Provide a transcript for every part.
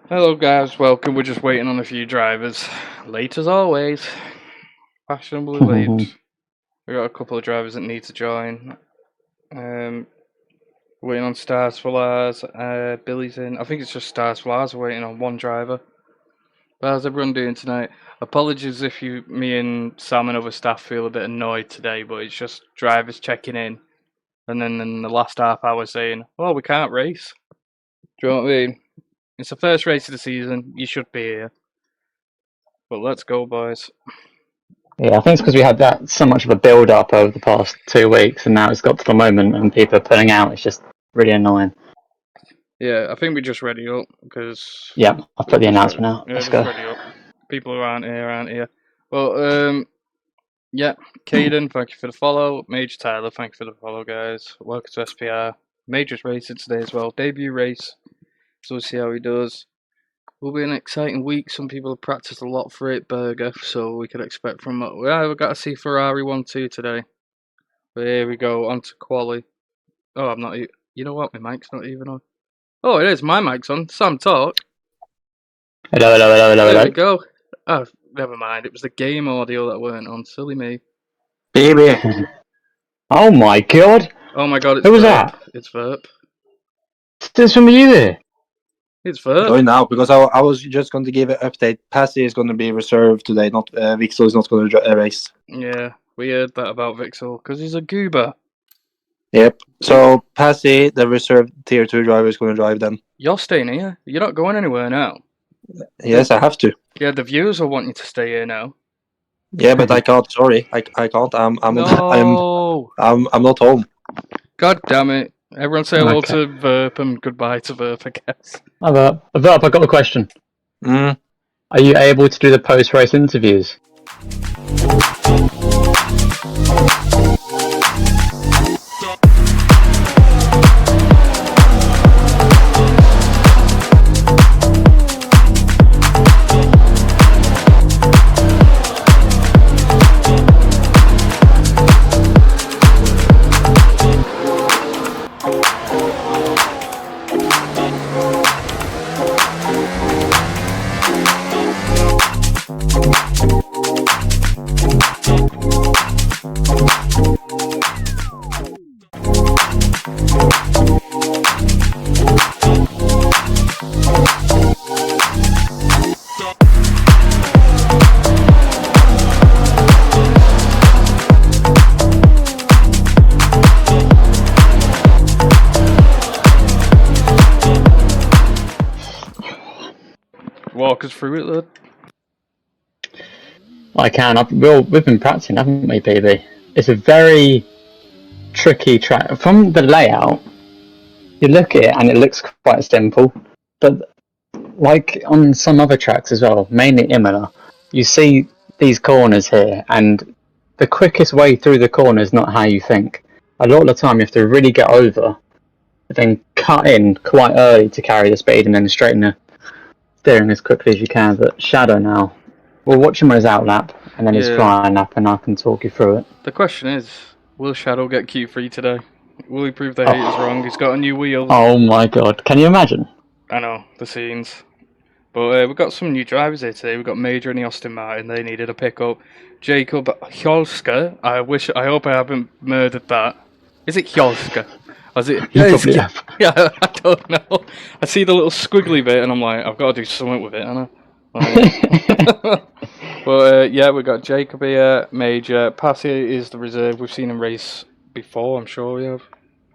Hello, guys. Welcome. We're just waiting on a few drivers. Late as always. Fashionably late. We got a couple of drivers that need to join. Waiting on Stars for Lars. Billy's in. I think it's just Stars for Lars. We're waiting on one driver. But how's everyone doing tonight? Apologies if me and Sam and other staff feel a bit annoyed today, but it's just drivers checking in, and then in the last half hour saying, "Oh, we can't race." Do you know what I mean? It's the first race of the season. You should be here. But let's go, boys. Yeah, I think it's because we had that so much of a build up over the past 2 weeks, and now it's got to the moment and people are pulling out. It's just really annoying. Yeah, I think we're just ready up because Yeah, I'll put the announcement out. yeah, Let's just go. ready up. People who aren't here. Well, yeah, Caden, thank you for the follow. Major Tyler, thank you for the follow, guys. Welcome to SPR. Major's racing today as well. Debut race, so we'll see how he does. Will be an exciting week. Some people have practiced a lot for it, Berger, so we could expect from. Yeah, we've got to see Ferrari 1-2 today. But here we go, on to quali. Oh, I'm not. You know what? My mic's not even on. Oh, it is. My mic's on. Sam, talk. Hello. There we go. Oh, never mind. It was the game audio that weren't on. Silly me. Baby. Oh my god! Oh my god, it's Who was Verp. that? It's Verp. There's somebody you there? It's Verp. Going now because I was just going to give an update. Passy is going to be reserved today. Not Vixel is not going to race. Yeah, we heard that about Vixel because he's a goober. Yep. So Passy, the reserved tier 2 driver, is going to drive them. You're staying here. You're not going anywhere now. Yes, I have to. Yeah, the viewers will want you to stay here now. Yeah, but I can't. Sorry, I can't. I'm No. I'm not home. God damn it! Everyone say hello Okay. to Verp and goodbye to Verp, I guess. Verp, I got a question. Mm. Are you able to do the post-race interviews? Walk us through it, lad. I can. We've been practicing, haven't we, BB? It's a very tricky track. From the layout, you look at it and it looks quite simple, but like on some other tracks as well, mainly Imola, you see these corners here, and the quickest way through the corner is not how you think. A lot of the time you have to really get over, then cut in quite early to carry the speed, and then straighten the steering as quickly as you can. But Shadow now, we'll watch him on his out lap, and then his flying lap, and I can talk you through it. The question is, will Shadow get Q3 today? Will he prove the haters wrong? He's got a new wheel. Oh my god, can you imagine? I know, the scenes. But we've got some new drivers here today. We've got Major and the Austin Martin. They needed a pickup. Jacob Hjolska. I hope I haven't murdered that. Is it Hjolska? Is it? You probably have. Yeah, I don't know. I see the little squiggly bit and I'm like, I've got to do something with it, haven't I? But yeah, we've got Jacob here, Major. Passy is the reserve. We've seen him race before, I'm sure we have.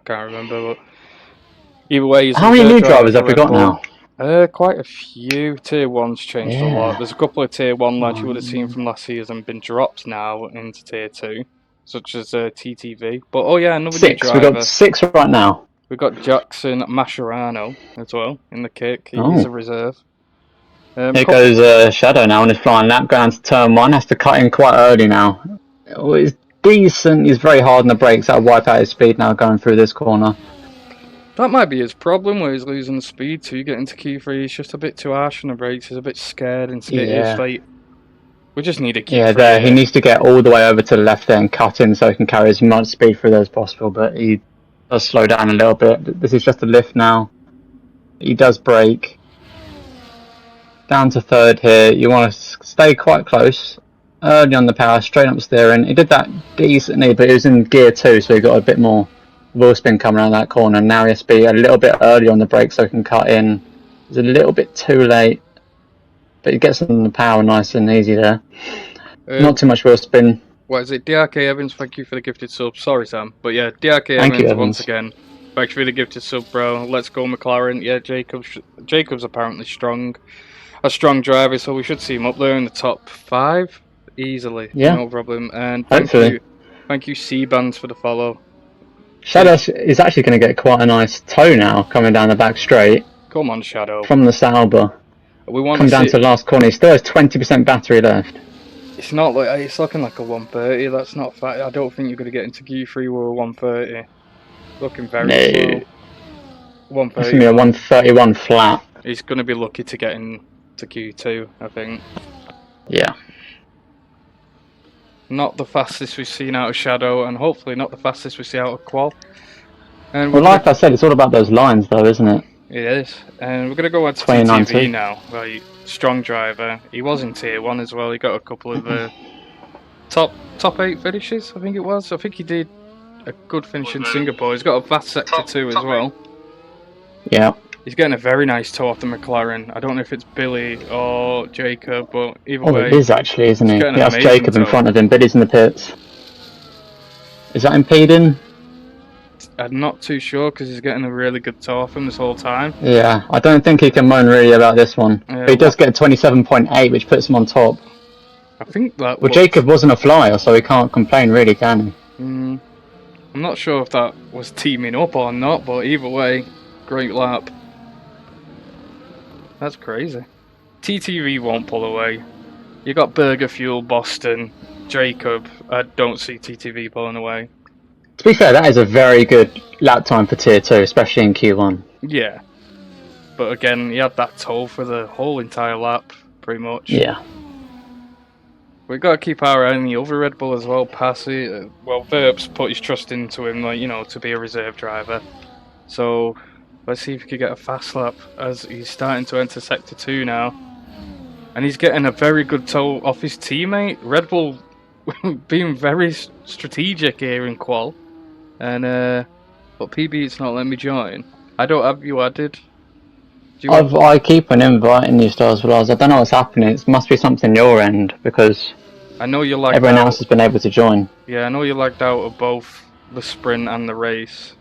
Can't remember, but either way, he's How many new drivers have we got now? Quite a few. Tier 1's changed a lot. There's a couple of Tier 1 lads you would have seen from last season been dropped now into Tier 2, such as TTV. But oh yeah, another new driver. We've got 6 right now. We've got Jackson Mascherano as well in the kick. He's a reserve. Here goes Shadow now on his flying lap, going to turn 1. Has to cut in quite early now. It's decent. He's very hard on the brakes. That'll wipe out his speed now going through this corner. That might be his problem, where he's losing the speed to get into Q3. He's just a bit too harsh on the brakes. He's a bit scared and skittish. Like, we just need a Q3. Yeah, there. He needs to get all the way over to the left there and cut in so he can carry as much speed through there as possible. But he does slow down a little bit. This is just a lift now. He does brake. down to third here. You want to stay quite close, early on the power, straight up steering. He did that decently, but he was in gear 2, so he got a bit more wheel spin coming around that corner. Now he has to be a little bit early on the brake so he can cut in. It's a little bit too late, but he gets on the power nice and easy there. Not too much wheel spin. What is it? DRK Evans, thank you for the gifted sub. Sorry, Sam. But yeah, DRK Thank you, Evans, Evans. once again. Thank you for the gifted sub, bro. Let's go, McLaren. Yeah, Jacob's apparently strong. A strong driver, so we should see him up there in the top 5 easily. Yeah. No problem. And Hopefully. thank you, C-Bands, for the follow. Shadow is actually going to get quite a nice toe now coming down the back straight Come on, Shadow. from the Sauber. We want Come to down see. to the last corner. He still has 20% battery left. It's not like it's looking like a 130. That's not fact. I don't think you're going to get into Q3 with a 130. Looking very No. slow. It's 130. going to be a 131 flat. He's going to be lucky to get into Q2, I think. Yeah. Not the fastest we've seen out of Shadow, and hopefully not the fastest we see out of Qual. And Well, like I said, it's all about those lines, though, isn't it? it is. And we're going to go on to 2090. TTV now. Right, strong driver. He was in Tier 1 as well. He got a couple of top 8 finishes, I think it was. I think he did a good finish in Singapore. He's got a fast Sector 2 as well. Yeah. He's getting a very nice toe off the McLaren. I don't know if it's Billy or Jacob, but either Oh, way. it is actually, isn't He's he? getting He an has amazing Jacob in toe. front of him. Billy's in the pits. Is that impeding? I'm not too sure because he's getting a really good toe off him this whole time. Yeah. I don't think he can moan really about this one. Yeah, But he does get a 27.8, which puts him on top. I think that. Well, Jacob wasn't a flyer, so he can't complain really, can he? I'm not sure if that was teaming up or not, but either way, great lap. That's crazy. TTV won't pull away. You got Burger Fuel, Boston, Jacob. I don't see TTV pulling away. To be fair, that is a very good lap time for Tier 2, especially in Q1. Yeah. But again, he had that toe for the whole entire lap, pretty much. Yeah. We've got to keep our eye on the other Red Bull as well, Passy. Well, Verbs put his trust into him, like, you know, to be a reserve driver. So, let's see if he can get a fast lap as he's starting to enter Sector 2 now. And he's getting a very good toe off his teammate. Red Bull being very strategic here in Qual. And, but PB, it's not letting me join. I don't have you added. Do you want- I keep on inviting you, Stars Vlogs. I don't know what's happening. It must be something your end, because I know you lagged everyone out. else has been able to join. Yeah, I know you lagged out of both the sprint and the race.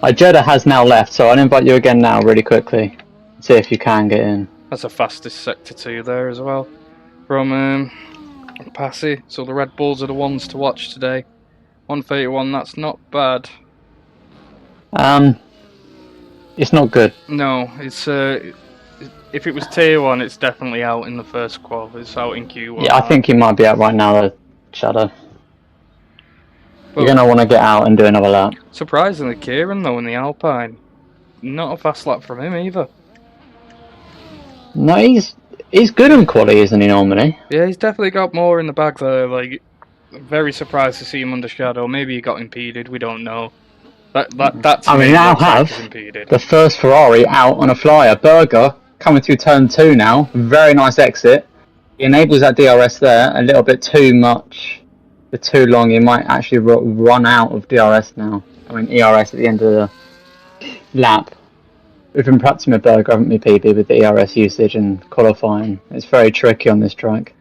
Jeddah has now left, so I'll invite you again now, really quickly. See if you can get in. That's the fastest Sector 2 there as well. From Passy. So the Red Bulls are the ones to watch today. 131, that's not bad. It's not good. No, it's if it was Tier 1, it's definitely out in the first qual. It's out in Q1. Yeah, I think you might be out right now, though, Shadow. But You're going to want to get out and do another lap. surprisingly, Kieran, though, in the Alpine. Not a fast lap from him either. No, he's good in quality, isn't he, normally? Yeah, he's definitely got more in the bag there. Like, very surprised to see him under Shadow. Maybe he got impeded, we don't know. That's I mean, now have impeded. the first Ferrari out on a flyer. Berger coming through turn 2 now. Very nice exit. He enables that DRS there. A little bit too much. For too long. He might actually run out of DRS now. I mean, ERS at the end of the lap. We've been practicing with Berger, haven't we, PB, with the ERS usage and qualifying. It's very tricky on this track.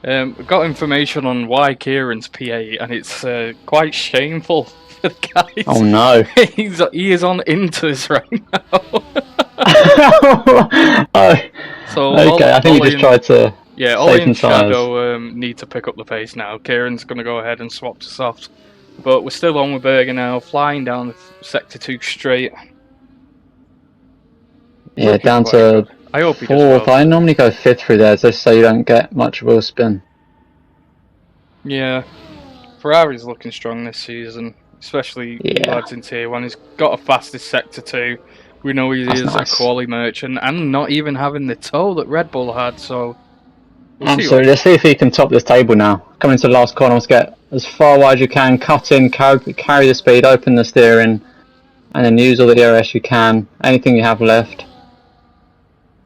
We've got information on why Kieran's P8, and it's quite shameful for the guys. Oh no. He is on Inters right now. Oh, So okay, I think he Ollie just tried to Yeah, Ollie save and some tyres. Shadow need to pick up the pace now. Kieran's going to go ahead and swap to softs. But we're still on with Berger now, flying down the Sector 2 straight. Yeah, Looking down quite to good. I hope he does 4th. well. I normally go 5th through there just so you don't get much wheel spin. Yeah, Ferrari's looking strong this season, especially Yeah. lads in Tier 1. He's got a fastest Sector 2. We know he That's is nice. a quali merchant, and not even having the toe that Red Bull had, so... we'll see Absolutely. what- Let's see if he can top this table now. Coming to the last corner, let's get as far wide as you can, cut in, carry the speed, open the steering, and then use all the DRS you can. Anything you have left.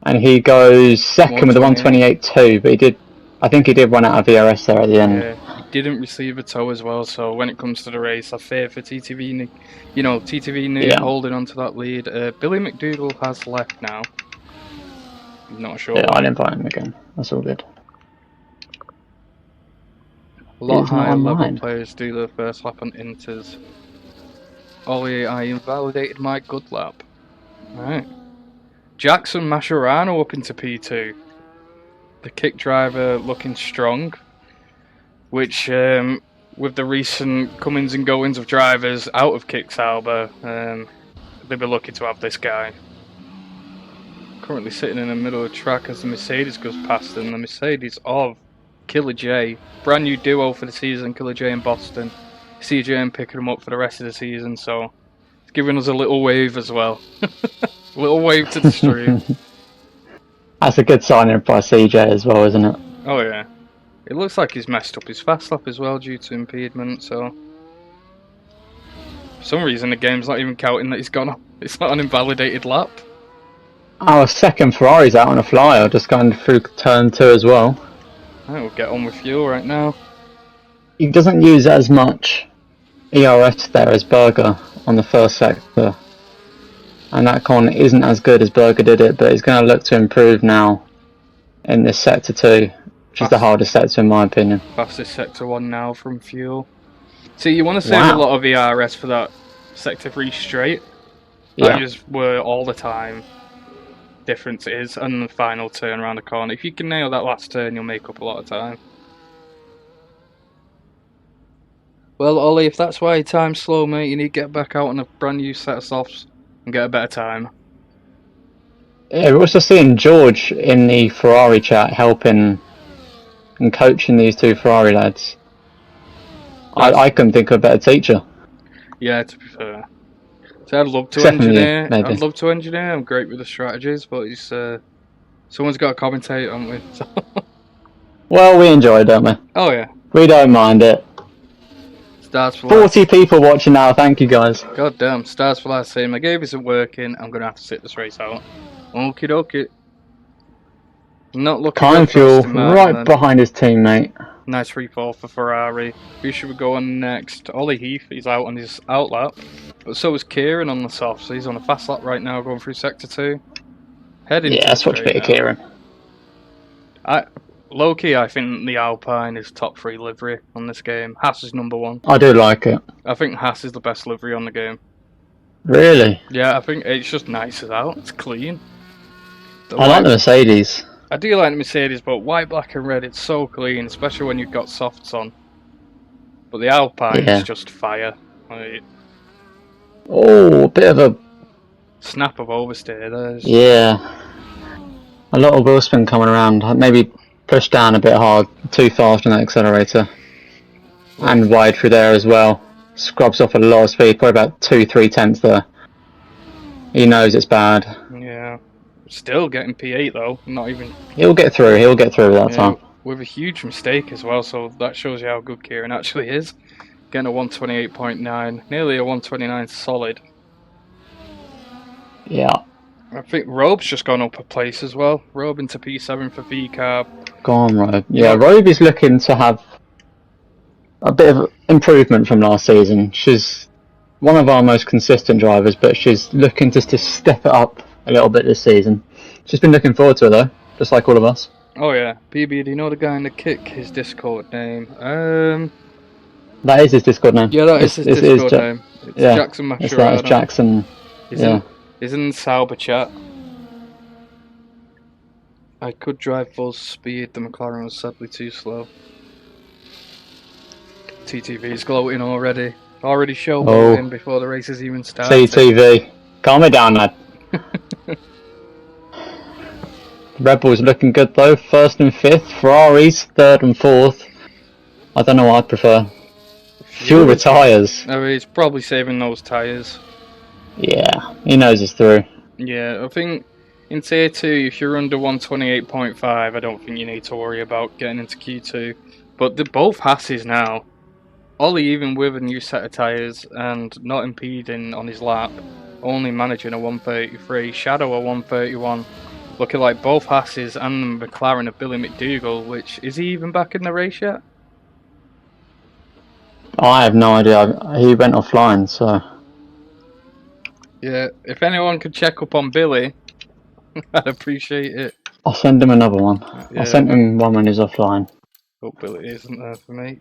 and he goes second with the 128. 128.2. But I think he did run out of VRS there at the end. Yeah, he didn't receive a toe as well, so when it comes to the race, I fear for TTV, TTV New Yeah. holding on to that lead. Billy McDougall has left now. Not sure Yeah, why. I'll invite him again. That's all good. A lot He's not higher level online. players do their first lap on Inters. Ollie, I invalidated my good lap. Right. Jackson Mascherano up into P2. The kick driver looking strong, which with the recent comings and goings of drivers out of Kick Sauber, they'd be lucky to have this guy. Currently sitting in the middle of the track as the Mercedes goes past them. The Mercedes of Killer J, brand new duo for the season, Killer J in Boston. CJM picking them up for the rest of the season, so it's giving us a little wave as well. A little wave to the stream. That's a good signing by CJ as well, isn't it? Oh yeah. It looks like he's messed up his fast lap as well due to impediment, so for some reason the game's not even counting that he's gone on. It's not an invalidated lap. Our second Ferrari's out on a flyer, just going through turn 2 as well. Right, we'll get on with fuel right now. He doesn't use as much ERS there as Berger on the first sector. And that con isn't as good as Berger did it, but he's going to look to improve now in this sector 2, which is the hardest sector in my opinion. Fastest sector 1 now from fuel. See, you want to save a lot of ERS for that sector 3 straight. Yeah. That is where all the time difference is, and the final turn around the corner. If you can nail that last turn, you'll make up a lot of time. Well, Ollie, if that's why your time's slow, mate, you need to get back out on a brand new set of softs and get a better time. Yeah, we're also seeing George in the Ferrari chat helping and coaching these two Ferrari lads. I couldn't think of a better teacher. Yeah, to be fair. So I'd love to Except for you, engineer. maybe. I'd love to engineer. I'm great with the strategies, but it's someone's got to commentate, haven't we? So Well, we enjoy it, don't we? oh yeah. We don't mind it. Stars for 40 people watching now, thank you guys. God damn, stars for last team. My game isn't working. I'm gonna have to sit this race out. Okie dokie. Not looking Time good for fuel Aston Martin, right then. behind his teammate. Nice recall for Ferrari. Who should we go on next? Ollie Heath, he's out on his out lap. But so is Kieran on the soft, so he's on a fast lap right now going through sector 2. Heading to Yeah, the switch straight bit of now. Kieran. Low-key, I think the Alpine is top 3 livery on this game. Haas is number 1. I do like it. I think Haas is the best livery on the game. Really? Yeah, I think it's just nice as out. It's clean. I like the Mercedes. I do like the Mercedes, but white, black and red, it's so clean, especially when you've got softs on. But the Alpine is just fire. Like, oh, a bit of a... snap of oversteer there. Yeah. A lot of wheel spin coming around. Maybe push down a bit hard, too fast on that accelerator. And wide through there as well. Scrubs off a lot of speed, probably about 2-3 tenths there. He knows it's bad. Yeah. Still getting P8 though, not even... He'll get through that time. With a huge mistake as well, so that shows you how good Kieran actually is. Getting a 128.9, nearly a 129 solid. Yeah. I think Robe's just gone up a place as well. Robe into P7 for VCARB. Go on, Robe. Yeah, Robe is looking to have a bit of improvement from last season. She's one of our most consistent drivers, but she's looking to step it up a little bit this season. She's been looking forward to it though, just like all of us. Oh yeah, PB, do you know the guy in the kick? His Discord name? That is his Discord name. Yeah, that is his Discord name. It's Jackson Mascherano. It's Jackson. He's in Sauber chat. I could drive full speed, the McLaren was sadly too slow. TTV's gloating already. Already showboating before the race has even started. TTV. Calm it down, lad. Red Bull's looking good though, 1st and 5th. Ferrari's 3rd and 4th. I don't know what I'd prefer. Fuel retires. Oh, he's probably saving those tyres. Yeah, he knows it's through. Yeah, I think in Tier 2, if you're under 128.5, I don't think you need to worry about getting into Q2. But they're both Hasses now. Ollie, even with a new set of tyres and not impeding on his lap, only managing a 133, Shadow a 131. looking like both Hasses and the McLaren of Billy McDougall, which, is he even back in the race yet? I have no idea. He went offline, so Yeah, if anyone could check up on Billy, I'd appreciate it. I'll send him another one. Yeah. I sent him one when he's offline. Hope Billy isn't there for me.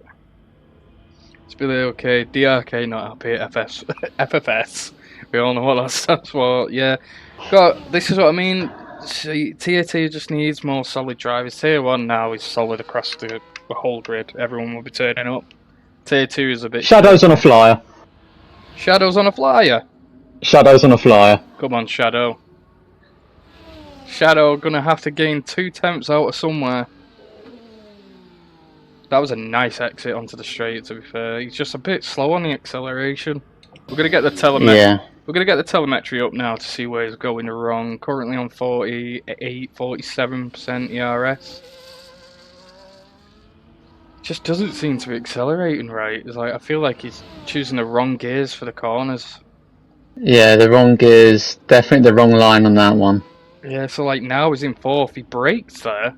It's Billy okay. DRK not happy. FFS. We all know what that stands for. Yeah. God, this is what I mean. See, Tier 2 just needs more solid drivers. Tier 1 now is solid across the whole grid. Everyone will be turning up. Tier 2 is a bit... Shadow's on a flyer. Shadow's on a flyer. Shadow's on a flyer. Come on, Shadow. Shadow gonna have to gain 2 tenths out of somewhere. That was a nice exit onto the straight, to be fair. He's just a bit slow on the acceleration. We're gonna get the telemetry. Yeah. We're gonna get the telemetry up now to see where he's going wrong. Currently on 47% ERS. Just doesn't seem to be accelerating right. It's like I feel like he's choosing the wrong gears for the corners. Yeah, the wrong gears. Definitely the wrong line on that one. Yeah, so like now he's in 4th. He brakes there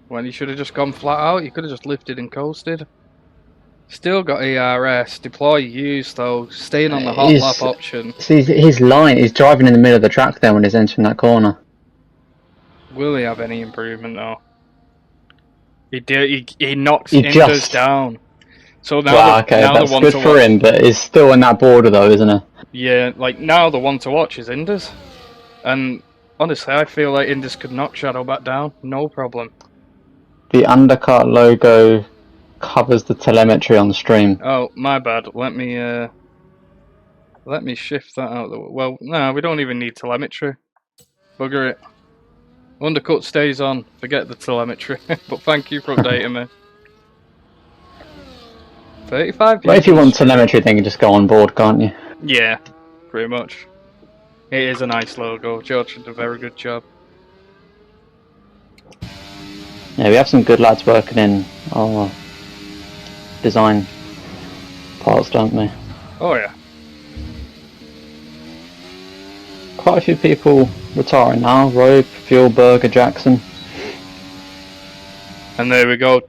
when he should have just gone flat out. He could have just lifted and coasted. Still got ERS. Deploy use though. Staying on the hot lap option. See, his line is driving in the middle of the track there when he's entering that corner. Will he have any improvement though? He did. He knocks Indus down. So now, well, okay, now that's the one good to for watch, him, but he's still in that border though, isn't he? Yeah, like now the one to watch is Indus, and honestly, I feel like Indus could knock Shadow back down, no problem. The undercut logo covers the telemetry on the stream. Oh, my bad. Let me shift that out. Well, no, we don't even need telemetry. Bugger it. Undercut stays on. Forget the telemetry. But thank you for updating me. 35. But if you want telemetry, then you can just go on board, can't you? Yeah, pretty much. It is a nice logo. George did a very good job. Yeah, we have some good lads working in our design parts, don't we? Oh yeah. Quite a few people retiring now. Rogue, Fuelberger, Jackson. And there we go.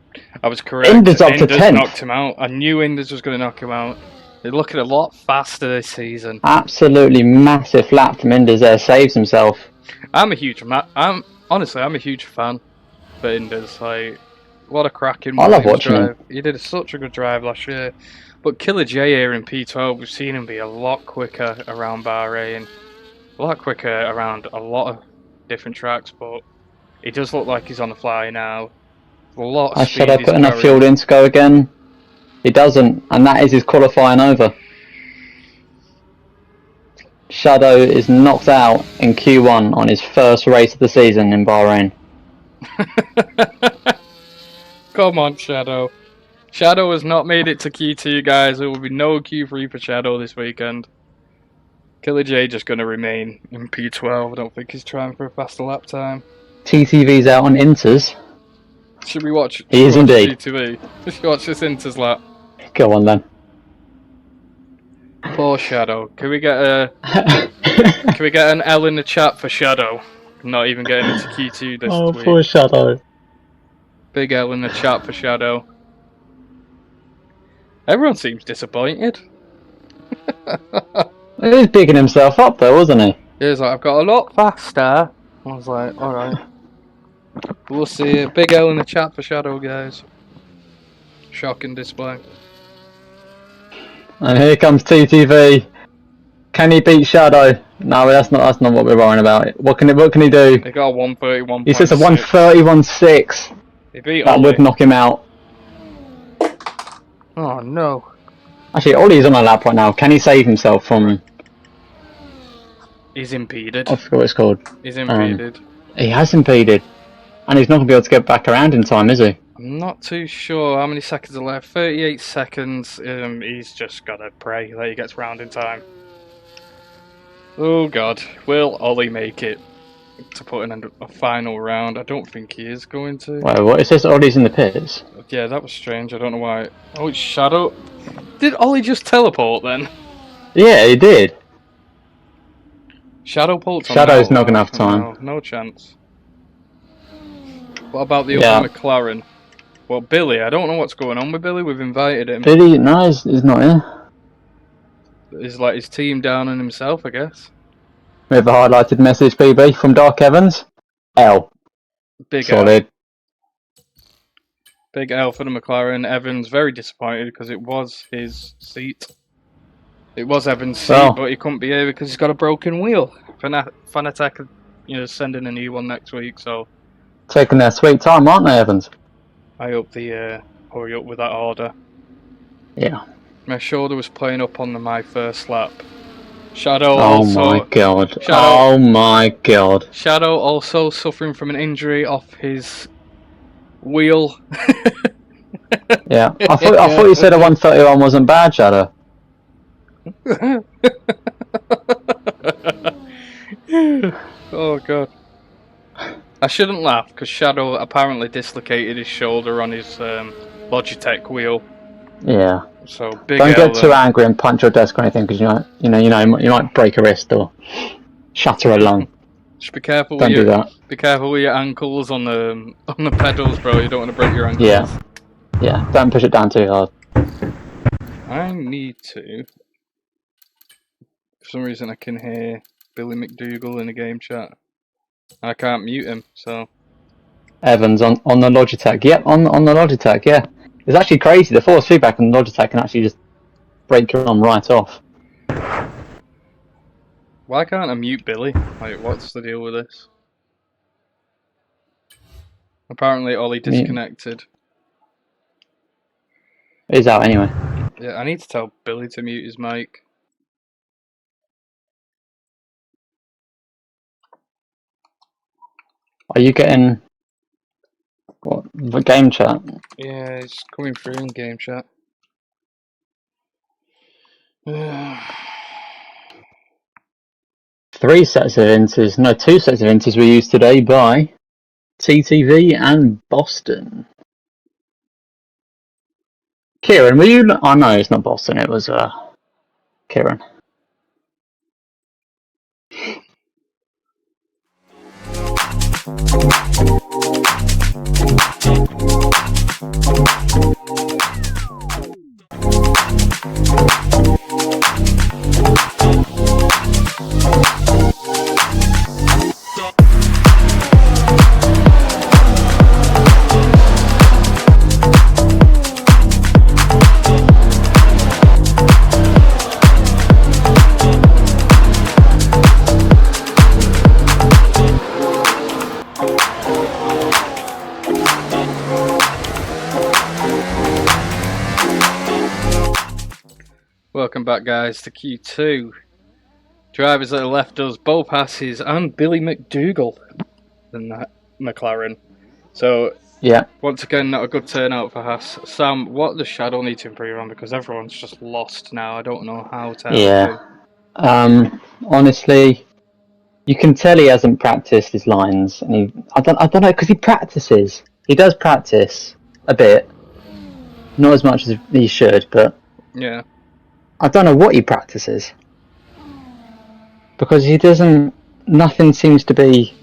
I was correct. Indus up to 10th. Knocked him out. I knew Indus was going to knock him out. They're looking a lot faster this season. Absolutely massive lap from Indus there. Saves himself. I'm a huge I'm a huge fan for Indus. Like, what a cracking. I love watching him. He did such a good drive last year. But Killer J here in P12, we've seen him be a lot quicker around Bahrain. A lot quicker around a lot of different tracks, but he does look like he's on the fly now. A lot of speed. Should I put enough fuel in to go again? He doesn't, and that is his qualifying over. Shadow is knocked out in Q1 on his first race of the season in Bahrain. Come on, Shadow. Shadow has not made it to Q2, guys. There will be no Q3 for Shadow this weekend. Killer J just going to remain in P12. I don't think he's trying for a faster lap time. TTV's out on Inters. Should we watch? He is indeed. GTV? Should we watch this Inters lap? Go on then. Poor Shadow. Can we get an L in the chat for Shadow? I'm not even getting into Q2 this week. Poor Shadow. Big L in the chat for Shadow. Everyone seems disappointed. He was bigging himself up though, wasn't he? He was like, I've got a lot faster. I was like, alright. We'll see. Big L in the chat for Shadow, guys. Shocking display. And here comes TTV. Can he beat Shadow? No, that's not what we're worrying about. What can he do? He got a 131. He says a 131.6. He beat that Ollie. would knock him out. Oh no. Actually, Ollie's on a lap right now. Can he save himself from... He's impeded. I forgot what it's called. He's impeded. He has impeded. And he's not going to be able to get back around in time, is he? I'm not too sure how many seconds are left. 38 seconds. He's just got to pray that he gets round in time. Oh god. Will Ollie make it to put in a final round? I don't think he is going to. Wait, what? It says Ollie's in the pits. Yeah, that was strange. I don't know why. Oh, it's Shadow. Did Ollie just teleport then? Yeah, he did. Shadow pulls on Shadow's now. not going to have time. No chance. What about the Yeah. other McLaren? Well, Billy, I don't know what's going on with Billy. We've invited him. Billy, no, he's not here. He's like his team down on himself, I guess. We have a highlighted message, BB, from Dark Evans. L. Big L. Solid. Big L for the McLaren. Evans very disappointed because it was his seat. It was Evans' seat, Well. but he couldn't be here because he's got a broken wheel. Fanatec, sending a new one next week, so Taking their sweet time, aren't they, Evans? I hope they hurry up with that order. Yeah. My shoulder was playing up on my first lap. Shadow Oh also. my god. Shadow- Oh my god. Shadow also suffering from an injury off his wheel. Yeah. I thought you said a 131 wasn't bad, Shadow. Oh god. I shouldn't laugh because Shadow apparently dislocated his shoulder on his Logitech wheel. Yeah. So big Don't L get too angry and punch your desk or anything because you might break a wrist or shatter a lung. Just be careful Don't with do your that. be careful with your ankles on the pedals, bro. You don't want to break your ankles. Yeah. Yeah. Don't push it down too hard. I need to. For some reason, I can hear Billy McDougal in the game chat. I can't mute him, so. Evans on the Logitech. Yep, on the Logitech, yeah. It's actually crazy. The force feedback on the Logitech can actually just break your arm right off. Why can't I mute Billy? Like, what's the deal with this? Apparently, Ollie disconnected. He's out anyway. Yeah, I need to tell Billy to mute his mic. Are you getting what game chat? Yeah, it's coming through in game chat. 2 sets of inters were used today by TTV and Boston. Kieran, were you? Oh no, it's not Boston. It was Kieran. Welcome back, guys, to Q2. Drivers that have left us, Bo Passes and Billy McDougal in that McLaren. So, Yeah. once again, not a good turnout for Haas. Sam, what does Shadow need to improve on? Because everyone's just lost now. I don't know how to help Yeah. Honestly, you can tell he hasn't practiced his lines, and I don't know, because he practices. He does practice a bit, not as much as he should, but Yeah. I don't know what he practices because he doesn't. Nothing seems to be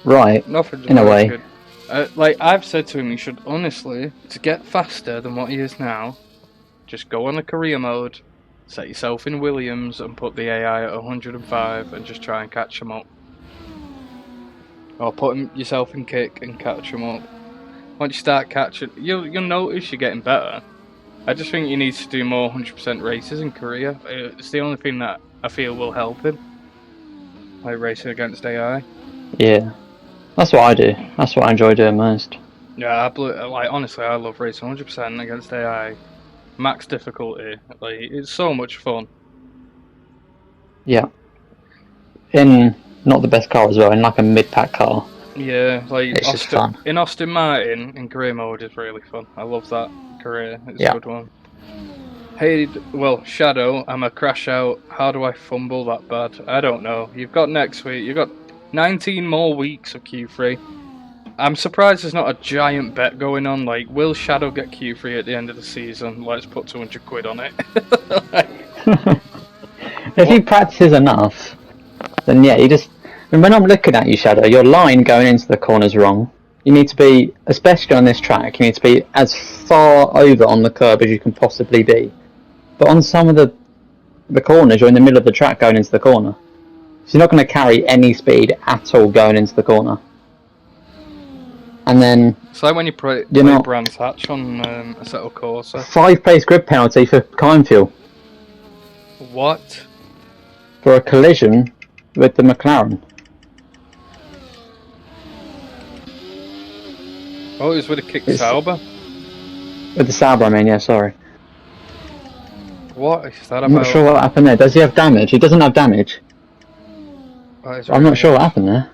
right. Nothing's In a very way. good. Like I've said to him, he should honestly, to get faster than what he is now, just go on a career mode, set yourself in Williams, and put the AI at 105, and just try and catch him up. Or put yourself in kick and catch him up. Once you start catching, you'll notice you're getting better. I just think he needs to do more 100% races in Korea. It's the only thing that I feel will help him. Like racing against AI. Yeah, that's what I do. That's what I enjoy doing most. Yeah, honestly, I love racing 100% against AI. Max difficulty. Like, it's so much fun. Yeah. In not the best car as well, in like a mid-pack car. Yeah, like It's just fun. In Austin Martin, in career mode is really fun. I love that career. It's Yeah. a good one. Hey, well, Shadow, I'm a crash out. How do I fumble that bad? I don't know. You've got next week. You've got 19 more weeks of Q3. I'm surprised there's not a giant bet going on. Like, will Shadow get Q3 at the end of the season? Let's put 200 quid on it. If he practices enough, then yeah, And when I'm looking at you, Shadow, your line going into the corner's wrong. You need to be, especially on this track, you need to be as far over on the curb as you can possibly be. But on some of the corners, you're in the middle of the track going into the corner. So you're not going to carry any speed at all going into the corner. And then It's like when you play not- Brands Hatch on Assetto Corsa. 5-place grid penalty for time fuel What? for a collision with the McLaren. Oh, it was with a kick It's- Sauber. With the Sauber, I mean, yeah, sorry. What is that about? I'm not sure what happened there. Does he have damage? He doesn't have damage. That is I'm not really sure what happened there.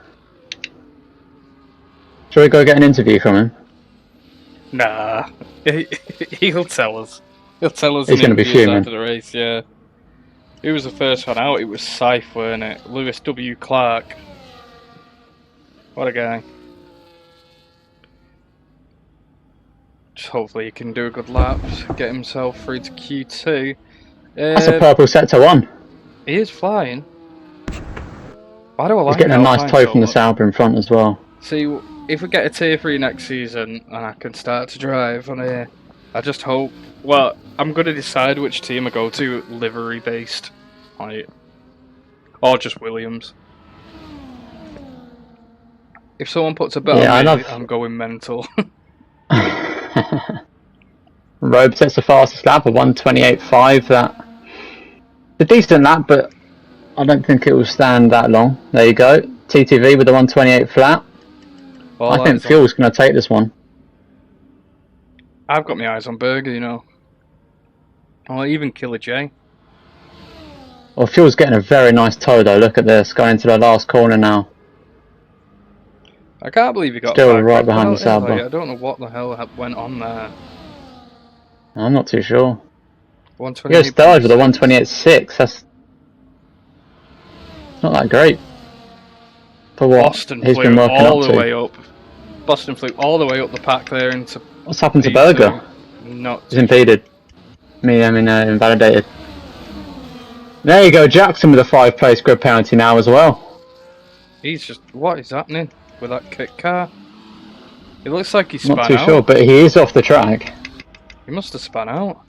Shall we go get an interview from him? Nah, he'll tell us. He'll tell us. He's in gonna be interviews fuming. after the race. Yeah. Who was the first one out? It was Scythe, weren't it? Lewis W. Clark. What a guy. Just hopefully he can do a good lap, get himself through to Q2. That's a purple sector 1. He is flying. Why do I He's like getting a nice Alpine tow so from the much? Sauber in front as well. See, if we get a tier 3 next season and I can start to drive on here, I just hope. Well, I'm going to decide which team I go to, livery based on it. Or just Williams. If someone puts a bet Yeah, on I me, love- I'm going mental. Robe sets the fastest lap, a 1:28.5. That a decent lap, but I don't think it will stand that long. There you go. TTV with the 1:28 flat. All I think eyes on- Fuel's going to take this one. I've got my eyes on Berger, you know. Or even Killer J. Well, Fuel's getting a very nice tow though. Look at this, going into the last corner now. I can't believe he got Still back right red behind the penalty, Sauber. like, I don't know what the hell went on there. I'm not too sure. He 128. goes third with a 1:28.6. That's not that great for what Boston he's flew been working all up the to. way up. Boston flew all the way up the pack there into What's happened to P2. Berger? Not He's impeded. Invalidated. There you go, Jackson with a 5-place grid penalty now as well. He's just, what is happening with that kick car? It looks like he spun Not too out. sure, but he is off the track. He must have spun out.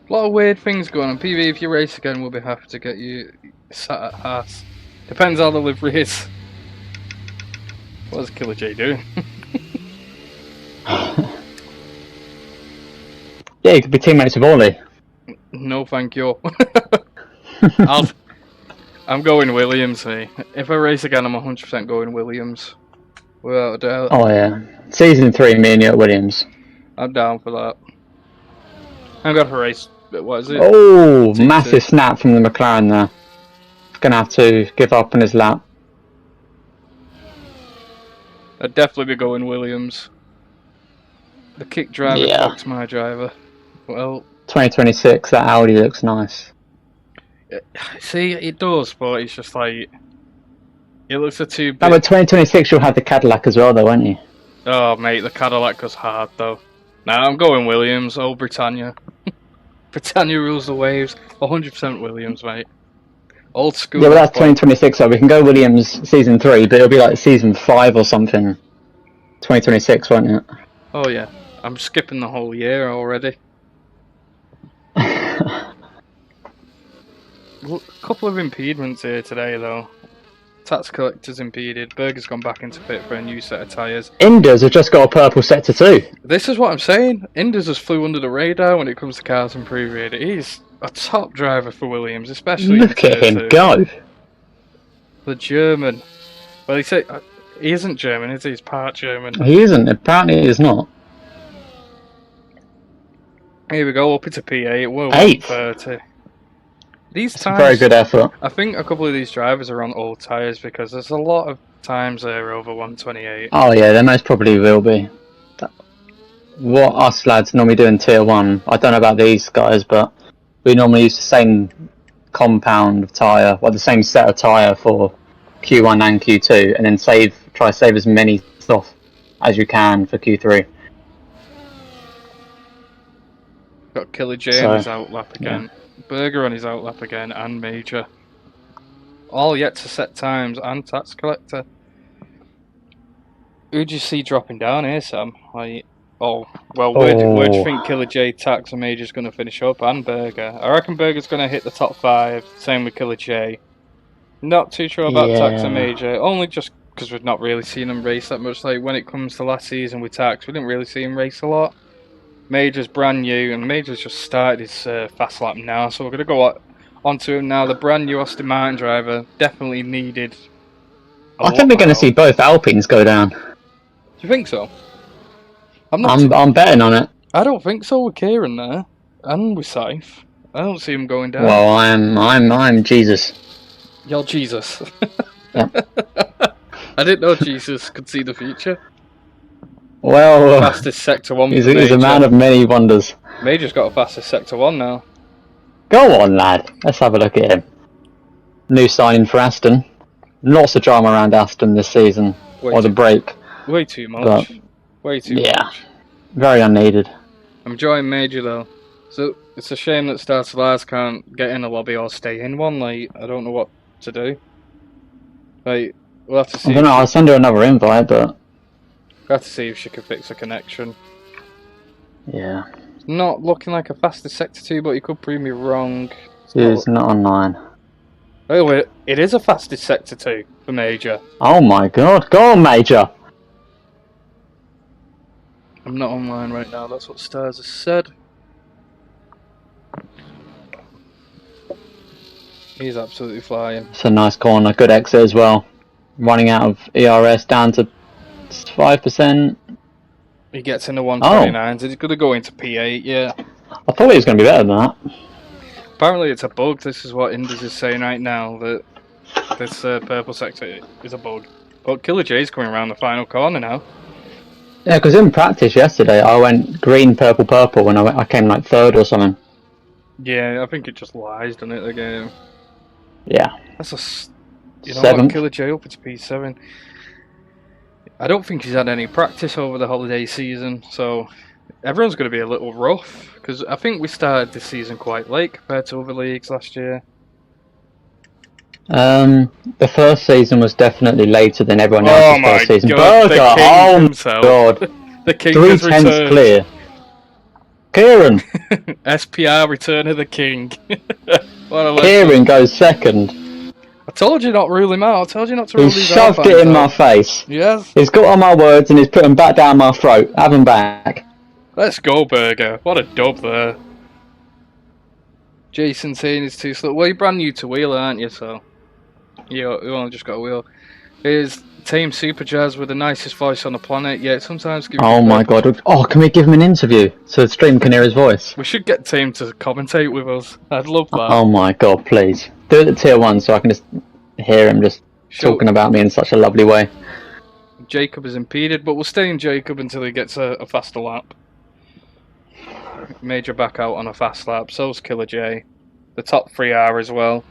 A lot of weird things going on. PV, if you race again, we'll be happy to get you sat at Haas. Depends how the livery is. What's Killer J doing? Yeah, he could be teammates with Orly. No, thank you. I'm going Williams, mate. If I race again, I'm 100% going Williams. Without a doubt. Oh yeah. Season 3, me and you at Williams. I'm down for that. I'm going to race. What is it? Oh, T2. massive snap from the McLaren there. Gonna have to give up on his lap. I'd definitely be going Williams. The kick driver Yeah. fucked my driver. Well, 2026, that Audi looks nice. see, it does, but it's just like... It looks a too No, big... but 2026 you'll have the Cadillac as well though, won't you? Oh, mate, the Cadillac goes hard, though. Nah, I'm going Williams. Oh, Britannia. Britannia rules the waves. 100% Williams, mate. Old school. Yeah, but that's boy. 2026 so we can go Williams season 3, but it'll be like season 5 or something. 2026, won't it? Oh, yeah. I'm skipping the whole year already. A couple of impediments here today, though. Tax collector's impeded. Berger's gone back into pit for a new set of tyres. Inders have just got a purple sector 2. This is what I'm saying. Indus has flew under the radar when it comes to cars and pre-rated. He's a top driver for Williams, especially in Look at Tier him 2. go. The German. Well, he said he isn't German, is he? He's part German. He isn't, apparently he's not. Here we go, up into P8. We're Eighth. 130. These It's a times, very good effort. I think a couple of these drivers are on old tyres because there's a lot of times they're over 128. Oh yeah, they most probably will be. What us lads normally do in tier 1, I don't know about these guys, but we normally use the same compound of tyre, well the same set of tyre for Q1 and Q2, and then try to save as many off as you can for Q3. Got Killer J So, in his outlap again. Berger on his outlap again, and Major. All yet to set times, and Tax Collector. Who do you see dropping down here, Sam? Like, where do you think Killer J, Tax, and Major's going to finish up? And Berger. I reckon Berger's going to hit the top 5. Same with Killer J. Not too sure about Tax and Major, only just because we've not really seen him race that much. Like, when it comes to last season with Tax, we didn't really see him race a lot. Major's brand new, and Major's just started his fast lap now, so we're going to go onto him now. The brand new Austin Martin driver definitely needed. I think we're going to see both Alpines go down. Do you think so? I'm betting on it. I don't think so with Kieran there, and with Saif. I don't see him going down. Well, I'm Jesus. You're Jesus. Yeah. I didn't know Jesus could see the future. Well, Fastest Sector 1. He's a man of many wonders. Major's got a fastest Sector 1 now. Go on, lad. Let's have a look at him. New signing for Aston. Lots of drama around Aston this season. The break. Way too much. But, way too much. Very unneeded. I'm enjoying Major though. So it's a shame that Stars Lars can't get in a lobby or stay in one. Like, I don't know what to do. Like, we'll have to see. I don't know. I'll send her another invite, but we'll have to see if she can fix a connection. Yeah. It's not looking like a fastest Sector 2, but you could prove me wrong. She's not online. Oh, it is a fastest Sector 2 for Major. Oh my god. Go on, Major. I'm not online right now, that's what Stars has said. He's absolutely flying. It's a nice corner. Good exit as well. Running out of ERS down to 5%. He gets in the 129s. He's going to go into P8, yeah. I thought he was going to be better than that. Apparently it's a bug. This is what Indies is saying right now, that this purple sector is a bug. But Killer J's coming around the final corner now. Yeah, because in practice yesterday I went green, purple, purple, and I came like 3rd or something. Yeah, I think it just lies, doesn't it, the game? Yeah. That's a... You know 7th. what, Killer J up to P7. I don't think he's had any practice over the holiday season, so everyone's going to be a little rough, because I think we started this season quite late compared to other leagues last year. The first season was definitely later than everyone else's first season. God, Berger, the king oh himself. my god. The king 3 has tenths returned. clear. Kieran! SPR, Return of the King. What a Kieran legend. goes 2nd. I told you not to rule him out. I told you not to rule He's these shoved Alphans it in my out. face. Yes. He's got all my words and he's put them back down my throat. Have them back. Let's go, Berger. What a dub there. Jason saying he's too slow. Well, you're brand new to wheel, aren't you? So you only just got a wheel. Here's Team Super Jazz with the nicest voice on the planet. Yeah, sometimes. Oh my god. Oh, can we give him an interview so the stream can hear his voice? We should get Team to commentate with us. I'd love that. Oh my god, please. Do it at tier 1 so I can just hear him just talking about me in such a lovely way. Jacob is impeded, but we'll stay in Jacob until he gets a faster lap. Major back out on a fast lap, so's Killer J. The top 3 are as well.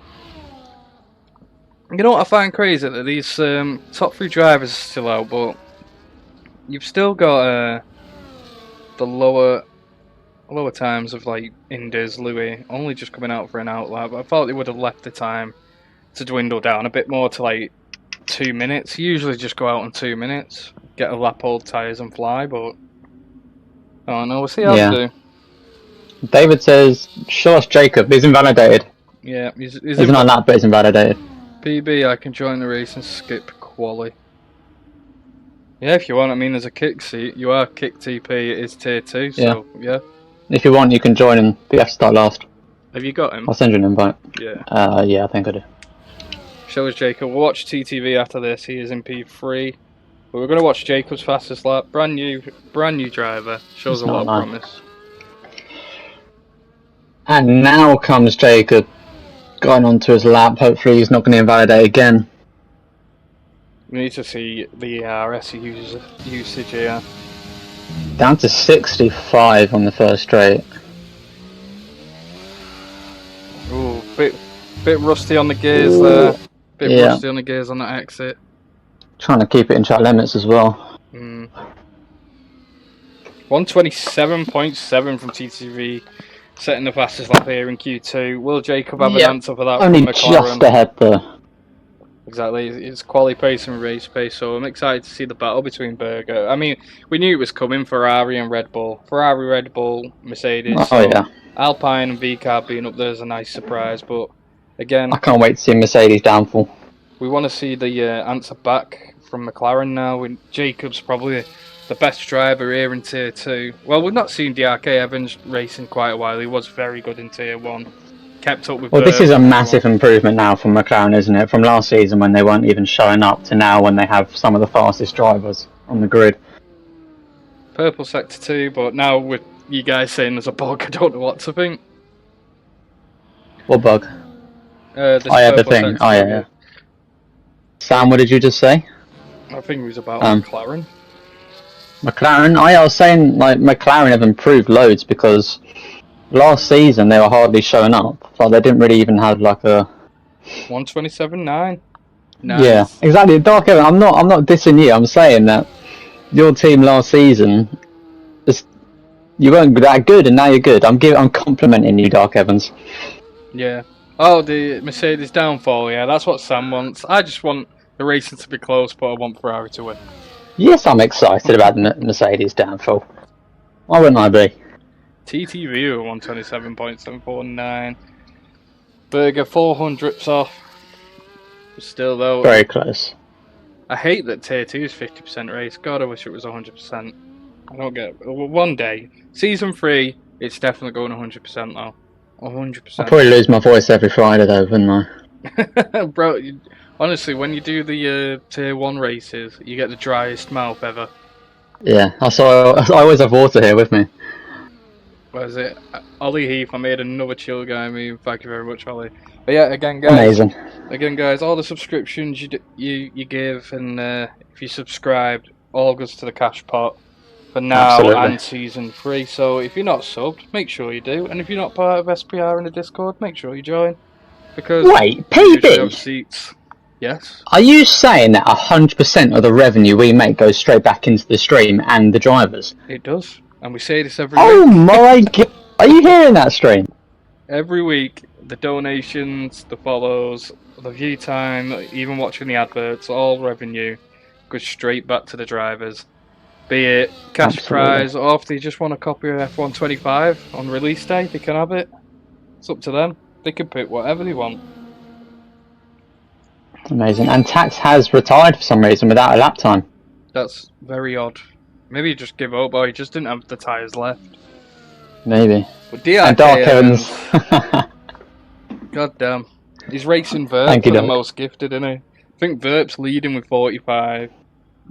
You know what I find crazy? That these top 3 drivers are still out, but you've still got the lower times of like Indies, Louis, only just coming out for an outlap. I thought they would have left the time to dwindle down a bit more to like 2 minutes. Usually just go out in 2 minutes, get a lap, hold tyres and fly, but I don't know, we'll see how they do. David says, show us Jacob, he's invalidated. Yeah, he's not on that, but he's invalidated. PB, I can join the race and skip quali. Yeah, if you want. I mean, there's a kick seat. You are kick TP, it is tier 2, so yeah. If you want, you can join him, but you have to start last. Have you got him? I'll send you an invite. Yeah. Yeah, I think I do. Show us Jacob. We'll watch TTV after this. He is in P3. But we're going to watch Jacob's fastest lap. Brand new driver. Shows a lot of promise. And now comes Jacob. Going onto his lap. Hopefully he's not going to invalidate again. We need to see the ERS usage here. Down to 65 on the first straight. Ooh, bit rusty on the gears there. Bit rusty on the gears on that exit. Trying to keep it in track limits as well. 127.7 from TTV. setting the fastest lap here in Q2. Will Jacob have an Yep. answer for that Only from just McLaren? ahead there. Exactly, it's quali pace and race pace, so I'm excited to see the battle between Berger. I mean, we knew it was coming, Ferrari and Red Bull. Ferrari, Red Bull, Mercedes, Oh so yeah. Alpine and VCAR being up there is a nice surprise, but again, I can't wait to see Mercedes downfall. we want to see the answer back from McLaren now. Jacob's probably the best driver here in Tier 2. Well, we've not seen DRK Evans racing quite a while. He was very good in Tier 1. Kept up with Well, this is Burps a and massive improvement now from McLaren, isn't it? From last season when they weren't even showing up to now when they have some of the fastest drivers on the grid. Purple Sector 2, but now with you guys saying there's a bug, I don't know what to think. What bug? This Oh yeah, the Purple thing. Sector Oh 2, yeah. Sam, what did you just say? I think it was about Um, McLaren. McLaren? I was saying like McLaren have improved loads because last season they were hardly showing up. Like they didn't really even have like a 127.9. Yeah, Nice. exactly. Dark Evan, I'm not dissing you. I'm saying that your team last season just you weren't that good and now you're good. I'm complimenting you, Dark Evans. Yeah. Oh, the Mercedes downfall, yeah, that's what Sam wants. I just want the racing to be close, but I want Ferrari to win. Yes, I'm excited about the Mercedes downfall. Why wouldn't I be? TTV 127.749. Berger 400ths off. Still though, Very close. I hate that Tier 2 is 50% race. God, I wish it was 100%. I don't get it. One day. Season 3, it's definitely going 100% though. I'll 100%. probably lose my voice every Friday though, wouldn't I? Bro, honestly, when you do the Tier 1 races, you get the driest mouth ever. Yeah, I always have water here with me. What is it? Ollie Heath, I made another chill guy meme. Thank you very much, Ollie. But yeah, again, guys. Amazing. Again, guys, all the subscriptions you give and if you subscribed, all goes to the cash pot for now Absolutely. and season 3. So if you're not subbed, make sure you do. And if you're not part of SPR in the Discord, make sure you join. Because Wait, we usually have PB? seats. Yes. Are you saying that 100% of the revenue we make goes straight back into the stream and the drivers? It does. And we say this every Oh week. my god! Are you hearing that stream? Every week, the donations, the follows, the view time, even watching the adverts, all revenue goes straight back to the drivers. Be it cash Absolutely. prize, or if they just want a copy of F125 on release day, they can have it. It's up to them. They can pick whatever they want. Amazing. And Tax has retired for some reason without a lap time. That's very odd. Maybe he just give up, or he just didn't have the tyres left. Maybe. But DRK And Dark Evans. God damn. He's racing Verp Thank for you, the Doc. most gifted, isn't he? I think Verp's leading with 45,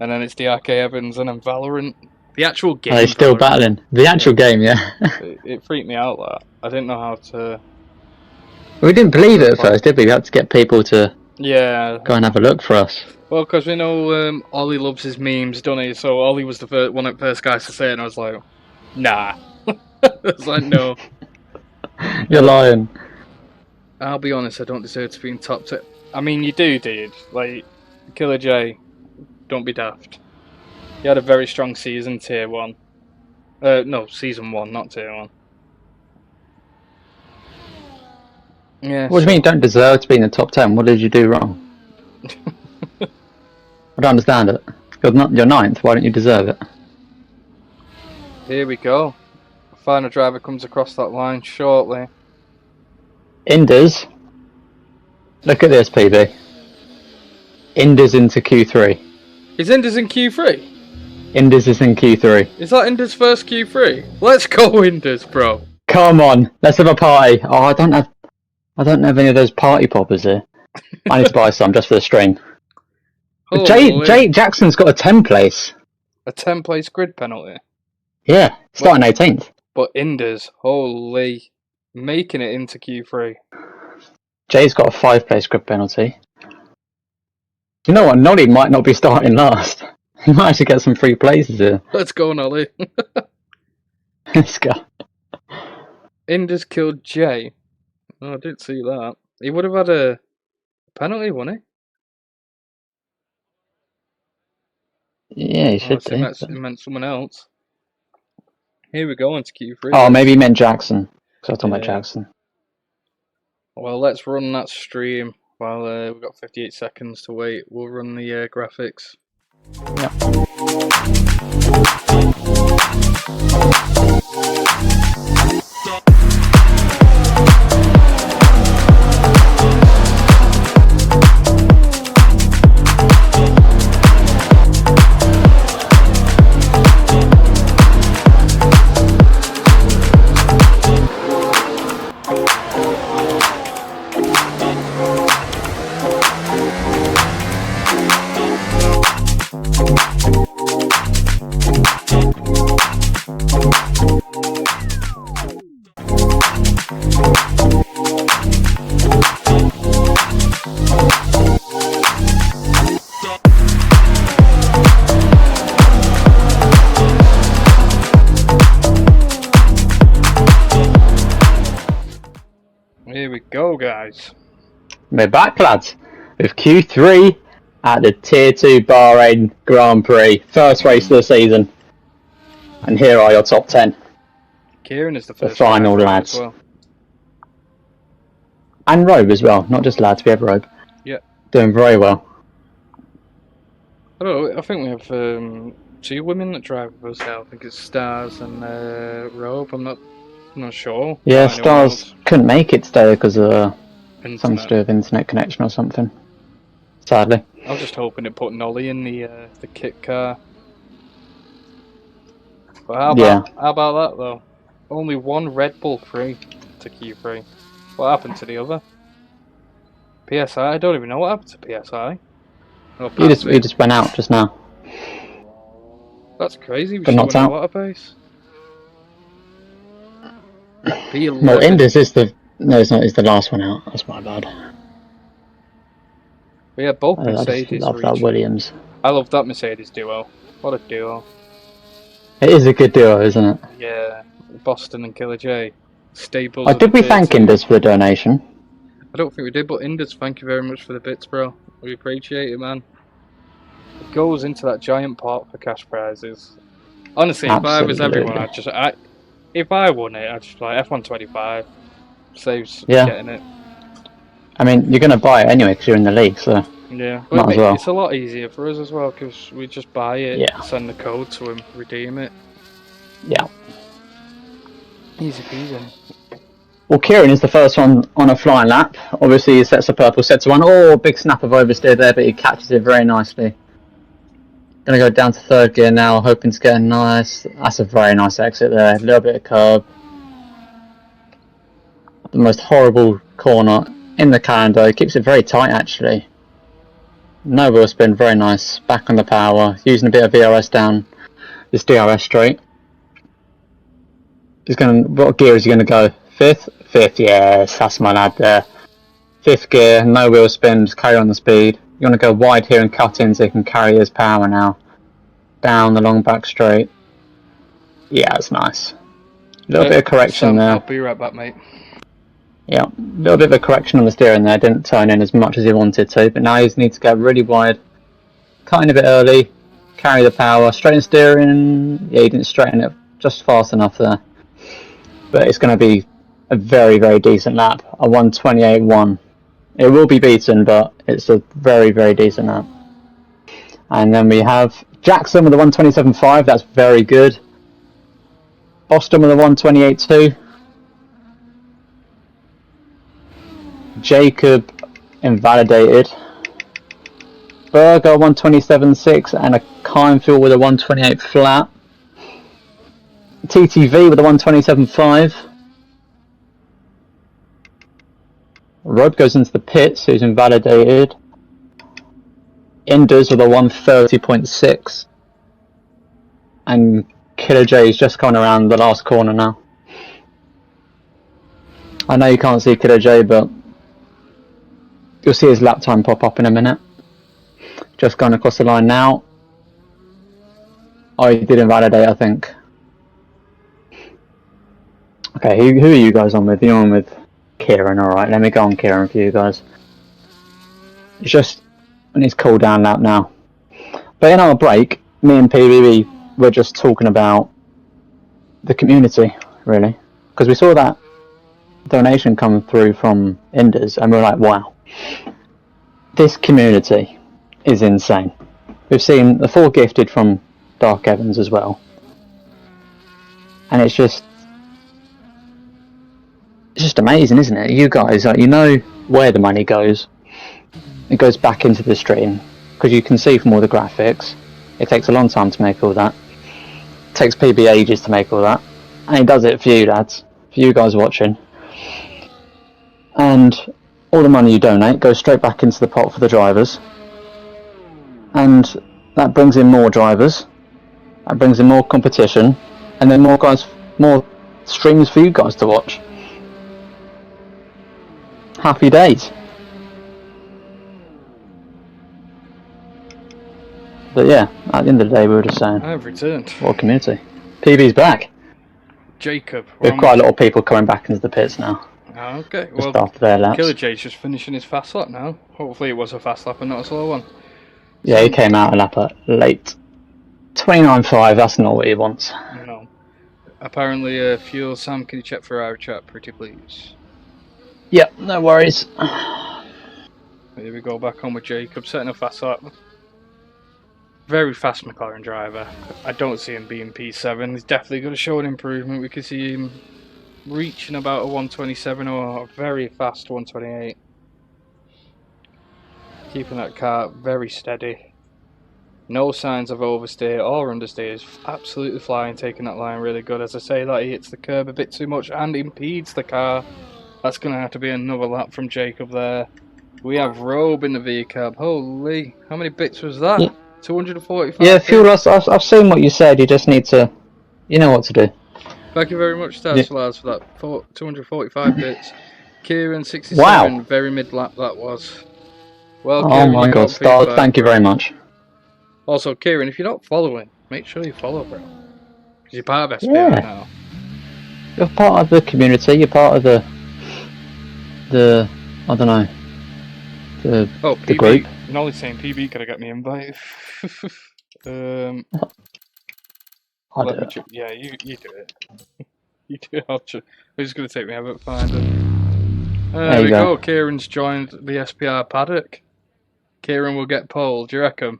and then it's DRK Evans, and then Valorant. The actual game. Are they still Valorant, battling? The actual game, yeah. it freaked me out, that. I didn't know how to. We didn't believe it at first, did we? We had to get people to Yeah. go and have a look for us. Well, because we know Ollie loves his memes, doesn't he? So Ollie was the one of the first guys to say it, and I was like, nah. I was like, no. You're lying. I'll be honest, I don't deserve to be in top 10. I mean, you do, dude. Like, Killer J, don't be daft. You had a very strong season, Tier 1. No, Season 1, not Tier 1. Yeah. What do you mean you don't deserve to be in the top 10? What did you do wrong? I don't understand it. You're ninth, why don't you deserve it? Here we go. Final driver comes across that line shortly. Inders. Look at this, PB. Inders into Q3. Is Inders in Q3? Inders is in Q3. Is that Inders' first Q3? Let's go, Inders, bro. Come on, let's have a party. Oh, I don't have any of those party poppers here. I need to buy some just for the stream. Jay Jackson's got a 10 place. A 10 place grid penalty. Yeah, starting 18th. But Inders, holy, making it into Q3. Jay's got a 5 place grid penalty. You know what? Nolly might not be starting last. He might actually get some free places here. Let's go, Nolly. Let's go. Inders killed Jay. Oh, I didn't see that. He would have had a penalty, wouldn't he? Yeah, he should Unless do. it meant someone else. Here we go into Q3. Oh, maybe he meant Jackson. So I was talking about Yeah. Jackson. Well, let's run that stream while we've got 58 seconds to wait. We'll run the graphics. Here we go, guys. We're back, lads, with Q3 at the Tier 2 Bahrain Grand Prix. First race of the season. And here are your top 10. Kieran is the first final, driver lads. as well. And Robe as well, not just lads, we have Robe. Yeah. Doing very well. I don't know, I think we have 2 women that drive with us now. I think it's Stars and Robe. I'm not sure. Yeah, about anyone else. Stars couldn't make it today because of something to Internet. do with internet connection or something. Sadly. I was just hoping to put Nolly in the kit car. But how about that though? Only one Red Bull free to Q3. What happened to the other? PSI? I don't even know what happened to PSI. Oh, He just went out just now. That's crazy. We Got should knocked win a out. lot of pace. Well, Indus is the it's the last one out. That's my bad. But yeah, both I just Mercedes love that reached. Williams. I love that Mercedes duo. What a duo. It is a good duo, isn't it? Yeah, Boston and Killer J. Staples. Oh, of did the we tier thank two. Indus for the donation? I don't think we did, but Indus, thank you very much for the bits, bro. We appreciate it, man. It goes into that giant pot for cash prizes. Honestly, if I was everyone, if I won it, I'd just like F125. Saves Yeah. getting it. I mean, you're going to buy it anyway because you're in the league, so Yeah, Might but as well. it's a lot easier for us as well because we just buy it, Yeah. send the code to him, redeem it. yeah. Easy peasy. Well, Kieran is the first one on a flying lap. Obviously, he sets a purple, sets one. Oh, big snap of oversteer there, but he catches it very nicely. Going to go down to third gear now, hoping to get a nice... That's a very nice exit there. A little bit of curb. The most horrible corner in the calendar. He keeps it very tight, actually. No wheel spin, very nice. Back on the power. Using a bit of VRS down this DRS straight. He's going to... What gear is he going to go? Fifth? Fifth, yes. That's my lad there. Fifth gear, no wheel spins, carry on the speed. You want to go wide here and cut in so he can carry his power now. Down the long back straight. Yeah, that's nice. A little bit of correction Sam, there. I'll be right back, mate. Yeah, a little bit of a correction on the steering there. Didn't turn in as much as he wanted to, but now he needs to go really wide. Cutting a bit early. Carry the power. Straighten steering. Yeah, he didn't straighten it just fast enough there. But it's going to be a very, very decent lap. A 1:28.1. It will be beaten, but it's a very, very decent lap. And then we have Jackson with a 1:27.5. That's very good. Boston with a 1:28.2. Jacob invalidated. Berger 1:27.6 and a Kindfield with a 1:28 flat. TTV with a 1:27.5. Rob goes into the pits, who's invalidated. Indus with a 1:30.6. And Killer J is just coming around the last corner now. I know you can't see Killer J, but you'll see his lap time pop up in a minute. Just going across the line now. Oh, he did invalidate, I think. Okay, who are you guys on with? You're on with Kieran, alright. Let me go on Kieran for you guys. It's just on his cool down lap now. But in our break, me and PBB were just talking about the community, really. Because we saw that donation come through from Indus, and we're like, wow, this community is insane. We've seen the 4 gifted from Dark Evans as well, and it's just amazing, isn't it? You guys, you know where the money goes. It goes back into the stream because you can see from all the graphics. It takes a long time to make all that. It takes PB ages to make all that, and he does it for you lads, for you guys watching. And all the money you donate goes straight back into the pot for the drivers, and that brings in more drivers, that brings in more competition, and then more streams for you guys to watch. Happy days. But yeah, at the end of the day, we were just saying, I've returned. what a community. PB's back. Jacob. We have quite a lot of people coming back into the pits now. Okay, Just well, after their laps. Killer J's just finishing his fast lap now. Hopefully it was a fast lap and not a slow one. Yeah, he came out a lap at late. 29.5, that's not what he wants. No. Apparently, Fuel Sam, can you check for our chat pretty please? Yep, no worries. Here we go, back on with Jacob, setting a fast lap. Very fast McLaren driver. I don't see him being P7. He's definitely going to show an improvement. We could see him reaching about a 127 or a very fast 128. Keeping that car very steady. No signs of oversteer or understeer. He's absolutely flying, taking that line really good. As I say that, he hits the curb a bit too much and impedes the car. That's going to have to be another lap from Jacob there. We have Robe in the V-cab. Holy, how many bits was that? Yeah. 245. Yeah, Fuel, I've seen what you said. You just need to, you know what to do. Thank you very much, Stats Lars, for that 245 bits. Kieran 67, Wow. very mid lap that was. Well, Oh Kieran, my you god, got Star, feedback, thank you bro. very much. Also, Kieran, if you're not following, make sure you follow, bro. Because you're part of SPR Yeah. now. You're part of the community, you're part of the I don't know, Oh, the PB. group. Nolly's saying PB could have got me invited. I'll Let do me it. yeah, you do it. You do it. It's just going to take me a bit to find it. There we go. Kieran's joined the SPR paddock. Kieran will get pole, do you reckon?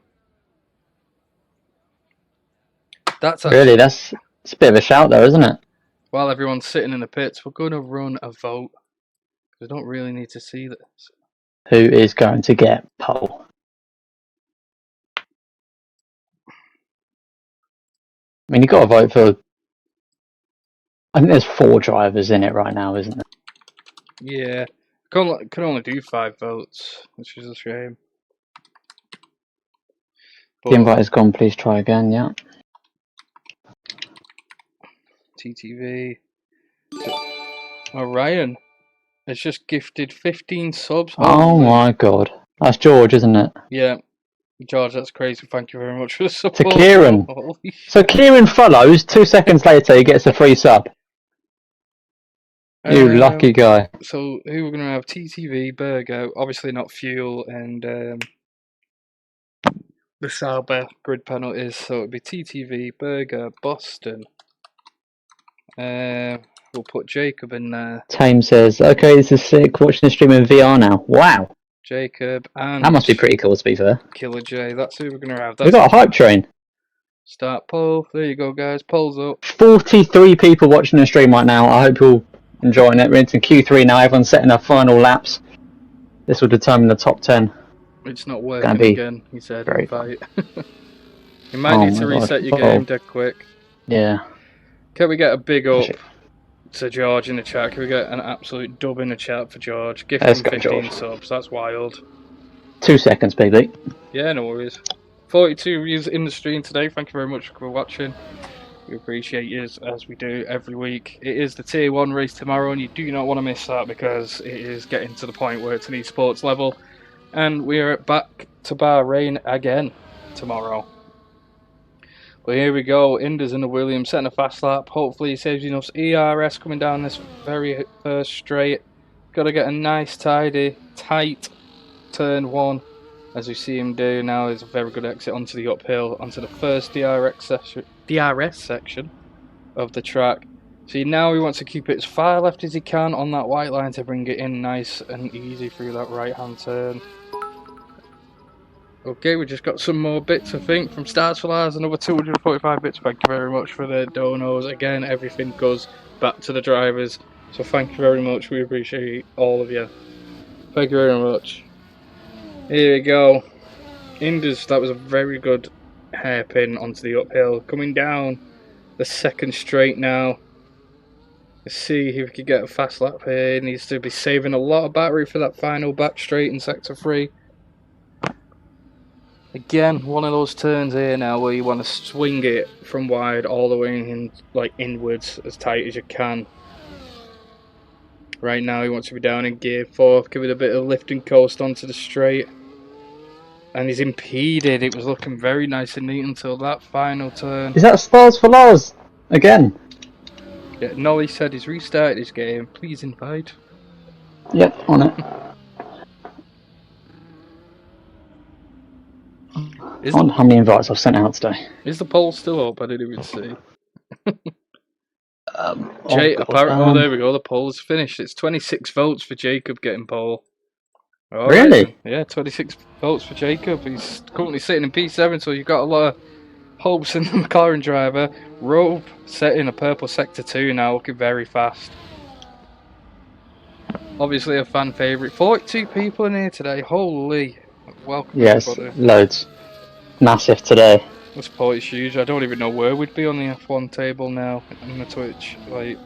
That's actually, Really, it's a bit of a shout though, isn't it? while everyone's sitting in the pits, we're going to run a vote. We don't really need to see this. Who is going to get pole? I mean, you've got to vote for. I think there's 4 drivers in it right now, isn't there? Yeah, can only do 5 votes, which is a shame. The invite is gone. Please try again. Yeah. TTV. Oh, Ryan has just gifted 15 subs. Oh Holy. my god, that's George, isn't it? Yeah, George, that's crazy. Thank you very much for the support. To Kieran. So Kieran follows. 2 seconds later, he gets a free sub. You lucky guy. So who we're going to have? TTV, Burger, obviously not Fuel, and the Sauber grid penalties. So it'd be TTV, Burger, Boston. We'll put Jacob in there. Tame says, "Okay, this is sick. Watching the stream in VR now. Wow, Jacob and that must be pretty cool. To be fair, Killer J. That's who we're going to have. we've got a hype train. Start poll. There you go, guys. Polls up. 43 people watching the stream right now. I hope you're enjoying it. We're into Q3 now. Everyone's setting their final laps. This will determine the top 10. It's not working again, he said. very Invite. You might need to reset your game dead quick. Yeah. Can we get a big up to George in the chat? Can we get an absolute dub in the chat for George? Give him 15 George. subs. That's wild. 2 seconds, baby. Yeah, no worries. 42 views in the stream today. Thank you very much for watching. We appreciate you as we do every week. It is the Tier 1 race tomorrow, and you do not want to miss that because it is getting to the point where it's an esports level. And we are back to Bahrain again tomorrow. But here we go. Indus and the Williams setting a fast lap. Hopefully he saves enough ERS coming down this very first straight. Got to get a nice, tidy, tight turn 1. As we see him do now, is a very good exit onto the uphill, onto the first DRS section of the track. See, now he wants to keep it as far left as he can on that white line to bring it in nice and easy through that right-hand turn. Okay, we just got some more bits, I think, from Stars for Lars. Another 245 bits. Thank you very much for the donos. Again, everything goes back to the drivers. So thank you very much. We appreciate all of you. Thank you very much. Here we go. Indus, that was a very good hairpin onto the uphill. Coming down the second straight now. Let's see if we can get a fast lap here. He needs to be saving a lot of battery for that final back straight in sector 3. Again, one of those turns here now where you want to swing it from wide all the way in, like inwards as tight as you can. Right now he wants to be down in gear 4, give it a bit of lift and coast onto the straight. And he's impeded. It was looking very nice and neat until that final turn. Is that Stars for Lars again? Yeah, Nolly said he's restarted his game. Please invite. Yep, on it. I wonder how many invites I've sent out today. Is the poll still up? I didn't even see. Oh, there we go. The poll's finished. It's 26 votes for Jacob getting pole. All really? Right. Yeah, 26 votes for Jacob. He's currently sitting in P7, so you've got a lot of hopes in the McLaren driver. Rope setting a purple sector 2 now, looking very fast. Obviously a fan favourite. 42 people in here today. Holy. Welcome Yes, everybody. loads. Massive today. The support is huge. I don't even know where we'd be on the F1 table now on the Twitch. Like,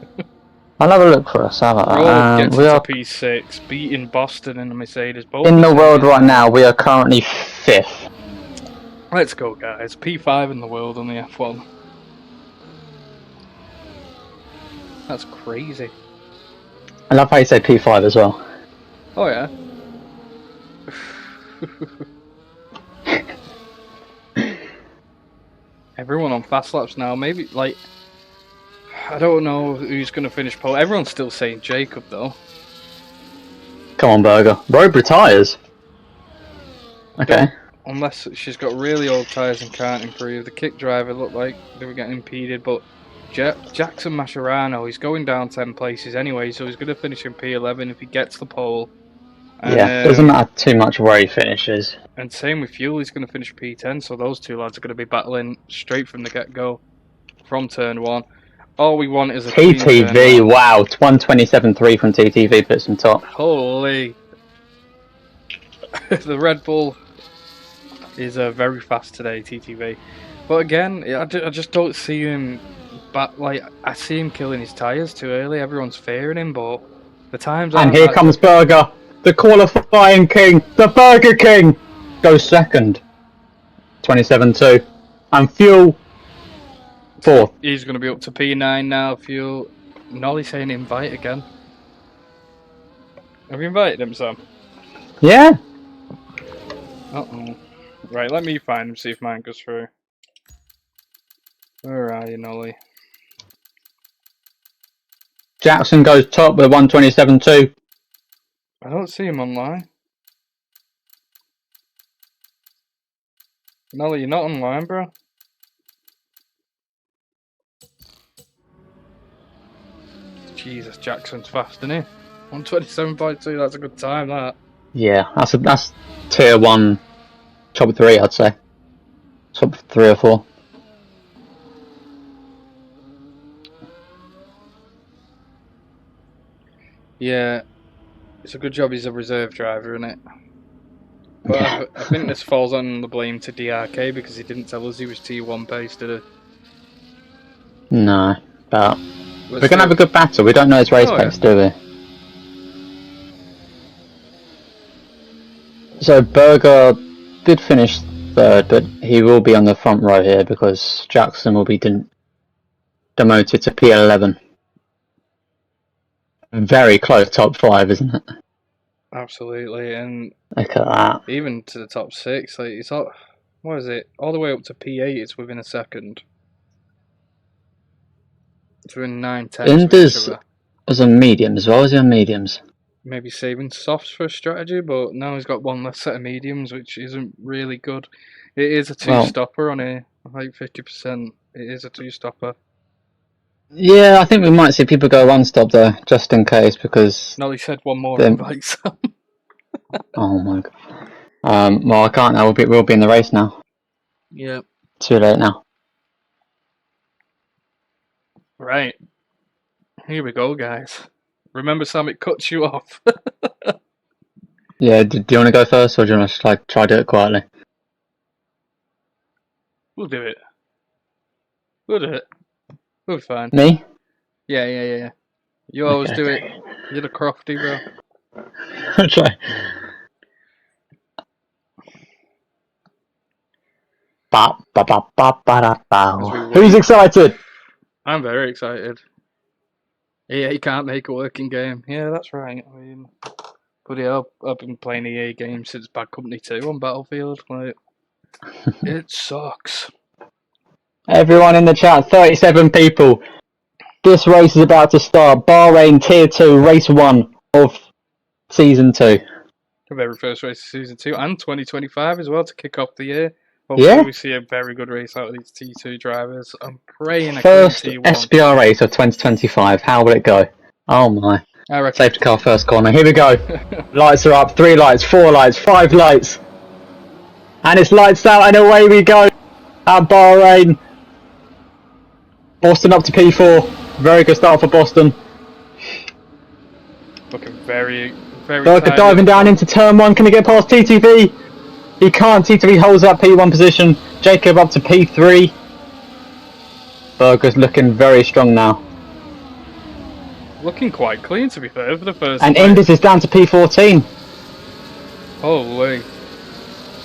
I'll have a look for us. How about that? Roll gets We into are P6, beating Boston and the Mercedes. in the world right now. We are currently 5th. Let's go, guys. P5 in the world on the F1. That's crazy. I love how you say P5 as well. Oh yeah. Everyone on fast laps now. Maybe like I don't know who's gonna finish pole. Everyone's still saying Jacob though. Come on, Berger. Road retires. Okay. Unless she's got really old tyres and can't improve. The kick driver looked like they were getting impeded, but Jackson Mascherano, he's going down 10 places anyway, so he's going to finish in P11 if he gets the pole. Yeah, doesn't matter too much where he finishes. And same with Fuel, he's going to finish P10, so those two lads are going to be battling straight from the get-go, from turn 1. All we want is a TTV, wow, 127.3 from TTV puts him top. Holy. The Red Bull is very fast today, TTV. But again, I just don't see him back. Like, I see him killing his tyres too early. Everyone's fearing him, but the times. And here comes Berger, the qualifying king, the Burger King, goes second, 27.2, and Fuel 4th. He's going to be up to P9 now. Fuel. Nolly saying invite again. Have you invited him, Sam? Yeah. Uh-oh. Right, let me find him, see if mine goes through. Where are you, Nolly? Jackson goes top with 127.2. I don't see him online. Nolly, you're not online, bro. Jesus, Jackson's fast, isn't he? 127.2, that's a good time, that. Yeah, that's tier 1, top 3, I'd say. Top 3 or 4. Yeah, it's a good job he's a reserve driver, isn't it? But Yeah. I think this falls on the blame to DRK because he didn't tell us he was T1 pace, did he? No, but We're going to have a good battle. We don't know his race pace, do we? So Berger did finish 3rd, but he will be on the front row here because Jackson will be demoted to P11. Very close top 5, isn't it? Absolutely, and Look at that. even to the top 6, like it's all, what is it? All the way up to P8, it's within a second. It's within 9/10. Indus was on medium as well. Is he on mediums? Maybe saving softs for a strategy, but now he's got one less set of mediums, which isn't really good. It is a two-stopper on here, like 50%. It is a two-stopper. Yeah, I think we might see people go one stop there, just in case, because... No, he said one more Then- invite. So. Oh my god. Well, I can't now. We'll be in the race now. Yeah. Too late now. Right. Here we go, guys. Remember, Sam, it cuts you off. Yeah, do you want to go first, or do you want to like try to do it quietly? We'll do it. We'll do it. We'll be fine. Me? Yeah. You always Okay. do it. You're the crofty, bro. I'll try. Ba, ba, ba, ba, ba, da, As we bow. wait. Who's excited? I'm very excited. EA can't make a working game. Yeah, that's right. I mean, bloody hell, I've been playing EA games since Bad Company 2 on Battlefield. Like, it sucks. Everyone in the chat, 37 people. This race is about to start. Bahrain Tier 2, Race 1 of Season 2. The very first race of Season 2 and 2025 as well to kick off the year. Hopefully Yeah? we see a very good race out of these T2 drivers. I'm praying a First clean T1. SBR race of 2025. How will it go? Oh my. I reckon. Safety car first corner. Here we go. Lights are up. 3 lights, 4 lights, 5 lights. And it's lights out and away we go. At Bahrain. Boston up to P4. Very good start for Boston. Looking very, very Berger tight. diving down into turn 1. Can he get past TTV? He can't. TTV holds that P1 position. Jacob up to P3. Berger's looking very strong now. Looking quite clean, to be fair, for the first And time. Indus is down to P14. Holy.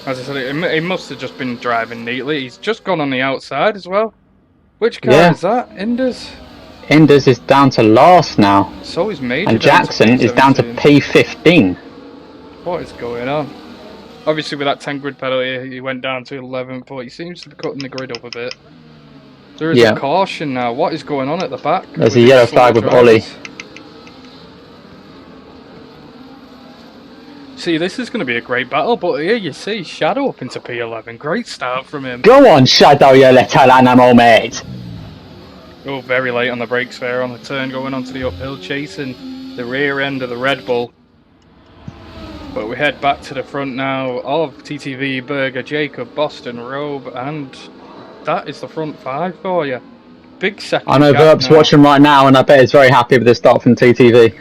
As I said, he must have just been driving neatly. He's just gone on the outside as well. Which car Yeah. is that? Indus? Indus is down to last now. So he's made And it down to Jackson is down to P17. P15. What is going on? Obviously, with that 10 grid penalty, he went down to 11th, but he seems to be cutting the grid up a bit. There is Yeah. a caution now. What is going on at the back? There's with a yellow these flag slow with Ollie. drivers? See, this is going to be a great battle, but here you see Shadow up into P11. Great start from him. Go on, Shadow, you little animal, mate. Oh, very late on the brakes there on the turn, going onto the uphill, chasing the rear end of the Red Bull. But we head back to the front now of TTV, Berger, Jacob, Boston, Robe, and that is the front 5 for you. Big second I know gap Verp's now. watching right now, and I bet he's very happy with the start from TTV.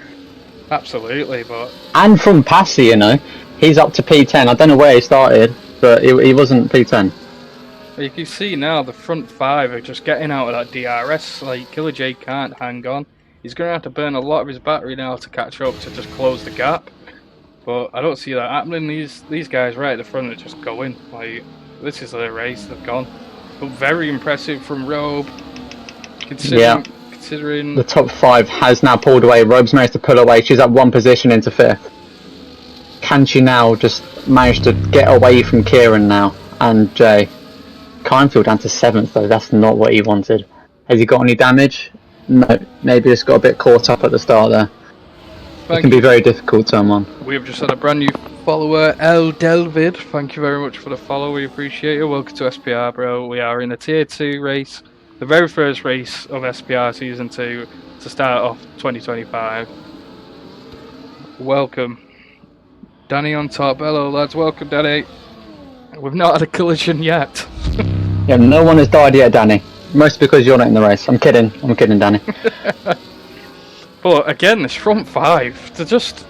Absolutely, but And from Passy, you know. He's up to P10. I don't know where he started, but he wasn't P10. you can see now the front 5 are just getting out of that DRS. Like, Killer J can't hang on. He's going to have to burn a lot of his battery now to catch up to just close the gap. But I don't see that happening. These guys right at the front are just going. Like, this is their race. They've gone. But very impressive from Robe. Considering The top 5 has now pulled away. Robe's managed to pull away. She's up 1 position into 5th. Can she now just manage to get away from Kieran now and Jay? Kindfield down to 7th though. That's not what he wanted. Has he got any damage? No. Maybe just got a bit caught up at the start there. It can be very difficult, someone. we have just had a brand new follower, El Delvid. Thank you very much for the follow. We appreciate it. Welcome to SPR, bro. We are in a Tier 2 race. The very first race of SPR Season 2 to start off 2025. Welcome. Danny on top. Hello, lads. Welcome, Danny. We've not had a collision yet. Yeah, no one has died yet, Danny. Mostly because you're not in the race. I'm kidding, Danny. But again, this front 5, they're just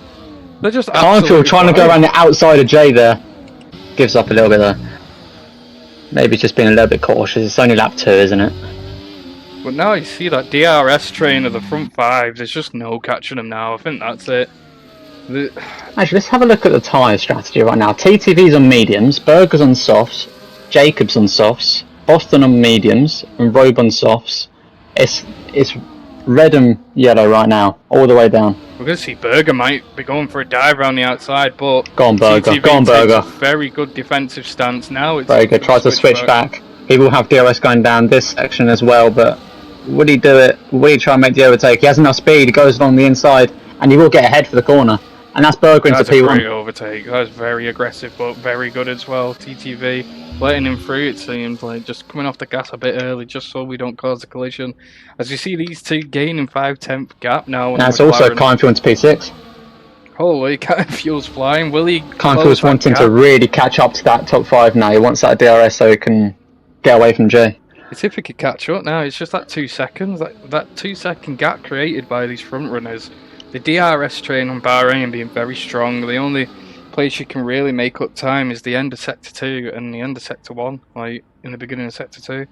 Kindfield absolutely trying to go flying. around the outside of Jay there. Gives up a little bit there. Maybe just being a little bit cautious. It's only lap 2, isn't it? But now you see that DRS train of the front 5, there's just no catching them now. I think that's it. Actually, let's have a look at the tyre strategy right now. TTV's on mediums, Berger's on softs, Jacob's on softs, Boston on mediums, and Robe on softs. It's red and yellow right now, all the way down. We're going to see Berger might be going for a dive around the outside, but Go on, Berger. TTV Go on, takes Berger. a very good defensive stance now. It's Berger tries to switch back. He will have DRS going down this section as well, but would he do it? Will he try and make the overtake? He has enough speed, he goes along the inside, and he will get ahead for the corner. And that's Berger into That's a great P1. overtake. That's very aggressive, but very good as well. TTV letting him through, it seems like just coming off the gas a bit early, just so we don't cause a collision. As you see these two gaining 5/10 gap now. And that's also Kindfield into P6. Holy, Fuel's flying. Will he? Kindfield's wanting to really catch up to that top 5 now. He wants that DRS so he can get away from Jay. It's if he could catch up now. It's just that 2 seconds, that 2-second gap created by these front runners. The DRS train on Bahrain being very strong. The only place you can really make up time is the end of Sector 2 and the end of Sector 1, like in the beginning of Sector 2.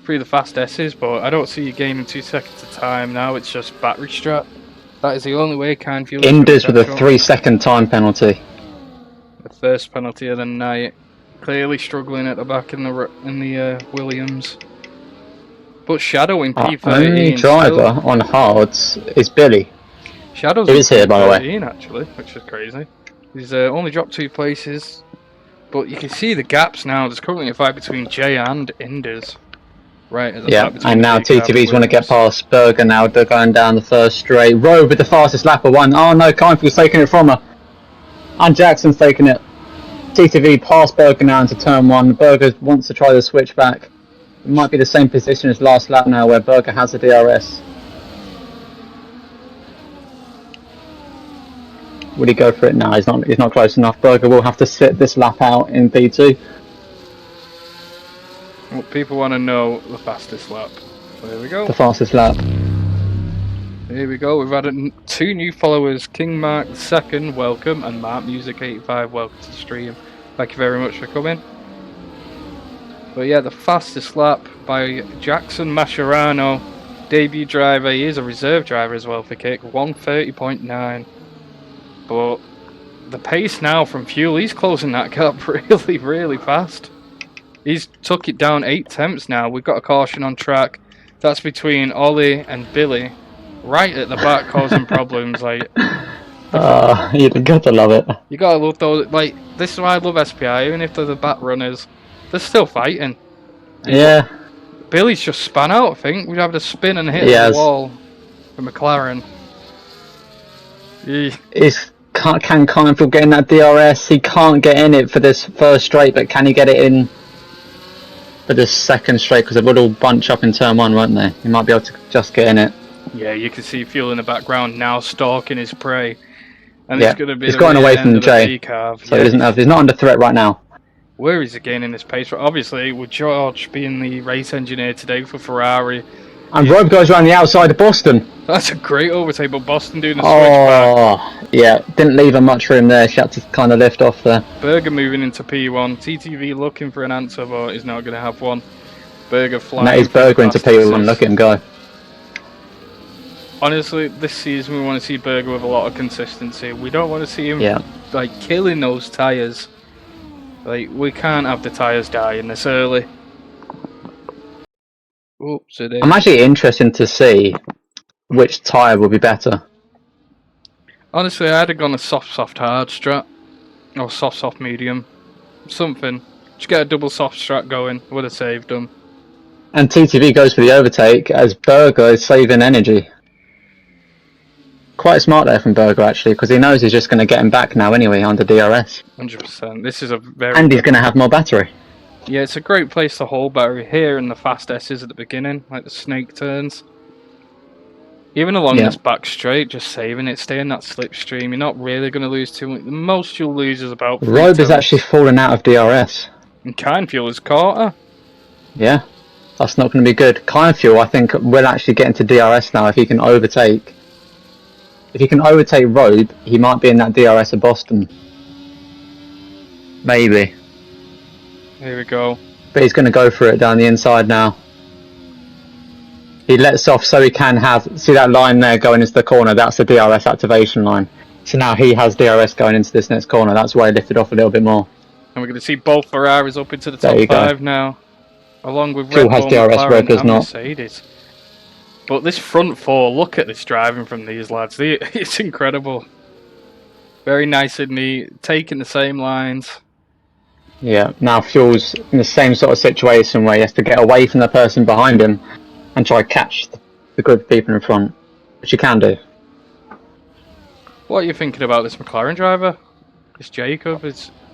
Through the fast S's, but I don't see you gaining 2 seconds of time now. It's just battery strap. That is the only way Kindfield. Indus with a 3-second time penalty. The first penalty of the night. Clearly struggling at the back in the Williams. But Shadow in P13. Only driver on hards is Billy. Shadow's Who is here, by the way? 13 actually, which is crazy. He's only dropped 2 places. But you can see the gaps now. There's currently a fight between Jay and Indus. Right at the Yeah, back between and now Jay Cab and TTV's want to get Williams. past Berger now. They're going down the first straight. Rowe with the fastest lap of 1. Oh no, Kindfield's taking it from her. And Jackson's taking it. TTV past Berger now into turn 1. Berger wants to try the switch back. It might be the same position as last lap now where Berger has the DRS. Would he go for it? No, he's not close enough. Berger will have to sit this lap out in P2. Well, people want to know the fastest lap. So here we go. The fastest lap. Here we go. We've had 2 new followers. King Mark II, welcome, and Mark Music 85, welcome to the stream. Thank you very much for coming. But yeah, the fastest lap by Jackson Mascherano, debut driver. He is a reserve driver as well for Kick, 1:30.9. But the pace now from Fuel, he's closing that gap really, really fast. He's took it down 8 tenths now. We've got a caution on track. That's between Ollie and Billy, right at the back, causing problems. Like, You've got to love it. you gotta love those. Like, this is why I love SPI. Even if they're the back runners, they're still fighting. Yeah. Billy's just spun out. I think we'd have to spin and hit Yes. the wall for McLaren. Can Kindfield get in that DRS? He can't get in it for this first straight, but can he get it in for this second straight? Because they would all bunch up in turn 1, won't they? He might be able to just get in it. Yeah, you can see Fuel in the background now stalking his prey. And Yeah, it's going to be he's the gotten rear away end from of the Jay, G-carve. so he's not under threat right now. Where is he gaining this pace? Obviously, with George being the race engineer today for Ferrari, And Robe goes around the outside of Boston. that's a great overtake, but Boston doing the switch back. Oh, yeah, didn't leave her much room there. She had to kind of lift off there. Berger moving into P1. TTV looking for an answer, but he's not going to have one. Berger flying. And that is for the Berger into fastest. P1. Look at him go. Honestly, this season we want to see Berger with a lot of consistency. We don't want to see him Yeah. like killing those tyres. Like, we can't have the tyres dying this early. Oops, it is. I'm actually interested to see which tyre will be better. Honestly, I'd have gone a soft hard strat. Or soft medium. Something. Just get a double soft strat going. Would have saved them. And TTV goes for the overtake as Berger is saving energy. Quite smart there from Berger actually, because he knows he's just going to get him back now anyway under DRS. 100%. This is a very And he's good- going to have more battery. Yeah, it's a great place to hold battery here in the fast S's at the beginning, like the snake turns. Even along Yeah. this back straight, just saving it, stay in that slipstream. You're not really going to lose too much. The most you'll lose is about 3 Robe is tenths. actually fallen out of DRS. And Kindfuel has caught her. Yeah, that's not going to be good. Kindfuel, I think, will actually get into DRS now if he can overtake. If he can overtake Robe, he might be in that DRS of Boston. Maybe. Here we go. But he's going to go for it down the inside now. He lets off so he can have... See that line there going into the corner? That's the DRS activation line. So now he has DRS going into this next corner. That's why he lifted off a little bit more. And we're going to see both Ferraris up into the There top you go. 5 now. Along with Fuel Red has Bull, DRS, McLaren Robe does and not. Mercedes. But this front 4, look at this driving from these lads. It's incredible. Very nice and neat. Taking the same lines. Yeah, now Fuel's in the same sort of situation where he has to get away from the person behind him and try to catch the group of people in front, which you can do. What are you thinking about this McLaren driver? This Jacob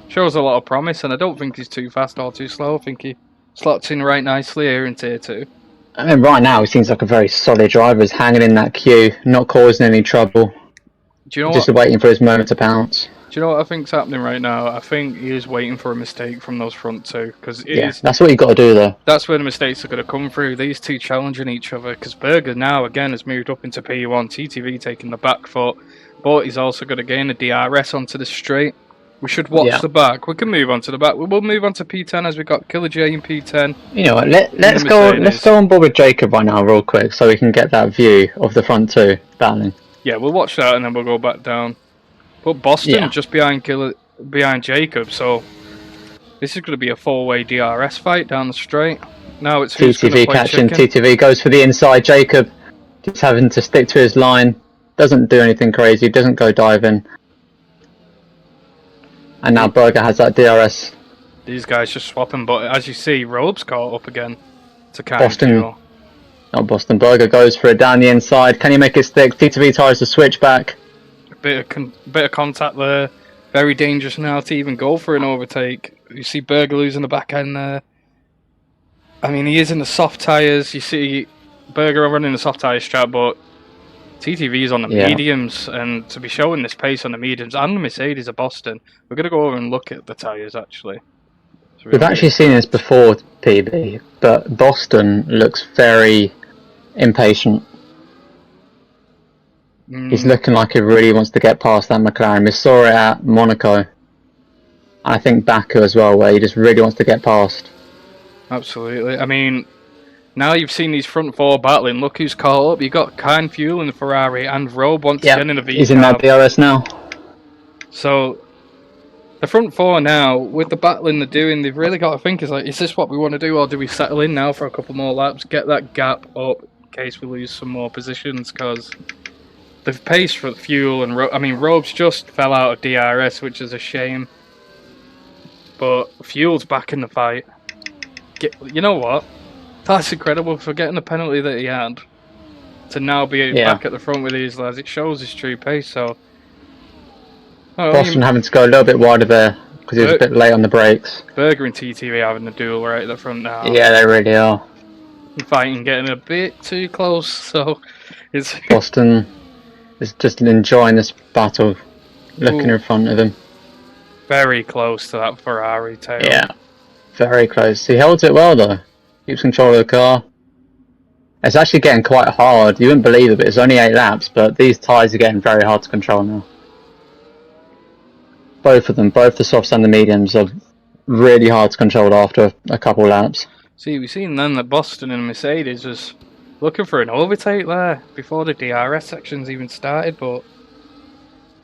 shows a lot of promise, and I don't think he's too fast or too slow. I think he slots in right nicely here in Tier 2. I mean, right now, he seems like a very solid driver. He's hanging in that queue, not causing any trouble. Do you know Just what? waiting for his moment to pounce. Do you know what I think's happening right now? I think he is waiting for a mistake from those front two, because Yeah, that's what you got to do, though. that's where the mistakes are going to come through. These two challenging each other, because Berger now again has moved up into P1. TTV taking the back foot, but he's also going to gain a DRS onto the straight. We should watch the back. We can move on to the back. We'll move on to P10 as we got Killer J in P10. You know what? Let's go on board with Jacob right now, real quick, so we can get that view of the front two battling. Yeah, we'll watch that and then we'll go back down. But Boston just behind Jacob, so this is going to be a four-way DRS fight down the straight. Now it's who's going to TTV play catching. chicken. TTV goes for the inside. Jacob just having to stick to his line. Doesn't do anything crazy. Doesn't go diving. And now Berger has that DRS. These guys just swapping, but as you see, Robe's caught up again to Boston. Not Boston. Berger goes for it down the inside. Can he make it stick? TTV tries to switch back. Bit of contact there. Very dangerous now to even go for an overtake. You see Berger losing the back end there. I mean, he is in the soft tyres. You see Berger running the soft tyre strat, but TTV is on the mediums, and to be showing this pace on the mediums and the Mercedes of Boston, we're going to go over and look at the tyres actually. We've actually seen this before, PB, but Boston looks very impatient. He's looking like he really wants to get past that McLaren. We saw it at Monaco. I think Baku as well, where he just really wants to get past. Absolutely. I mean, now you've seen these front four battling. Look who's caught up. You've got Kine Fuel in the Ferrari and Robe once again in the V. He's in that DRS now. So the front four now, with the battling they're doing, they've really got to think, is this what we want to do, or do we settle in now for a couple more laps, get that gap up in case we lose some more positions? Because the pace for Fuel and Robe's just fell out of DRS, which is a shame. But Fuel's back in the fight. You know what? That's incredible for getting the penalty that he had to now be back at the front with these lads. It shows his true pace. So Boston having to go a little bit wider there because he was a bit late on the brakes. Berger and TTV having the duel right at the front now. Yeah, they really are. Fighting, getting a bit too close. So it's Boston is just enjoying this battle, looking in front of him. Very close to that Ferrari tail. Yeah, very close. He held it well though. Keeps control of the car. It's actually getting quite hard. You wouldn't believe it, but it's only 8 laps, but these tyres are getting very hard to control now. Both of them, both the softs and the mediums, are really hard to control after a couple laps. See, we've seen then that Boston and Mercedes was looking for an overtake there before the DRS sections even started, but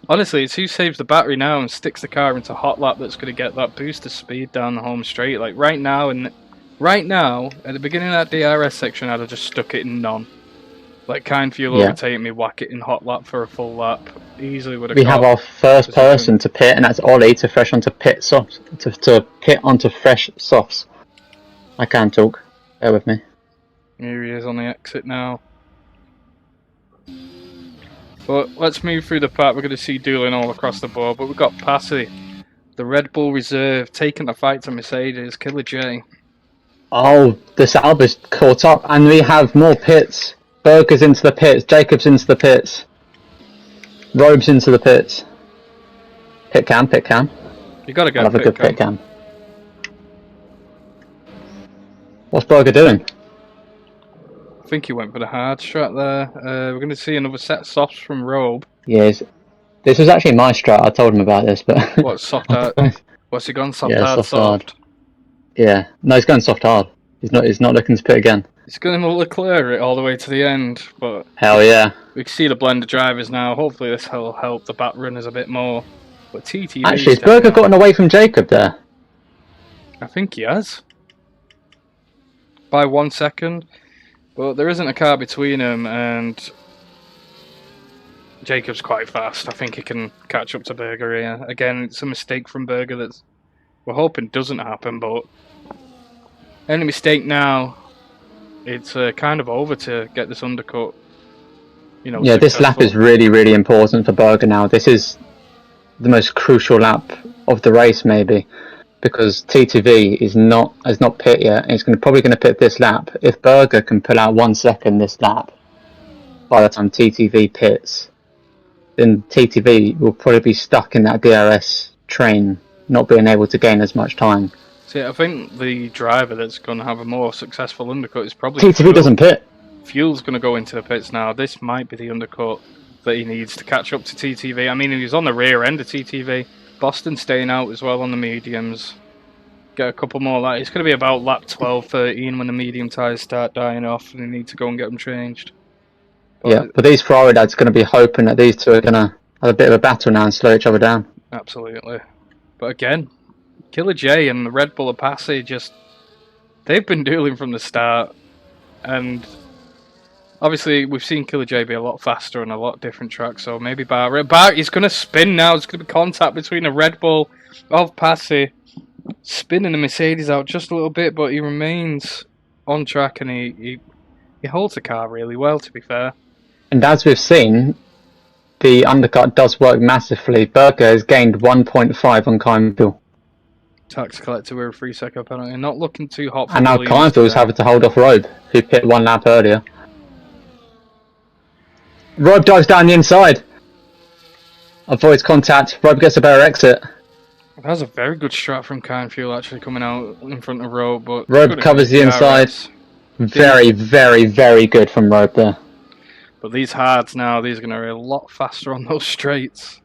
honestly, it's who saves the battery now and sticks the car into hot lap that's going to get that boost of speed down the home straight. Like right now, at the beginning of that DRS section, I'd have just stuck it in none. Like Kine Fuel overtake me, whack it in hot lap for a full lap. Easily would have. We have our first person to pit, and that's Ollie to fresh onto pit softs. To pit onto fresh softs. I can't talk. Bear with me. Here he is on the exit now. But let's move through the pack. We're going to see dueling all across the board. But we've got Passy, the Red Bull reserve, taking the fight to Mercedes. Killer J. Oh, the Sauber's caught up, and we have more pits. Berger's into the pits. Jacob's into the pits. Robe's into the pits. Pit cam. You got to go. I love a good pit cam. What's Berger doing? I think he went for the hard strat there. We're going to see another set of softs from Robe. Yes. This was actually my strat. I told him about this, but What, soft hard? What's he gone? Soft hard, soft. Yeah. No, he's going soft hard. He's not looking to pit again. He's going to Leclerc it all the way to the end, but hell yeah. We can see the blend of drivers now. Hopefully this will help the back runners a bit more. But TT. Actually, has Berger gotten away from Jacob there? I think he has. By 1 second. But there isn't a car between him, and Jacob's quite fast. I think he can catch up to Berger here. Again, it's a mistake from Berger that we're hoping doesn't happen, but any mistake now, it's kind of over to get this undercut. you know, Yeah, this lap successful. is really, really important for Berger now. This is the most crucial lap of the race, maybe, because TTV has not pit yet. He's probably going to pit this lap. If Berger can pull out 1 second this lap, by the time TTV pits, then TTV will probably be stuck in that DRS train, not being able to gain as much time. See, I think the driver that's going to have a more successful undercut is probably TTV Fuel. doesn't pit. Fuel's going to go into the pits now. This might be the undercut that he needs to catch up to TTV. I mean, he was on the rear end of TTV. Boston staying out as well on the mediums. Get a couple more laps. It's going to be about lap 12, 13 when the medium tyres start dying off and they need to go and get them changed. But these Ferrari lads are going to be hoping that these two are going to have a bit of a battle now and slow each other down. Absolutely. But again, Killer J and the Red Bull Apache they've been dueling from the start. And obviously, we've seen Killer J be a lot faster on a lot different tracks, so maybe he's going to spin now. There's going to be contact between the Red Bull of Passy spinning the Mercedes out just a little bit, but he remains on track and he holds the car really well, to be fair. And as we've seen, the undercut does work massively. Berger has gained 1.5 on Kyle Fuel. Tax collector with a 3-second penalty. Not looking too hot for And now Williams Kyle Fuel's today. having to hold off Robe, who pit 1 lap earlier. Robe dives down the inside. Avoids contact. Robe gets a better exit. That was a very good strat from Kyle Fuel actually coming out in front of Robe. But Robe covers the inside. Very, very, very good from Robe there. But these hards now, these are going to be a lot faster on those straights.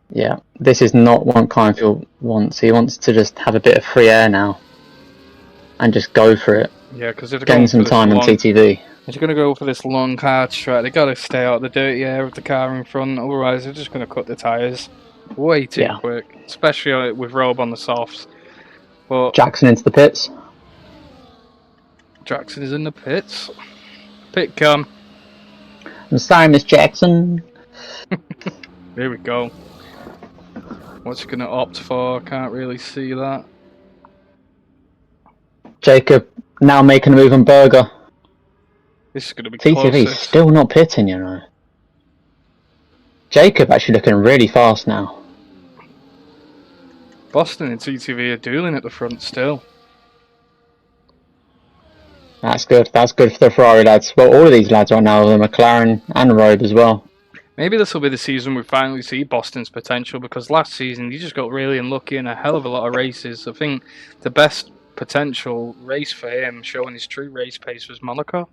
Yeah, this is not what Kyle Fuel wants. He wants to just have a bit of free air now. And just go for it. Yeah, because if they're Gain going some for time on TTV. if you're going to go for this long hard strat, they got to stay out of the dirty air of the car in front. Otherwise, they're just going to cut the tyres way too quick. Especially with Robe on the softs. But Jackson into the pits. Jackson is in the pits. Pit come. I'm sorry, Miss Jackson. Here we go. What's he going to opt for? Can't really see that. Jacob now making a move on Berger. This is going to be TTV closest. still not pitting, you know. Jacob actually looking really fast now. Boston and TTV are dueling at the front still. That's good. That's good for the Ferrari lads. Well, all of these lads right now, the McLaren and Robe as well. Maybe this will be the season we finally see Boston's potential, because last season he just got really unlucky in a hell of a lot of races. I think the best potential race for him, showing his true race pace, was Monaco.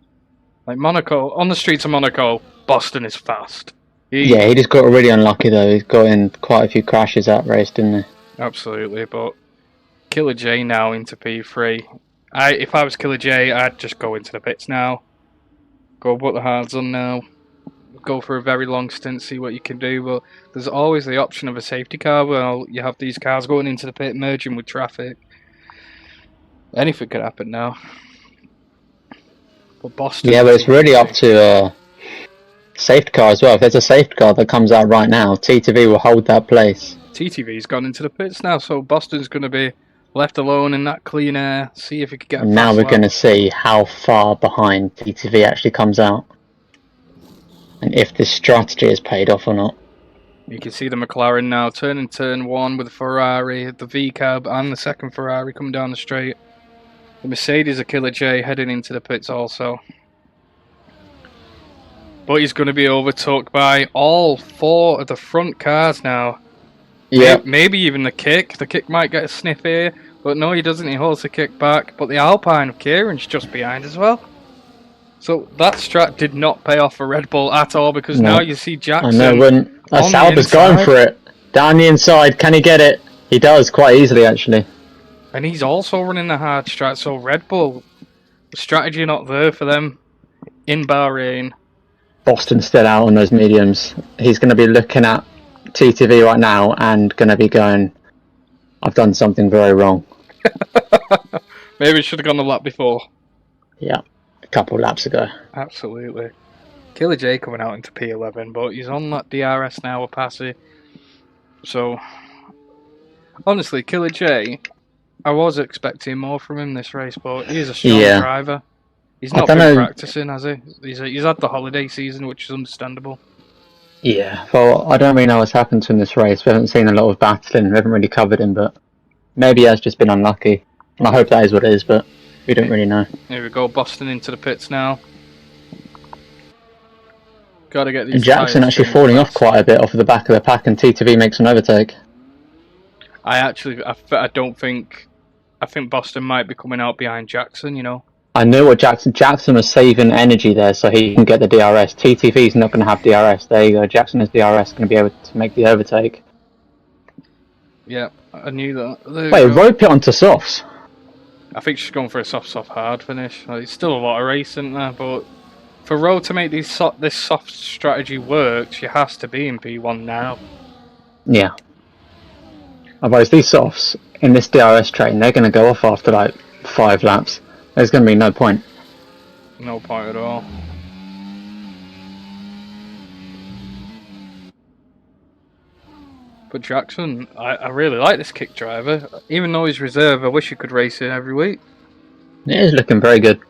Like Monaco, on the streets of Monaco, Boston is fast. He just got really unlucky though. He's got in quite a few crashes that race, didn't he? Absolutely, but Killer J now into P3. If I was Killer J, I'd just go into the pits now. Go put the hards on now. Go for a very long stint, see what you can do. But there's always the option of a safety car. Well, you have these cars going into the pit, merging with traffic. Anything could happen now. But Boston. Yeah, but it's really up to safety car as well. If there's a safety car that comes out right now, TTV will hold that place. TTV's gone into the pits now, so Boston's going to be left alone in that clean air. See if he can get a And now fast we're lap. going to see how far behind TTV actually comes out. And if this strategy has paid off or not. You can see the McLaren now turning turn 1 with the Ferrari, the V-cab and the second Ferrari coming down the straight. The Mercedes of Killer J heading into the pits also. But he's going to be overtook by all 4 of the front cars now. Yeah. Maybe even the kick. The kick might get a sniff here. But no, he doesn't. He holds the kick back. But the Alpine of Kieran's just behind as well. So that strat did not pay off for Red Bull at all, because now you see Jackson. I know, when Sauber's going for it. Down the inside, can he get it? He does, quite easily actually. And he's also running the hard strat, so Red Bull, the strategy not there for them in Bahrain. Boston's still out on those mediums. He's going to be looking at TTV right now and going to be going, I've done something very wrong. Maybe should have gone the lap before. Yeah, a couple laps ago. Absolutely. Killer J coming out into P11, but he's on that DRS now with Passy. So, honestly, Killer J, I was expecting more from him this race, but he is a strong driver. He's I not don't been know. practicing, has he? He's had the holiday season, which is understandable. Yeah, well, I don't really know what's happened to him this race. We haven't seen a lot of battling. We haven't really covered him, but maybe he has just been unlucky. And I hope that is what it is, but we don't really know. Here we go, Boston into the pits now. Got to get these And Jackson tyres actually changed falling off fast. quite a bit off of the back of the pack, and TTV makes an overtake. I don't think. I think Boston might be coming out behind Jackson, you know. I knew what Jackson was saving energy there so he can get the DRS. TTV's not going to have DRS. There you go. Jackson has DRS, going to be able to make the overtake. Yeah, I knew that. There we Wait, go. Road pit onto softs. I think she's going for a soft, hard finish. Like, it's still a lot of racing there, but for Road to make this soft strategy work, she has to be in P1 now. Yeah. Otherwise, these softs in this DRS train, they're going to go off after like 5 laps. There's going to be no point. No point at all. But Jackson, I really like this kick driver. Even though he's reserve, I wish he could race it every week. It is looking very good.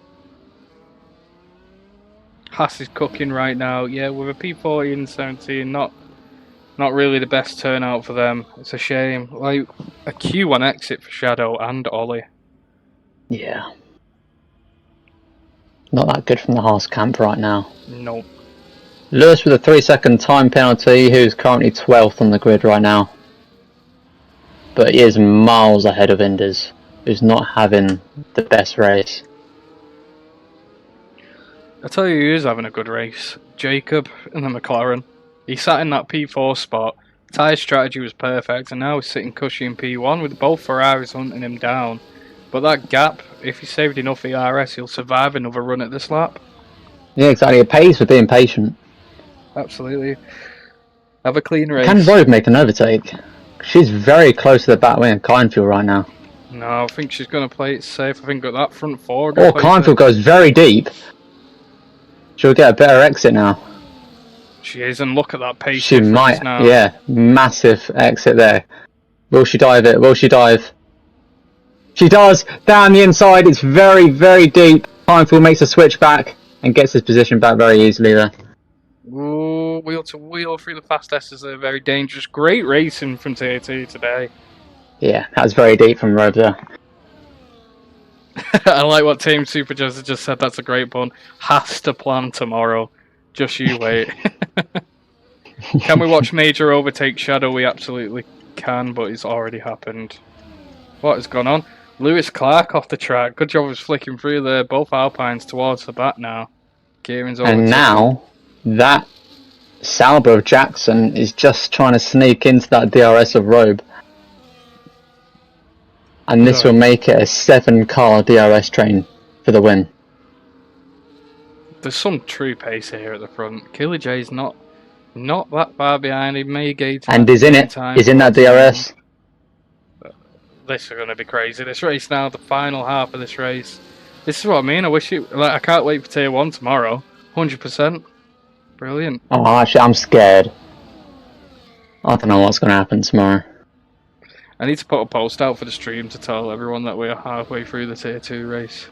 Haas is cooking right now. Yeah, with a P40 and 17, not really the best turnout for them. It's a shame. Like a Q1 exit for Shadow and Ollie. Yeah. Not that good from the Haas camp right now. No. Lewis with a 3-second time penalty, who's currently 12th on the grid right now. But he is miles ahead of Inders, who's not having the best race. I tell you who's having a good race. Jacob in the McLaren. He sat in that P4 spot. Tyre strategy was perfect, and now he's sitting cushy in P1 with both Ferraris hunting him down. But that gap, if he saved enough ERS, he'll survive another run at this lap. Yeah, exactly. It pays for being patient. Absolutely. Have a clean race. Can Road make an overtake? She's very close to the back wing of Kleinfield right now. No, I think she's going to play it safe. I think that front four... Oh, Kleinfield goes very deep. She'll get a better exit now. She is, and look at that pace She difference might, now. yeah, massive exit there. Will she dive it? Will she dive? She does! Down the inside, it's very, very deep. Kleinfield makes a switch back and gets his position back very easily there. Ooh, wheel to wheel through the fast S's. They're very dangerous. Great racing from TAT today. Yeah, that was very deep from Road there. I like what Team Super just said. That's a great pun. Has to plan tomorrow. Just you wait. Can we watch Major overtake Shadow? We absolutely can, but it's already happened. What has gone on? Lewis Clark off the track. Good job of flicking through there. Both Alpines towards the back now. Kieran's over. And now, that Sauber of Jackson is just trying to sneak into that DRS of Robe. And this will make it a 7-car DRS train for the win. There's some true pace here at the front. Killer J's not that far behind. He may gauge. And is in it. Is in that DRS. This is going to be crazy. This race now, the final half of this race. This is what I mean. I wish it. Like, I can't wait for Tier 1 tomorrow. 100%. Brilliant. Oh, actually, I'm scared. I don't know what's going to happen tomorrow. I need to put a post out for the stream to tell everyone that we're halfway through the Tier 2 race.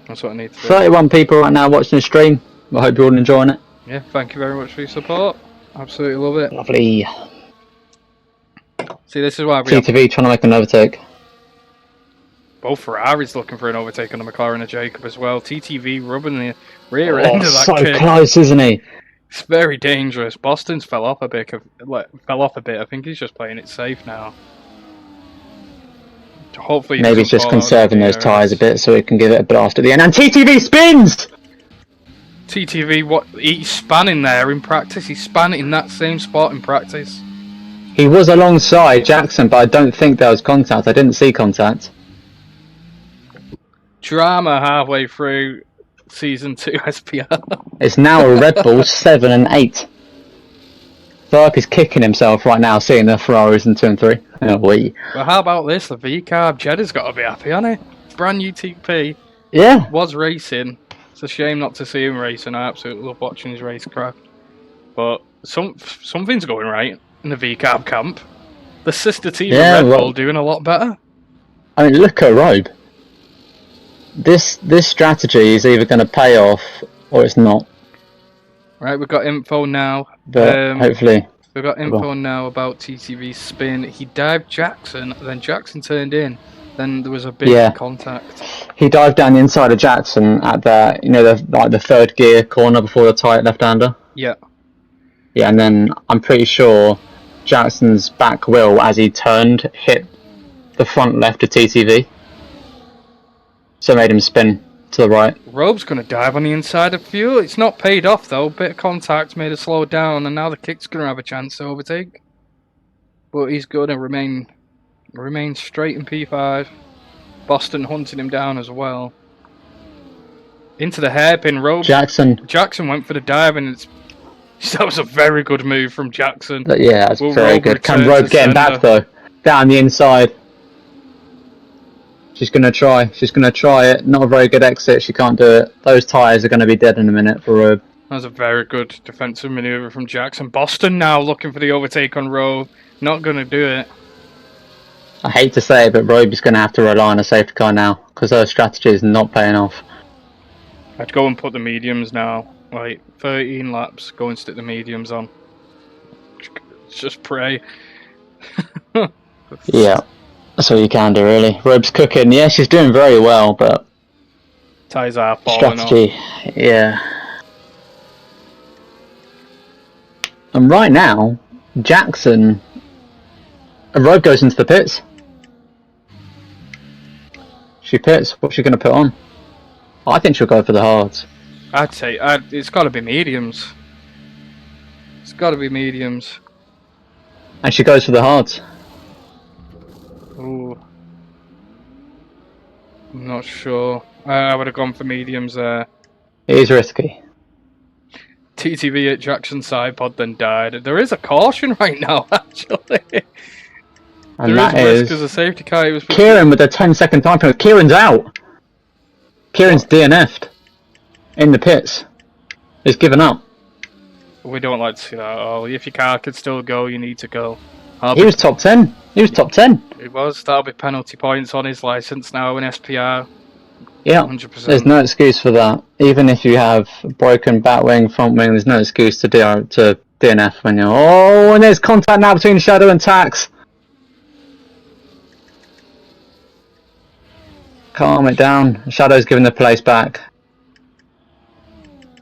That's what I need to do. 31 people right now watching the stream. I hope you're all enjoying it. Yeah, thank you very much for your support. Absolutely love it. Lovely. See, this is why we have TTV trying to make an overtake. both Ferraris looking for an overtake on the McLaren and Jacob as well. TTV rubbing the rear end of that so kick. close, isn't he? It's very dangerous. Boston's fell off a bit. I think he's just playing it safe now. Hopefully, he Maybe he's doesn't just fall out of conserving the those DRS. tyres a bit so he can give it a blast at the end. And TTV spins! TTV, what he's spanning there in practice. He's spanning in that same spot in practice. He was alongside Jackson, but I don't think there was contact. I didn't see contact. Drama halfway through Season 2 SPR. It's now a Red Bull 7 and 8. Verp is kicking himself right now, seeing the Ferraris in 2 and 3. Oh, wee. Well, how about this? The V-Carb Jeddah's got to be happy, hasn't he? Brand new TP. Yeah. Was racing. It's a shame not to see him racing. I absolutely love watching his racecraft. But something's going right in the V-Carb camp. The sister team of Red Bull doing a lot better. I mean, look at Robe. this strategy is either going to pay off or it's not. Right, we've got info now. But hopefully, We've got info now about TTV's spin. He dived Jackson, then Jackson turned in. Then there was a big contact. he dived down the inside of Jackson at the the third gear corner before the tight left-hander. Yeah. Yeah, and then I'm pretty sure Jackson's back wheel as he turned hit the front left of TTV, so it made him spin to the right. Robe's going to dive on the inside of Fuel. It's not paid off though. Bit of contact made it slow down, and now the kick's going to have a chance to overtake. But he's going to remain straight in P5. Boston hunting him down as well. Into the hairpin. Robe. Jackson went for the dive, and that was a very good move from Jackson. Yeah, that's very good. Can Robe get him back though? Down the inside. She's going to try. She's going to try it. Not a very good exit. She can't do it. Those tyres are going to be dead in a minute for Robe. That was a very good defensive manoeuvre from Jackson. Boston now looking for the overtake on Robe. Not going to do it. I hate to say it, but Robe is going to have to rely on a safety car now because her strategy is not paying off. I'd go and put the mediums now. Like 13 laps, go and stick the mediums on. Just pray. Yeah. That's all you can do, really. Robe's cooking. Yeah, she's doing very well, but tyres are falling strategy, off. Yeah. And right now, Jackson, Robe goes into the pits. She pits. What's she going to put on? I think she'll go for the hards. I'd say it's got to be mediums. It's got to be mediums. And she goes for the hards. Ooh. I'm not sure. I would have gone for mediums there. It is risky. TTV at Jackson's side pod then died. There is a caution right now, actually. And there that is is because the safety car was. Kieran with the 10-second time penalty. Kieran's out. Kieran's DNF'd in the pits. He's given up. We don't like to see that at all. If your car can still go, you need to go. He was top 10. He was top 10. It was. That'll be penalty points on his license now in SPR. Yeah, 100%. There's no excuse for that. Even if you have broken back wing, front wing, there's no excuse to DNF when you're... Oh, and there's contact now between Shadow and Tax. Calm it down. Shadow's giving the place back.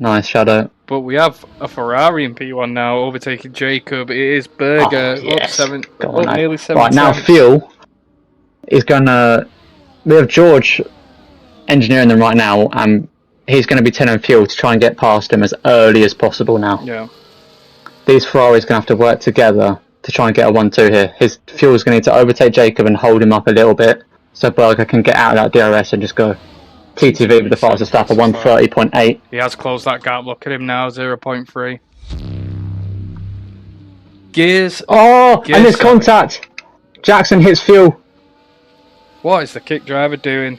Nice, Shadow. But we have a Ferrari in P1 now overtaking Jacob. It is Berger. Yes. Up nearly 7 Right, now Fuel is going to... We have George engineering them right now, and he's going to be 10 on Fuel to try and get past him as early as possible now. Yeah. These Ferraris going to have to work together to try and get a 1-2 here. His Fuel's going to need to overtake Jacob and hold him up a little bit so Berger can get out of that DRS and just go. TTV with the fastest lap of 1:30.8. He has closed that gap. Look at him now, 0.3. Gears. Oh, and there's contact. Jackson hits Fuel. What is the kick driver doing?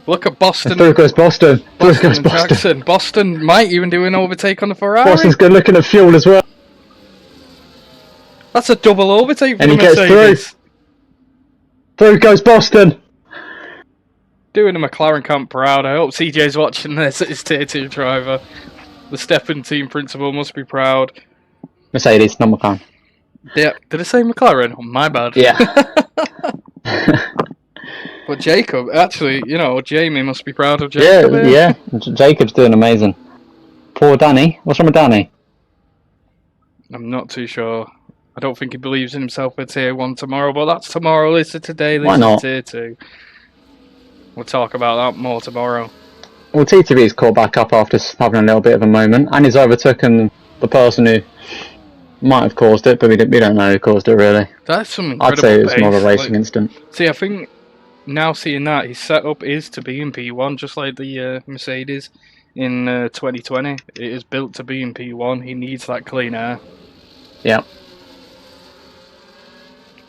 Look at Boston. Through goes Boston. Through goes Boston. Jackson. Boston might even do an overtake on the Ferrari. Boston's good looking at Fuel as well. That's a double overtake for and the he gets Mercedes. Through goes Boston. Doing the McLaren camp proud. I hope CJ's watching this. It's tier 2 driver. The Steppen team principal must be proud. Mercedes, not McLaren. Yeah, did I say McLaren? Oh, my bad. Yeah. But Jacob, actually, Jamie must be proud of Jacob. Yeah. Jacob's doing amazing. Poor Danny. What's wrong with Danny? I'm not too sure. I don't think he believes in himself for tier 1 tomorrow, but that's tomorrow. Listen today, Why listen not? tier 2. We'll talk about that more tomorrow. Well, TTV's caught back up after having a little bit of a moment, and he's overtaken the person who might have caused it, but we don't know who caused it really. That's some incredible I'd say it was pace. more of a racing incident. See, I think now seeing that, his setup is to be in P1, just like the Mercedes in 2020. It is built to be in P1. He needs that clean air. Yeah.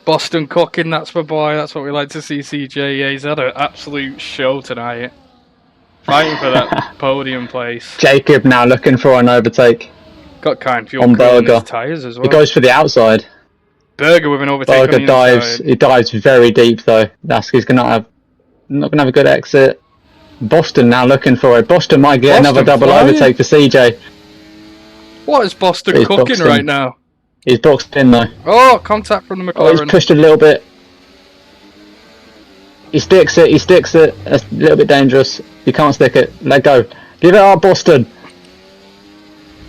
Boston cooking, that's my boy. That's what we like to see, CJ. Yeah, he's had an absolute show tonight. Fighting for that podium place. Jacob now looking for an overtake. Got kind fuel on on Berger. his tyres as well. He goes for the outside. Berger with an overtake Berger on the dives. inside. He dives very deep though. He's not gonna have a good exit. Boston now looking for it. Boston might get another Boston double flying. overtake for CJ. What is Boston He's cooking boxed in. right now? He's boxed in though. Oh, contact from the Oh, he's McLaren. pushed a little bit. He sticks it. It's a little bit dangerous. You can't stick it. Let go. Give it up, Boston.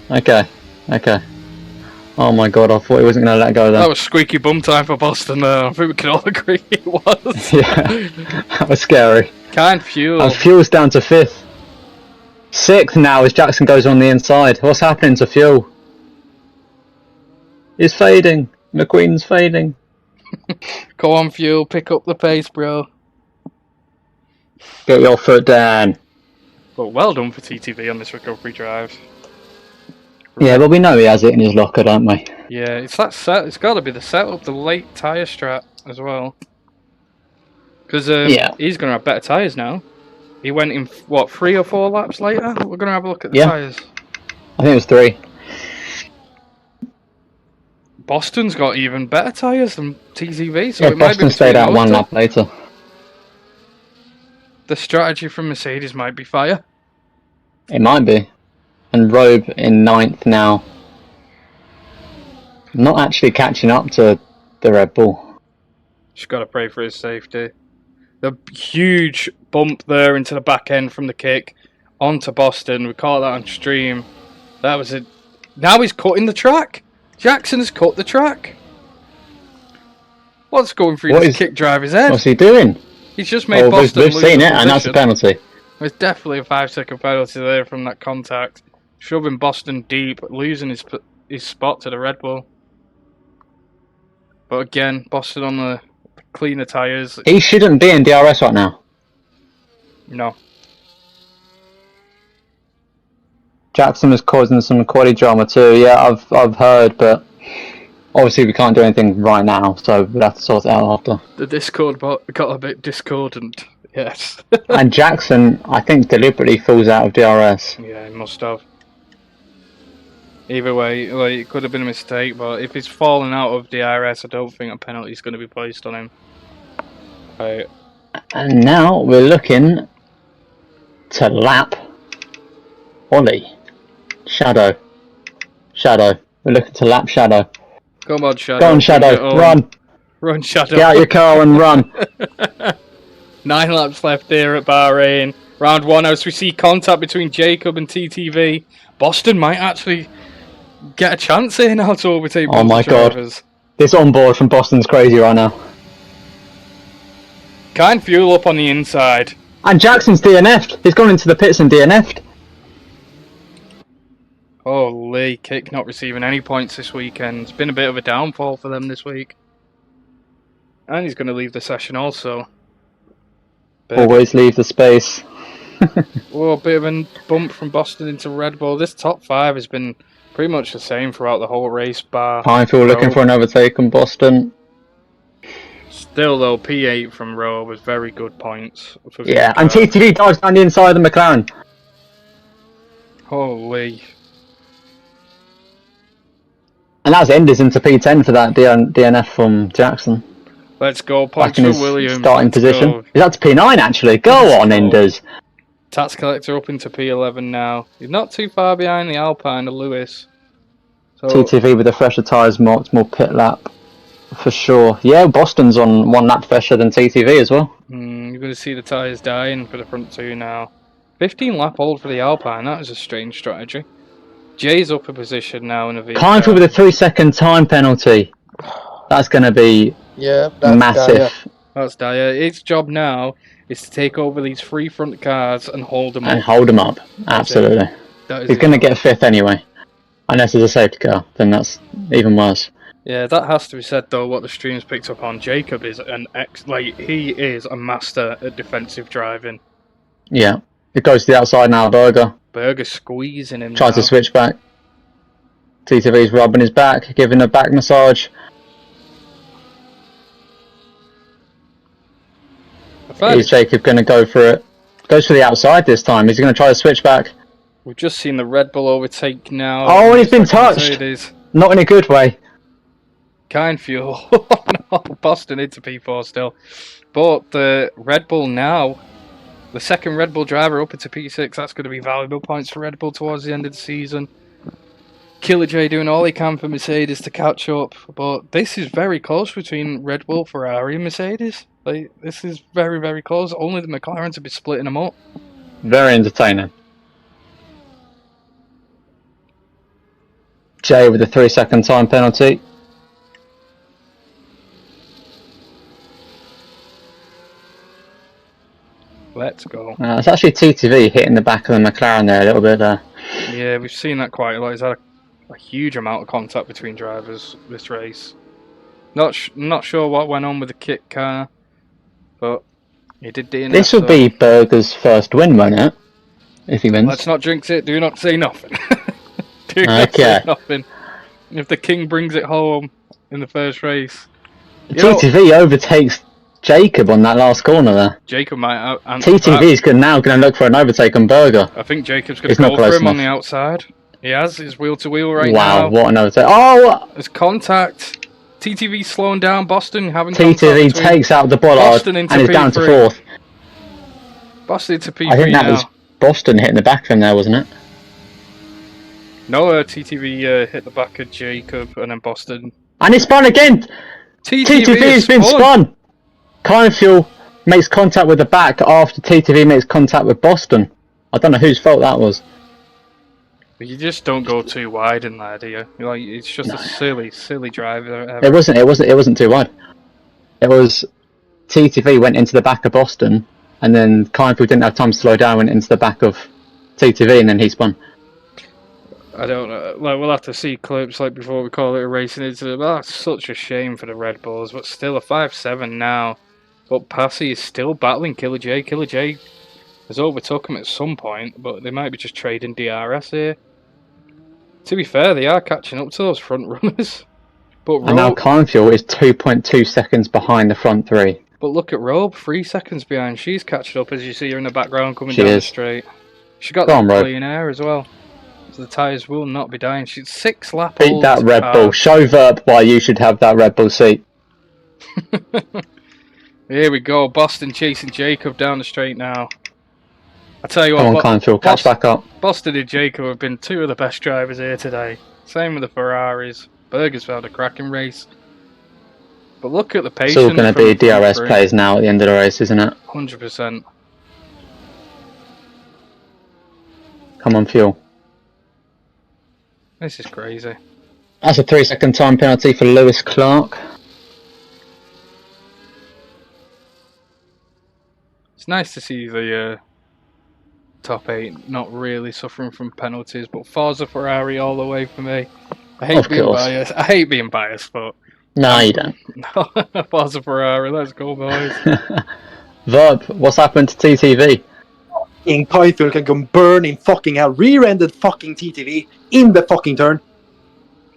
Okay. Oh my god, I thought he wasn't going to let go That there. was squeaky bum time for Boston there. I think we can all agree it was. Yeah, that was scary. Kind fuel. And Fuel's down to 5th. 6th now as Jackson goes on the inside. What's happening to Fuel? He's fading. McQueen's fading. Go on, fuel. Pick up the pace, bro. Get your foot down. But well done for TTV on this recovery drive. Yeah, but we know he has it in his locker, don't we? Yeah, it's that set. It's got to be the setup, the late tyre strat as well. Because Yeah. he's going to have better tyres now. He went in, what, 3 or 4 laps later? We're going to have a look at the Yeah. tyres. I think it was 3. Boston's got even better tyres than TTV, so Yeah, it might Boston be stayed between out those 1 two. lap later. The strategy from Mercedes might be fire. It might be. And Robe in 9th now. Not actually catching up to the Red Bull. Just got to pray for his safety. The huge bump there into the back end from the kick onto Boston. We caught that on stream. That was it. Now he's cutting the track. Jackson has cut the track. What's going through What this is- kick driver's head? What's he doing? He's just made Oh, Boston we've lose seen the it, and that's a position. penalty. There's definitely a 5-second penalty there from that contact. Shoving Boston deep, losing his spot to the Red Bull. But again, Boston on the cleaner tyres. He shouldn't be in DRS right now. No. Jackson was causing some quality drama too. Yeah, I've heard, but obviously we can't do anything right now, so we'll have to sort it out after. The Discord bot got a bit discordant. Yes. And Jackson, I think, deliberately falls out of DRS. Yeah, he must have. Either way, like, it could have been a mistake, but if he's fallen out of DRS, I don't think a penalty is going to be placed on him. Right. And now we're looking to lap Ollie. Shadow. We're looking to lap Shadow. Come on, Shadow. Go on, bring Shadow. it on. Run. Run, Shadow. Get out your car and run. 9 laps left here at Bahrain. Round 1, as we see contact between Jacob and TTV. Boston might actually get a chance here now to overtake Oh both my the God. drivers. This onboard from Boston's crazy right now. Kind fuel up on the inside. And Jackson's DNF'd. He's gone into the pits and DNF'd. Holy kick, not receiving any points this weekend. It's been a bit of a downfall for them this week. And he's going to leave the session also. Always leave the space. Oh, a bit of a bump from Boston into Red Bull. This top 5 has been pretty much the same throughout the whole race bar. Pinefield looking Rowe. for an overtake on Boston. Still though, P8 from Rowe was very good points. For this Yeah, and car. TTV dives down the inside of the McLaren. Holy. And that's ended into P10 for that DNF from Jackson. Let's go. Back Points in for his Williams. starting Let's position. go. Is that to P9 actually? Go Let's on, go. Enders. Tax Collector up into P11 now. He's not too far behind the Alpine, the Lewis. So, TTV with the fresher tyres, more pit lap. For sure. Yeah, Boston's on 1 lap fresher than TTV as well. you're going to see the tyres dying for the front 2 now. 15 lap hold for the Alpine. That is a strange strategy. Jay's up a position now in a V. Pinefield with a 3-second time penalty. That's going to be massive. That's dire. Its job now is to take over these 3 front cars and hold them And up. hold him up. Absolutely. That is He's it. going to get 5th anyway. Unless it's a safety car, then that's even worse. Yeah, that has to be said though. What the stream's picked up on, Jacob is he is a master at defensive driving. Yeah. It goes to the outside now, Berger. Berger squeezing him. Tries now. to switch back. TTV's rubbing his back, giving a back massage. I find Is Jacob going to go for it? Goes for the outside this time. Is he going to try to switch back? We've just seen the Red Bull overtake now. Oh, and he's been Second touched. Mercedes. Not in a good way. Kind fuel. Oh no, Boston into P4 still. But the Red Bull now The second Red Bull driver up into P6, that's going to be valuable points for Red Bull towards the end of the season. Killer J doing all he can for Mercedes to catch up, but this is very close between Red Bull, Ferrari and Mercedes. Like, this is very, very close. Only the McLarens will be splitting them up. Very entertaining. Jay with a 3-second time penalty. Let's go. It's actually TTV hitting the back of the McLaren there a little bit there. Yeah, we've seen that quite a lot. He's had a huge amount of contact between drivers this race. Not sure what went on with the kit car, but he did DNF. This will be Berger's first win, won't it? If he wins. Let's not jinx it. Do not say nothing. Do not say nothing. If the king brings it home in the first race, TTV overtakes Jacob on that last corner there. Jacob might TTV is now going to look for an overtake on Berger. I think Jacob's going to go for him on the outside. He has his wheel to wheel right now. Wow, what an overtake! Oh, there's contact. TTV slowing down. Boston having TTV takes out the bollard and is down to 4th. Boston into P3 I think that now. was Boston hitting the back of him there, wasn't it? No, TTV hit the back of Jacob and then Boston. And it's spun again! TTV has been spun! Kind Fuel makes contact with the back after TTV makes contact with Boston. I don't know whose fault that was. You just don't go too wide in there, do you? Like, it's just a silly drive. It wasn't too wide. It was TTV went into the back of Boston, and then Kind Fuel didn't have time to slow down, went into the back of TTV, and then he spun. I don't know. Like, we'll have to see clips like before we call it a racing incident. That's such a shame for the Red Bulls, but still a 5-7 now. But Passy is still battling Killer J. Killer J has overtook him at some point, but they might be just trading DRS here. To be fair, they are catching up to those front runners. But and now Kind Fuel is 2.2 seconds behind the front 3. But look at Robe, 3 seconds behind. She's catching up as you see her in the background coming down the straight. She got that clean air as well. So the tyres will not be dying. She's 6 lap old. Beat that Red Bull. Show Verp why you should have that Red Bull seat. Here we go. Boston chasing Jacob down the straight now. I tell you what. Come on, Kind Fuel, catch back up. Boston and Jacob have been 2 of the best drivers here today. Same with the Ferraris. Berger's found a cracking race. But look at the patience. It's all going to be DRS plays now at the end of the race, isn't it? 100%. Come on, Fuel. This is crazy. That's a 3-second time penalty for Lewis Clark. It's nice to see the top 8 not really suffering from penalties, but Forza Ferrari all the way for me. I hate being biased. I hate being biased, but no, you don't. No, Forza Ferrari, let's go, boys. Verb, what's happened to TTV? In Kind Fuel can go burn in fucking hell. Rear-ended fucking TTV in the fucking turn.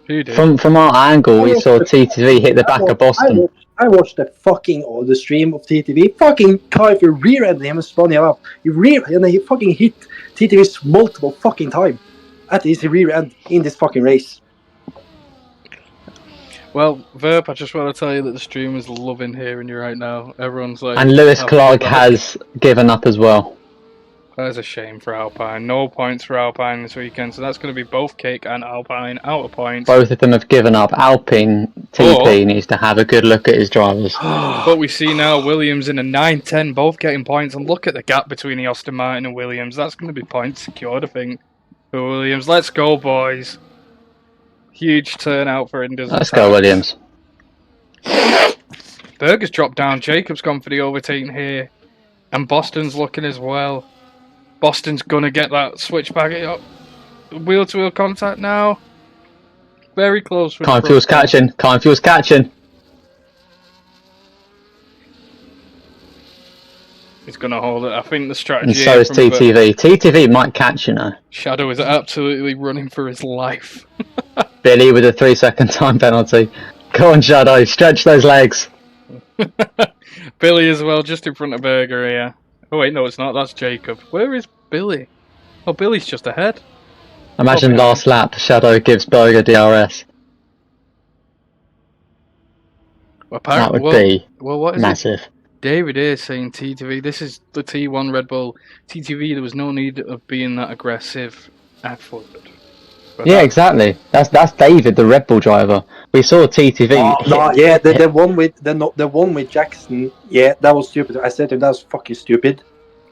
From our angle, we saw TTV hit the back of Boston. I watched the fucking the stream of TTV. Fucking Kind Fuel rear-ended him and spun him up. And he fucking hit TTV multiple fucking time at his rear end in this fucking race. Well, Verp, I just want to tell you that the stream is loving hearing you right now. Everyone's like... And Lewis Clark has given up as well. That is a shame for Alpine. No points for Alpine this weekend, so that's going to be both Cake and Alpine out of points. Both of them have given up. Alpine TP needs to have a good look at his drivers. But we see now Williams in a 9-10, both getting points, and look at the gap between the Aston Martin and Williams. That's going to be points secured, I think, for Williams. Let's go, boys. Huge turnout for Indus. Let's go, Williams. Berger's dropped down. Jacob's gone for the overtaking here, and Boston's looking as well. Boston's gonna get that switch back up. Wheel-to-wheel contact now. Very close. Kind Fuel's catching. Kind Fuel's catching. He's gonna hold it. I think the strategy. And so is TTV. TTV might catch, you know. Shadow is absolutely running for his life. Billy with a 3-second time penalty. Go on, Shadow. Stretch those legs. Billy as well, just in front of Berger here. Oh wait, no, it's not. That's Jacob. Where is Billy? Oh, Billy's just ahead. Imagine last lap, Shadow gives Berger DRS. Well, that would be what is massive. David is saying TTV. This is the T1 Red Bull. TTV, there was no need of being that aggressive F-word. But Yeah, that- exactly. That's David, the Red Bull driver. We saw TTV. No, yeah, the one with the one with Jackson. Yeah, that was stupid. I said to him, that was fucking stupid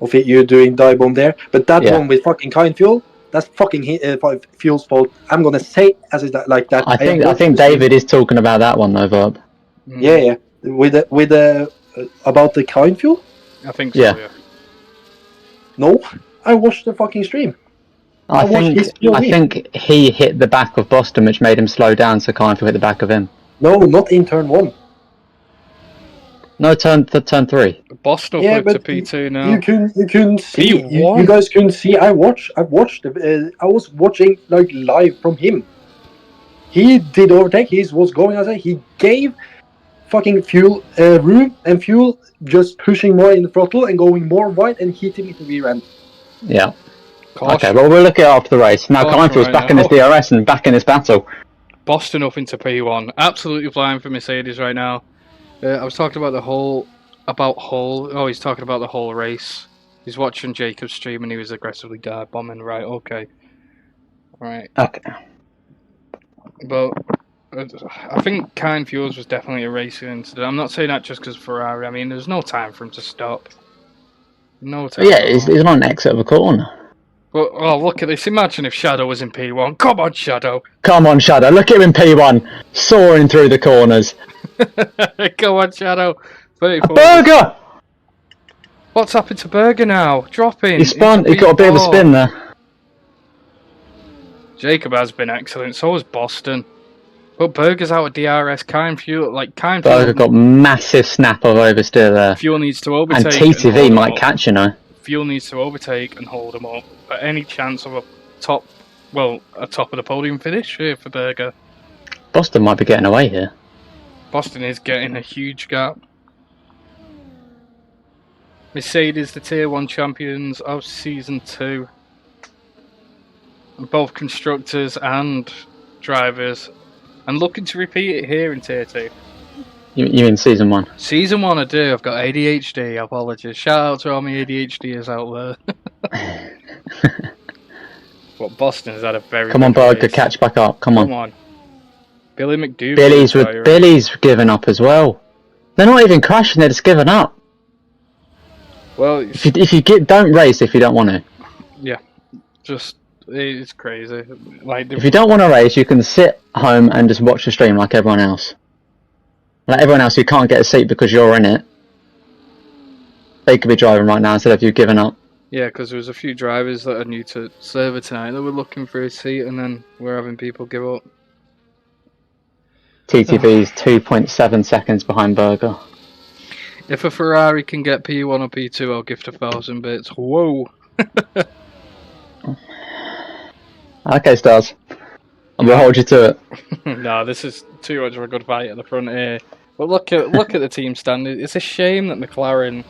of it, you doing dive bomb there. But that Yeah. one with fucking kind fuel, that's fucking fuel's fault. I'm gonna say as is that like that. I think watched the stream. David is talking about that one though, Bob. Yeah, yeah. With the about the kind fuel. I think so, Yeah. yeah. No, I watched the fucking stream. I watched his POV. think he hit the back of Boston, which made him slow down, so Keinfeld hit the back of him. No, not in turn 1. No, turn 3. Boston Yeah, up to but P2 now. You couldn't see. You P1? guys couldn't see. I watched. I was watching like live from him. He did overtake. He was going outside. He gave fucking fuel room, and fuel just pushing more in the throttle and going more wide and hitting it in the rear end. Yeah. Caution. Okay, well, we'll look at it after the race. Now Caution Keinfeld's right back in now. his DRS and back in his battle. Boston up into P1. Absolutely flying for Mercedes right now. I was talking about Hull. Oh, he's talking about the whole race. He's watching Jacob's stream and he was aggressively dive bombing. Right, okay. Right. Okay. But I think Kind Fuels was definitely a racing incident. I'm not saying that just because Ferrari. I mean, there's no time for him to stop. No time. Yeah, at he's all. on an exit of a corner. But, oh, look at this. Imagine if Shadow was in P1. Come on, Shadow. Come on, Shadow. Look at him in P1, soaring through the corners. Come on, Shadow. 34. Berger! What's happened to Berger now? Dropping. He spun. into He got a bit of a P4. spin there. Jacob has been excellent. So has Boston. But Berger's out of DRS. Kind Fuel Berger got massive snap of oversteer there. Fuel needs to And overtake. TTV hold might him up. catch, you know. Fuel needs to overtake and hold him up. But any chance of a top of the podium finish here for Berger. Boston might be getting away here. Boston is getting a huge gap. Mercedes, the Tier 1 champions of Season 2. Both constructors and drivers. And looking to repeat it here in Tier 2. You mean Season 1? Season 1 I do, I've got ADHD, apologies. Shout out to all my ADHDers out there. But Boston has had a very Come on, good Berger, race. catch back up. Come Come on. on. Billy McDougall. Billy's giving up as well. They're not even crashing, they're just giving up. Well, If you don't race if you don't want to. just it's crazy. Like If you don't want to race, you can sit home and just watch the stream like everyone else. Like everyone else who can't get a seat because you're in it. They could be driving right now instead of you giving up. yeah, because there was a few drivers that are new to server tonight that were looking for a seat, and then we're having people give up. TTV's 2.7 seconds behind Berger. If a Ferrari can get P1 or P2, I'll gift 1,000 bits. Whoa! Okay, Stars. I'm gonna hold you to it. No, this is too much of a good fight at the front here. But look at the team standing. It's a shame that McLaren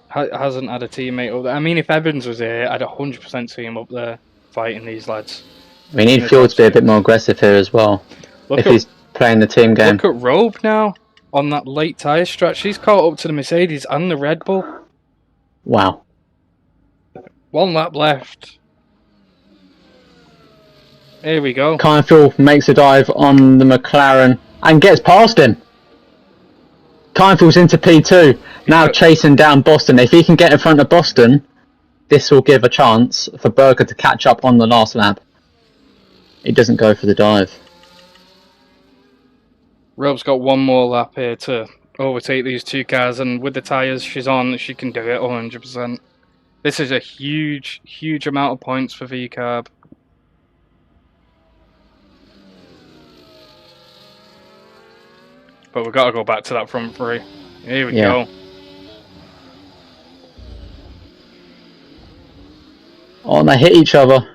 hasn't had a teammate up there. I mean, if Evans was here, I'd 100% see him up there fighting these lads. We need Fuel to be a bit more aggressive here as well. Look If at he's playing the team game. look at Robe now on that late tyre stretch. He's caught up to the Mercedes and the Red Bull. Wow. 1 lap left. Here we go. Keinfeld makes a dive on the McLaren and gets past him. Keinfeld's into P2, now chasing down Boston. If he can get in front of Boston, this will give a chance for Berger to catch up on the last lap. He doesn't go for the dive. Robe's got 1 more lap here to overtake these 2 cars, and with the tyres she's on, she can do it 100%. This is a huge, huge amount of points for VCarb. But we've got to go back to that front 3. Here we Yeah. go. Oh, and they hit each other.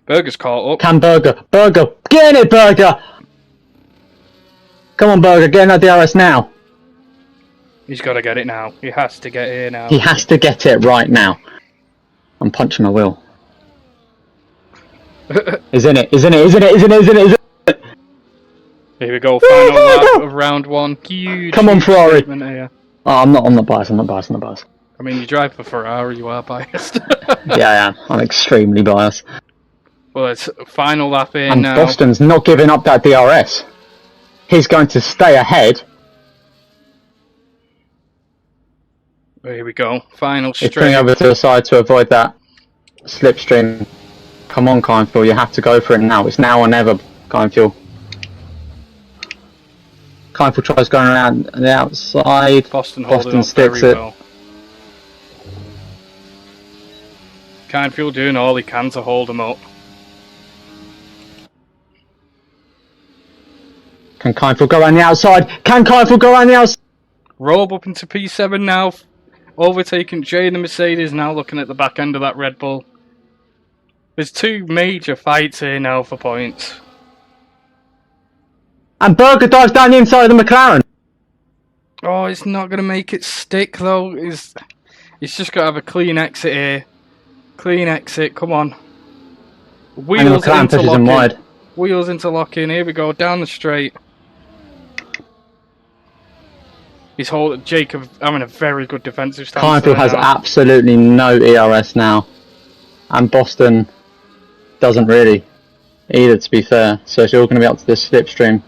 Berger's caught up. Can Berger? Berger! Get in it, Berger! Come on, Berger, get in that DRS now. He's got to get it now. He has to get here now. He has to get it right now. I'm punching my wheel. He's in it, he's in it, he's in it, he's in it, he's in it, he's in it. Here we go. Final lap of round 1. Huge. Come on, huge Ferrari. statement here. Oh, I'm not biased. I'm not biased. I mean, you drive for Ferrari, you are biased. Yeah, I am. I'm extremely biased. Well, it's final lap in And now. Boston's not giving up that DRS. He's going to stay ahead. Here we go. Final He's pulling straight. over to the side to avoid that slipstream. Come on, Kindfuel, you have to go for it now. It's now or never, Kindfuel. Kindfuel tries going around the outside. Boston holding Boston up sticks very it. well. Kindfield doing all he can to hold him up. Can Kindfuel go around the outside? Can Kindfuel go around the outside? Robe up into P7 now. Overtaking Jay in the Mercedes, now looking at the back end of that Red Bull. There's two major fights here now for points. And Berger dives down the inside of the McLaren. Oh, it's not going to make it stick though. It's just got to have a clean exit here. Clean exit, come on. And the Wheels McLaren pushes him interlocking. wide. Wheels interlocking, here we go, down the straight. He's holding Jacob having a very good defensive stance. Kindfield has now. absolutely no ERS now. And Boston doesn't really either, to be fair. So it's all going to be up to this slipstream.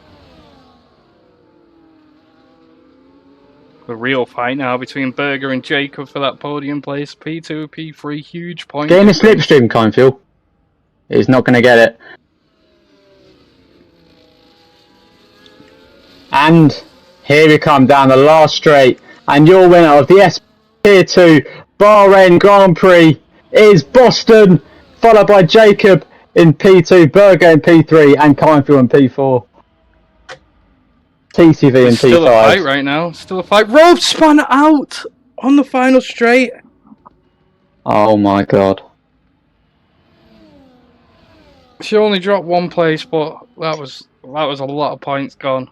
The real fight now between Berger and Jacob for that podium place. P2, P3, huge point. Get in the difference. slipstream, Kindfield. He's not going to get it. And here we come down the last straight. And your winner of the SP2 Bahrain Grand Prix is Boston, followed by Jacob in P2, Berger in P3, and Kindfield in P4. TCV in It's still a fight P5. right now. Still a fight. Rope spun out on the final straight. Oh my god. She only dropped one place, but that was a lot of points gone.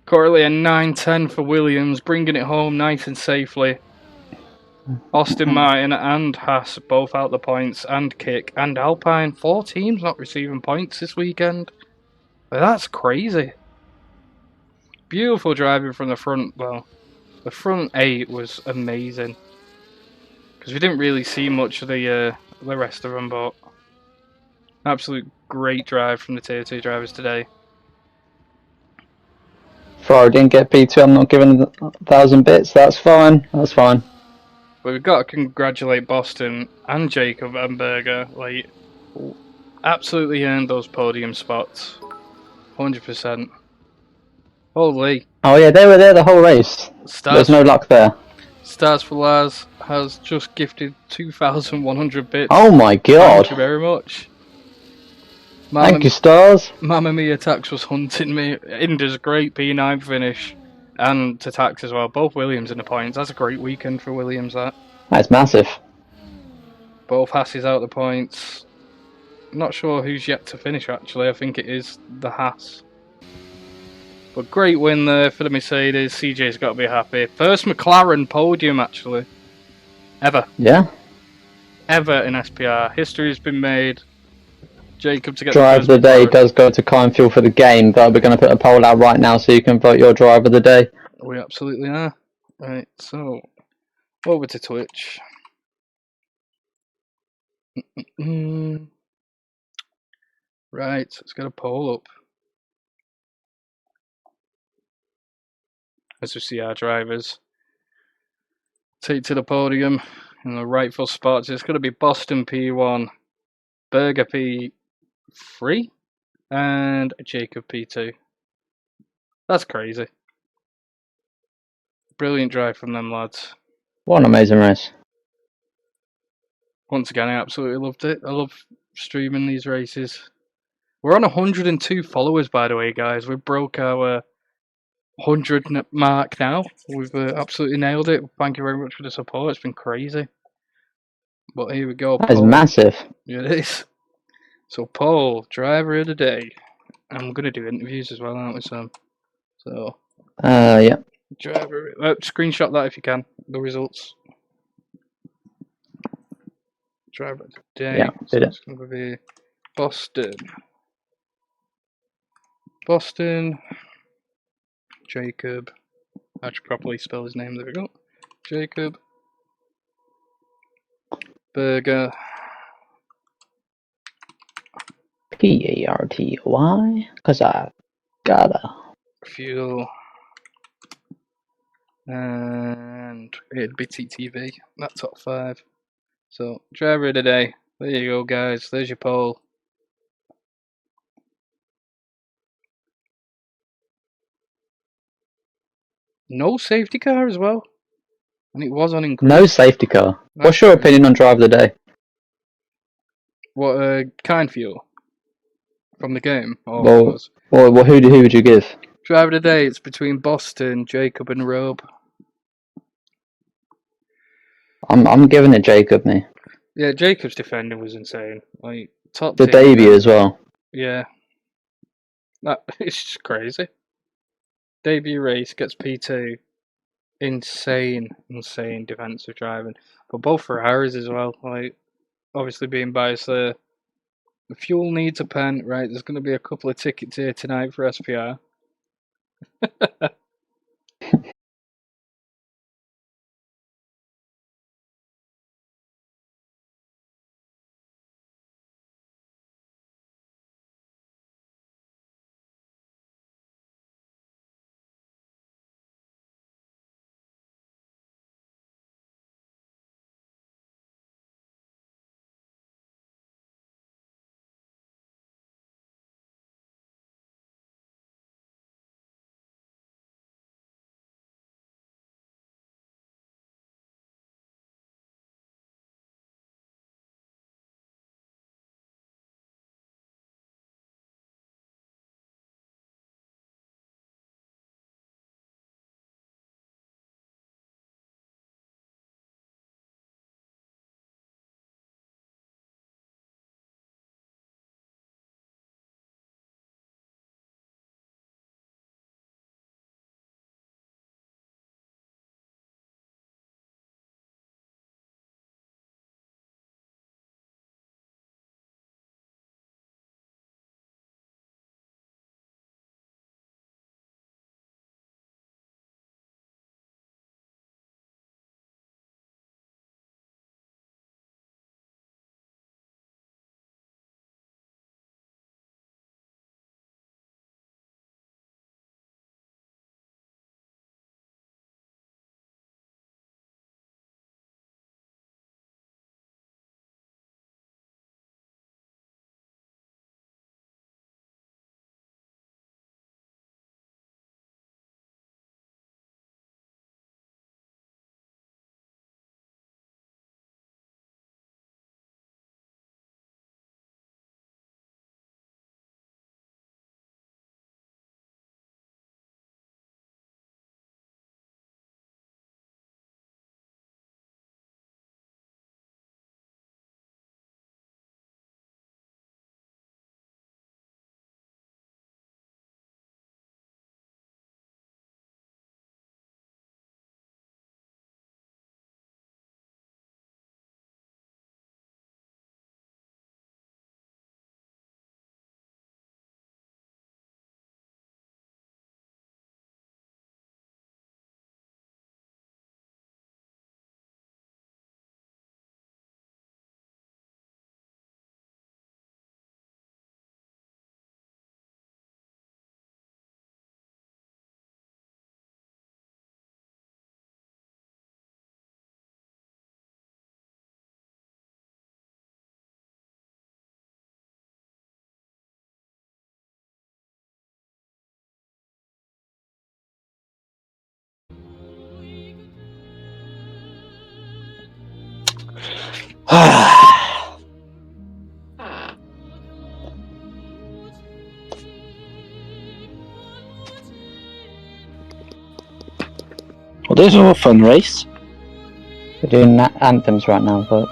Currently a 9-10 for Williams, bringing it home nice and safely. Austin Martin and Haas both out the points, and Kick and Alpine. 4 teams not receiving points this weekend. That's crazy. Beautiful driving from the front. Well, the front 8 was amazing because we didn't really see much of the rest of them, but absolute great drive from the Tier 2 drivers today. Ferrari didn't get P2, I'm not giving 1,000 bits, that's fine, that's fine. But we've got to congratulate Boston and Jacob and Berger. Like, absolutely earned those podium spots. 100%. Holy. Oh yeah, they were there the whole race. Stars, There's no luck there. Stars for Lars has just gifted 2,100 bits. Oh my god. Thank you very much. Thank you, Stars. Mamma Mia Tax was hunting me. Inder's great P9 finish. And to Tax as well. Both Williams in the points. That's a great weekend for Williams, that. That's massive. Both Hasses out the points. Not sure who's yet to finish, actually. I think it is the Haas. But great win there for the Mercedes. CJ's got to be happy. First McLaren podium, actually. Ever. Yeah. Ever in SPR. History's been made. Jacob to get Drive of the the day McLaren. does go to Kindfield for the game, but we're going to put a poll out right now so you can vote your driver of the day. We absolutely are. Right, so over to Twitch. Right, let's get a poll up. As we see our drivers take to the podium in the rightful spots. It's going to be Boston P1, Berger P3, and Jacob P2. That's crazy. Brilliant drive from them lads. What an amazing race. Once again, I absolutely loved it. I love streaming these races. We're on 102 followers, by the way, guys. We broke our 100 mark now. We've absolutely nailed it. Thank you very much for the support. It's been crazy. But here we go. That is Paul. massive. It is. So, Paul, driver of the day. I'm going to do interviews as well, aren't we, Sam? So, Yeah. driver. Screenshot that if you can. The results. Driver of the day. Yeah, So did it. it's going to be Boston. Boston. Jacob. I should properly spell his name. There we go. Jacob Burger. P-A-R-T-Y, because I gotta. Fuel. And it'd be TTV. That top 5. So, driver of the day. There you go, guys. There's your poll. No safety car as well. And it was on increase. No safety car. What's your opinion on driver of the day? What, kind fuel? From the game? Or Well, who would you give? driver of the day, it's between Boston, Jacob and Robe. I'm giving it Jacob, me. Yeah, Jacob's defending was insane. Like, top The tier debut as well. Yeah. It's just crazy. Debut race gets P2. Insane defensive driving. But both Ferraris as well. Like, obviously being biased there. The fuel needs a pen, right? There's going to be a couple of tickets here tonight for SPR. Well, this was a fun race. We're doing anthems right now, but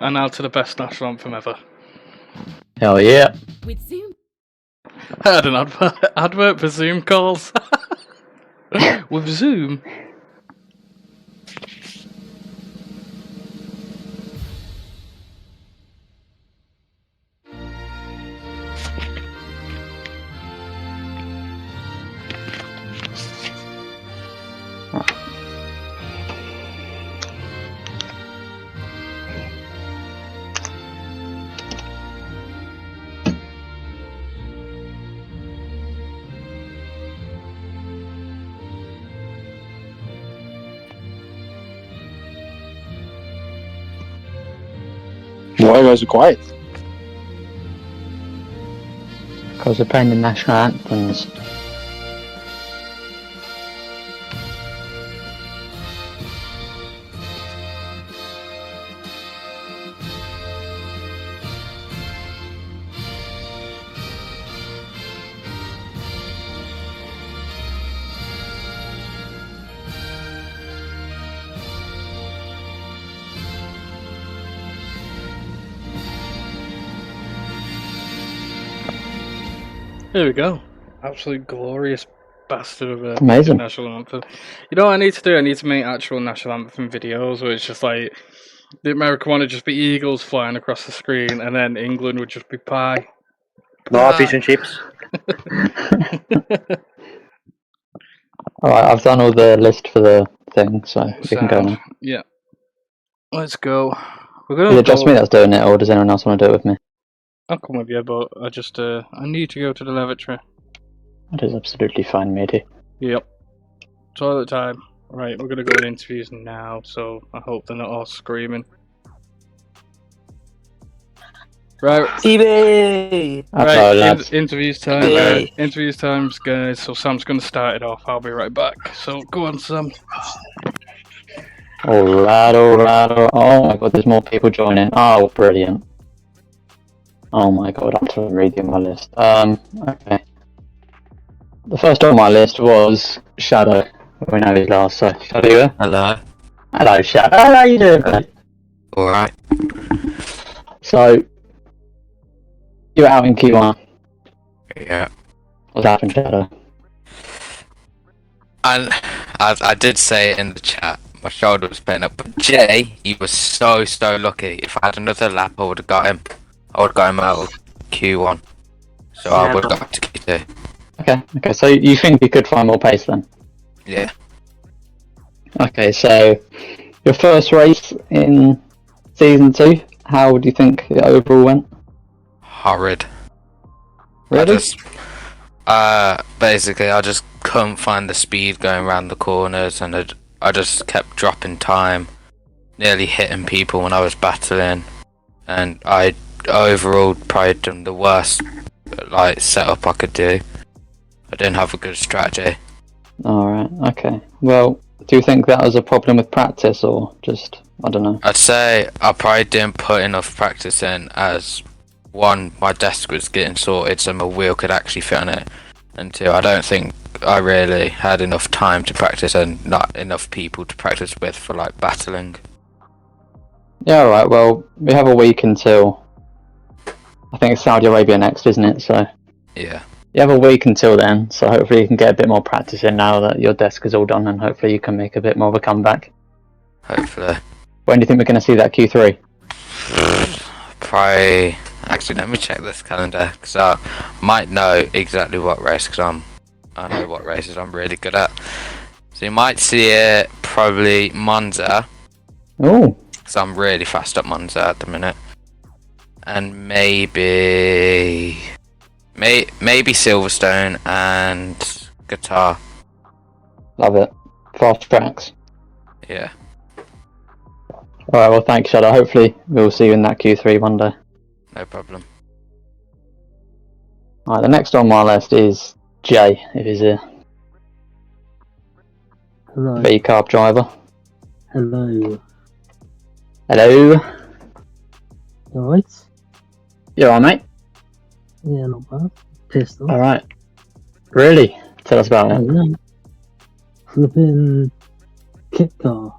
And now to the best national anthem ever. Hell yeah. With Zoom. I had an advert for Zoom calls. With Zoom. Why was it quiet? Because they're playing the national anthems. There we go. Absolute glorious bastard of a Amazing. national anthem. You know what I need to do? I need to make actual national anthem videos where it's just like the American one would just be eagles flying across the screen, and then England would just be pie. No, fish and chips. Alright, I've done all the list for the thing, so we can go now. Yeah. Let's go. We're Is gonna it just go- me that's doing it, or does anyone else want to do it with me? I'll come with you, but I just I need to go to the lavatory. That is absolutely fine, matey. Yep. Toilet time. Right, we're gonna go in interviews now, so I hope they're not all screaming. Right, TV! right. lads. Interviews time. Yay. Interviews times, guys. So Sam's gonna start it off. I'll be right back. So go on, Sam. Alright. Oh my god, there's more people joining. Oh, brilliant. Oh my god, I'm trying to read you my list. Okay. The first on my list was Shadow. We know he's last, so Shadow, you there? Hello. Hello, Shadow. How you doing, mate? Alright. So, you're out in Q1. Yeah. What's happened, Shadow? And as I did say it in the chat, my shoulder was playing up. But Jay, he was so lucky. If I had another lap, I would have got him. I would have got him out of Q1. So I would have got to Q2. Okay, so you think you could find more pace then? Yeah. Okay, so your first race in Season 2, how do you think it overall went? Horrid. Really? Basically, I just couldn't find the speed going around the corners, and I just kept dropping time, nearly hitting people when I was battling, and I overall probably done the worst setup I could do. I didn't have a good strategy. Alright, okay. Well, do you think that was a problem with practice, or just, I don't know? I'd say I probably didn't put enough practice in, as one, my desk was getting sorted so my wheel could actually fit on it, and two, I don't think I really had enough time to practice and not enough people to practice with for battling. Yeah, alright, well, we have a week until, I think it's Saudi Arabia next, isn't it? So, Yeah. you have a week until then, so hopefully you can get a bit more practice in now that your desk is all done, and hopefully you can make a bit more of a comeback. Hopefully. When do you think we're going to see that Q3? Probably. Actually, let me check this calendar, because I might know exactly what race, because I know what races I'm really good at. So you might see it probably Monza, Oh, because I'm really fast at Monza at the minute. And maybe Silverstone and Qatar. love it. Fast tracks. Yeah. Alright, well thanks, Shadow. Hopefully we'll see you in that Q3 one day. No problem. Alright, the next on my list is Jay, if he's here. Hello. V-carb driver. Hello. Hello. Alright? You alright, mate? Yeah, not bad. Pissed off. Alright. Really? Tell us about it. Yeah. Flipping kit car.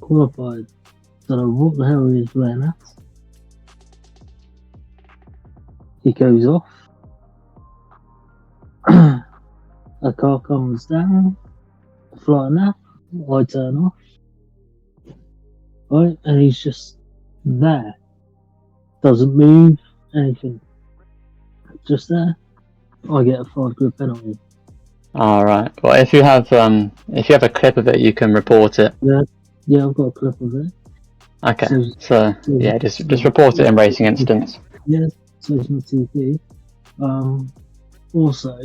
Qualified. Don't know what the hell he was playing at. he goes off. A car comes down, flying up, I turn off. Right, and he's just there. Doesn't move, anything. Just there. I get a £5 penalty. Alright. Well, if you have a clip of it, you can report it. Yeah, I've got a clip of it. Okay. So, So yeah, just report it in racing incidents. yeah, so it's my TV. Also,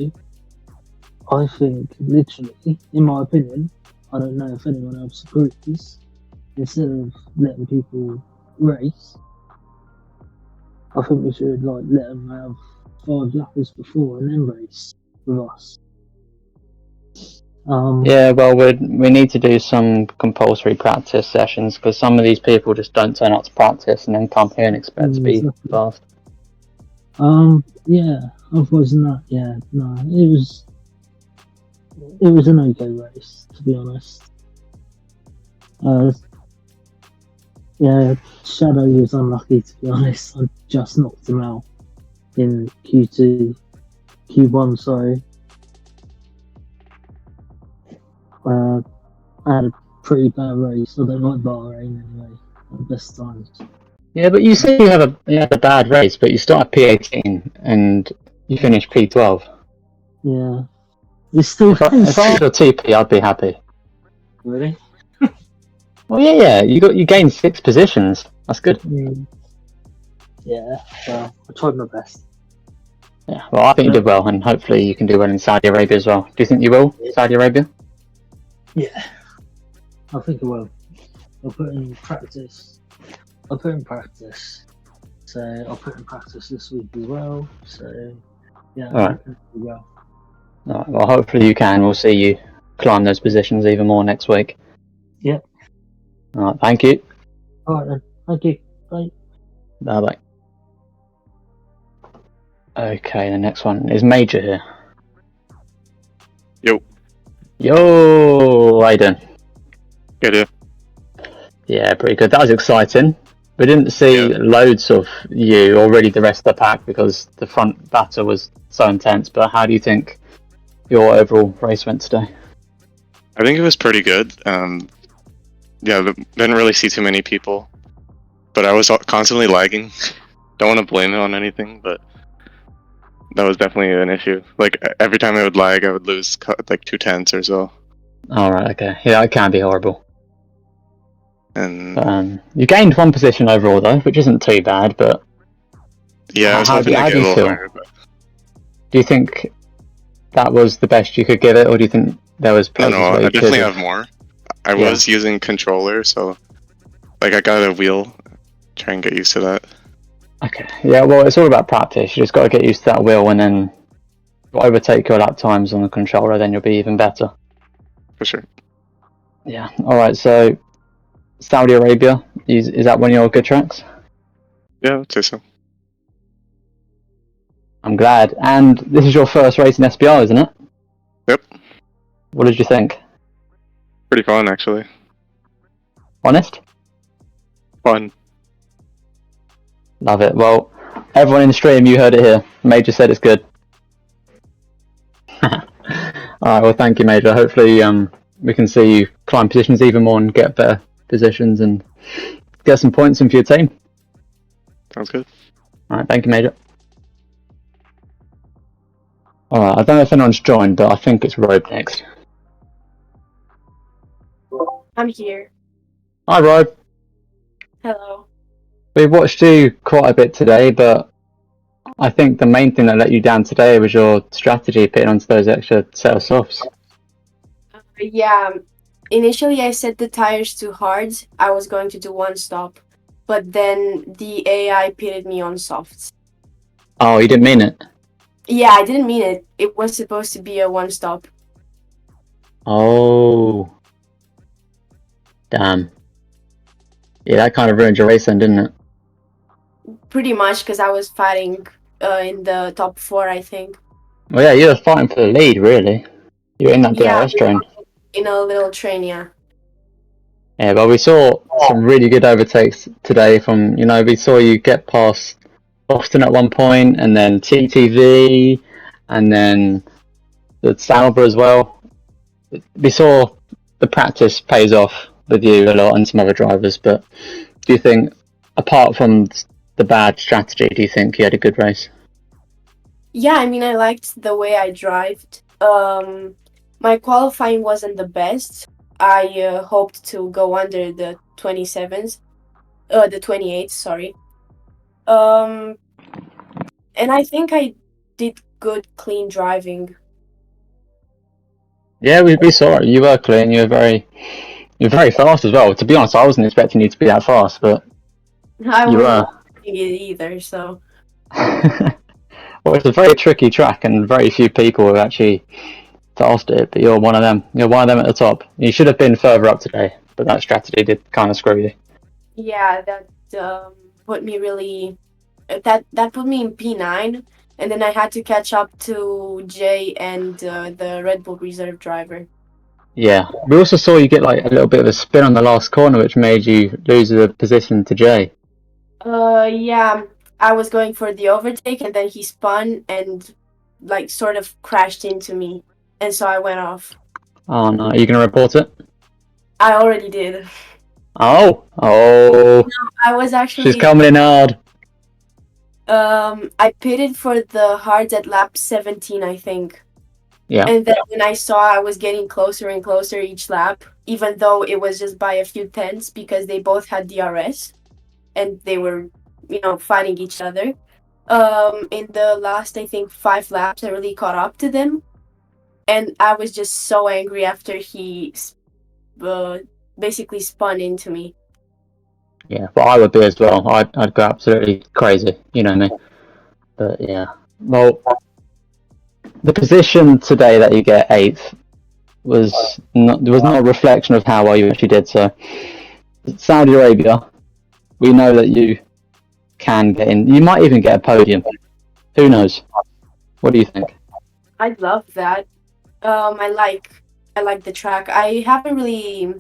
I think, literally, in my opinion, I don't know if anyone else agrees, instead of letting people race, I think we should let them have 5 lappers before and then race with us. Yeah, well, we need to do some compulsory practice sessions because some of these people just don't turn up to practice and then come here and expect to be Exactly. fast. Yeah. Otherwise than that, yeah, no, it was an okay race, to be honest. Yeah, Shadow was unlucky, to be honest. I just knocked him out in Q1, sorry. I had a pretty bad race. I don't like Bahrain anyway, at the best times. Yeah, but you say you had a bad race, but you start P18 and you finish P12. Yeah. It's still If I was your TP, I'd be happy. Really? Well, yeah, you gained 6 positions. That's good. Yeah, well, I tried my best. Yeah, well, I think you did well, and hopefully you can do well in Saudi Arabia as well. Do you think you will, Saudi Arabia? Yeah. I think I will. I'll put in practice. So I'll put in practice this week as well. So yeah, I Alright. think I will. Alright, well, hopefully you can. We'll see you climb those positions even more next week. Yeah. Alright, thank you. Alright then. Thank you. Bye. Bye-bye. Okay, the next one is Major here. Yo, how you doing? Good, yeah. Yeah, pretty good. That was exciting. We didn't see loads of you or really the rest of the pack because the front battle was so intense, but how do you think your overall race went today? I think it was pretty good. Didn't really see too many people, but I was constantly lagging. Don't want to blame it on anything, but that was definitely an issue. Like every time I would lag, I would lose like 2/10 or so. Alright, okay. Yeah, it can be horrible. And you gained 1 position overall though, which isn't too bad, but yeah, I was how hoping do to get a you little feel? higher. But do you think that was the best you could give it, or do you think there was places no, where I you definitely could have more. I was using controller, so like I got a wheel. Try and get used to that. Okay, yeah, well, it's all about practice. You just got to get used to that wheel, and then overtake your lap times on the controller, then you'll be even better. For sure. Yeah, alright, so Saudi Arabia, is that one of your good tracks? Yeah, I'd say so. I'm glad. And this is your first race in SPR, isn't it? Yep. What did you think? Pretty fun, actually. Honest? Fun. Love it. Well, everyone in the stream, you heard it here. Major said it's good. Alright, well, thank you, Major. Hopefully we can see you climb positions even more and get better positions and get some points in for your team. Sounds good. Alright, thank you, Major. Alright, I don't know if anyone's joined, but I think it's Robe next. I'm here. Hi, Robe. Hello. We watched you quite a bit today, but I think the main thing that let you down today was your strategy pitting onto those extra set of softs. Yeah, initially I set the tires too hard. I was going to do 1 stop, but then the AI pitted me on softs. Oh, you didn't mean it? Yeah, I didn't mean it. It was supposed to be a 1 stop. Oh. Damn. Yeah, that kind of ruined your race then, didn't it? Pretty much, because I was fighting in the top 4, I think. Well, yeah, you were fighting for the lead, really. You were in that DRS train. In a little train, yeah. Yeah, but we saw some really good overtakes today from, we saw you get past Boston at one point, and then TTV, and then the Sauber as well. We saw the practice pays off with you a lot and some other drivers, but do you think, apart from the bad strategy, do you think you had a good race? Yeah, I mean, I liked the way I drived. My qualifying wasn't the best. I hoped to go under the 27s, the 28s, sorry. And I think I did good, clean driving. Yeah, we saw it. You were clean. You're very fast as well. To be honest, I wasn't expecting you to be that fast, but I you wasn't were. expecting it either, so. Well, it's a very tricky track, and very few people have actually tasked it. But you're one of them. You're one of them at the top. You should have been further up today, but that strategy did kind of screw you. Yeah, that put me really. That put me in P9, and then I had to catch up to Jay and the Red Bull reserve driver. Yeah, we also saw you get like a little bit of a spin on the last corner, which made you lose the position to Jay. Yeah, I was going for the overtake, and then he spun and like sort of crashed into me, and so I went off. Oh no, are you going to report it? I already did. Oh, I was actually. she's coming in hard. I pitted for the hards at lap 17, I think. Yeah. And then when I saw I was getting closer and closer each lap, even though it was just by a few tenths because they both had DRS and they were, fighting each other. In the last, I think, 5 laps, I really caught up to them. And I was just so angry after he basically spun into me. Yeah, but I would be as well. I'd go absolutely crazy, you know me. But yeah, well, the position today that you get 8th was not a reflection of how well you actually did. So, Saudi Arabia, we know that you can get in. You might even get a podium. Who knows? What do you think? I'd love that. I like the track. I haven't really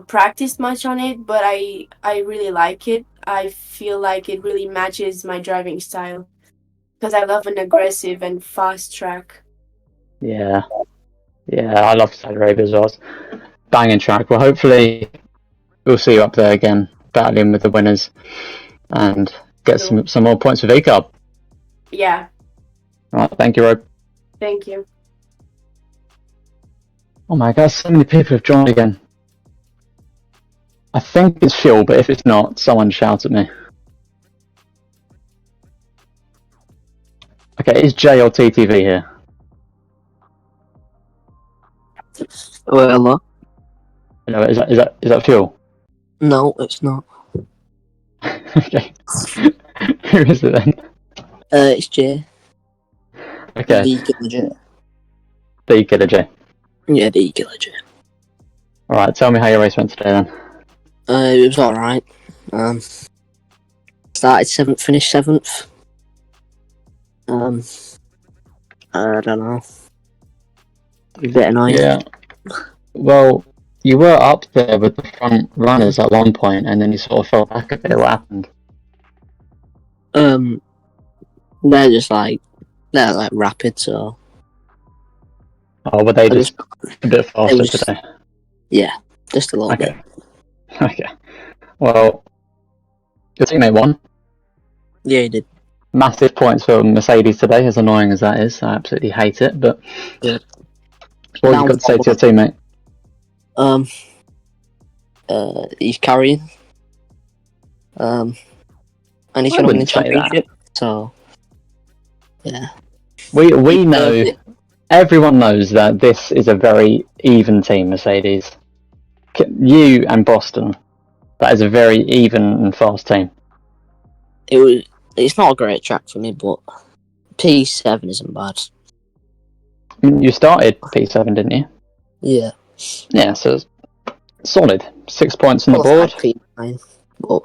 practiced much on it, but I really like it. I feel like it really matches my driving style because I love an aggressive and fast track. Yeah, I love Saudi Arabia as well. Banging track. Well, hopefully we'll see you up there again, battling with the winners, and get some more points for VCARB. Yeah. All right, thank you, Rob. Thank you. Oh my God, so many people have joined again. I think it's Fuel, but if it's not, someone shout at me. Okay, is J or TTV here? Hello? No, is that Fuel? No, it's not. Okay. Who is it then? It's Jay. Okay. The Killer J. The Killer J. Yeah, the Killer J. Alright, tell me how your race went today then. It was alright. Started 7th, finished 7th. I don't know. A bit annoying. Yeah. Well, you were up there with the front runners at one point, and then you sort of fell back a bit. What happened? They're just like rapid, so. Oh, were they just a bit faster today? Yeah, just a little bit. Okay. Well, your teammate won. Yeah, he did. Massive points for Mercedes today, as annoying as that is. I absolutely hate it, but yeah. What have you got to say to your teammate? He's carrying. And he's going to win the championship. So, yeah. We know, everyone knows that this is a very even team, Mercedes. You and Boston, that is a very even and fast team. It's not a great track for me, but P7 isn't bad. I mean, you started P7, didn't you? Yeah. Yeah, so solid. 6 points on the board. P9, but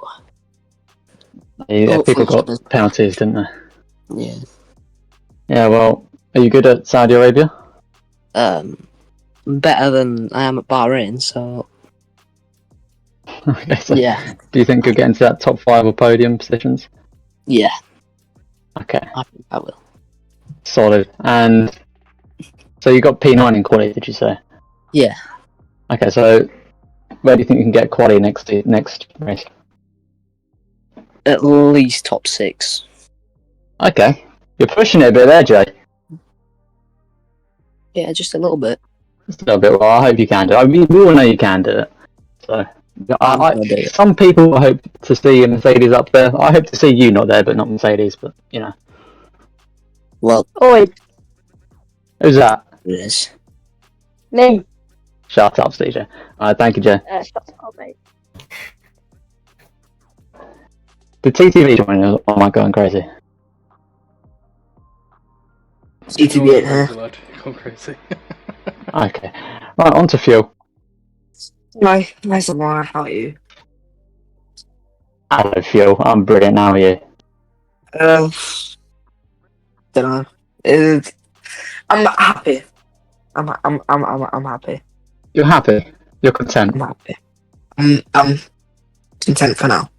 yeah, people got penalties, didn't they? Yeah. Yeah, well, are you good at Saudi Arabia? Better than I am at Bahrain, so. Okay, so yeah. Do you think you'll get into that top 5 or podium positions? Yeah, Okay, I will. solid. And so you got P9 in quality, did you say? Yeah. Okay, so where do you think you can get quality next race? At least top 6. Okay, you're pushing it a bit there, Jay. Yeah, just a little bit. Just a little bit. Well, I hope you can do it. I mean, we all know you can do it. So, I'm gonna do it. some people hope to see Mercedes up there. I hope to see you not there, but not Mercedes. But you know, Well, oi, who's that? it is. Me. Shut up, CJ. Thank you, Jay. Shut up, mate. The TTV joining us. Oh my god, I'm crazy. CTV ain't here. Lad. Go crazy. Okay, right, on to fuel. Nice and long. How are you? Hello, fuel. I'm brilliant. How are you? Don't know. I'm happy. I'm happy. You're happy. You're content. I'm happy. I'm content for now.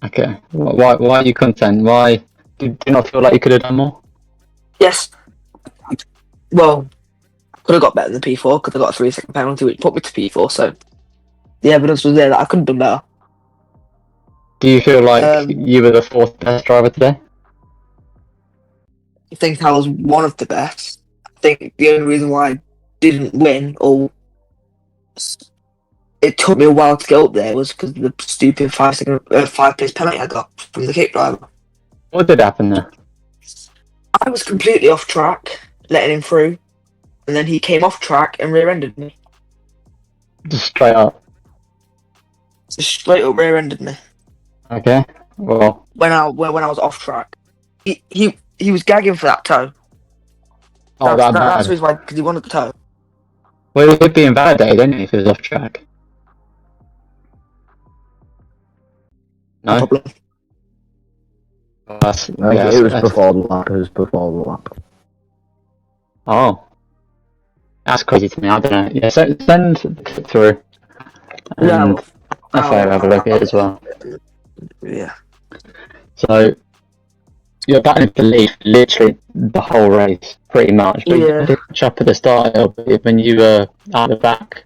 Okay. Why are you content? Why do you not feel like you could have done more? Yes. Well, could have got better than P4 because I got a 3-second penalty which put me to P4. So the evidence was there that I could have done better. Do you feel like you were the 4th best driver today? I think I was one of the best. I think the only reason why I didn't win, or it took me a while to get up there, was because of the stupid 5-place penalty I got from the kick driver. What did happen there? I was completely off track, letting him through, and then he came off track and rear-ended me. Just straight up. Just straight up rear-ended me Okay. Well, when I was off track. He was gagging for that toe. oh, That's that the bad. reason why, because he wanted the toe. Well, he'd be invalidated, didn't he, if he was off track? No No? problem. Well, that's, It yeah, was that's- before the lap. It was before the lap. Oh. That's crazy to me. I don't know. Yeah, so send the clip through. And No. I'll have a look at it as well. Yeah. So, you're battling for lead literally the whole race, pretty much. But you Yeah. did catch up at the start of it when you were at the back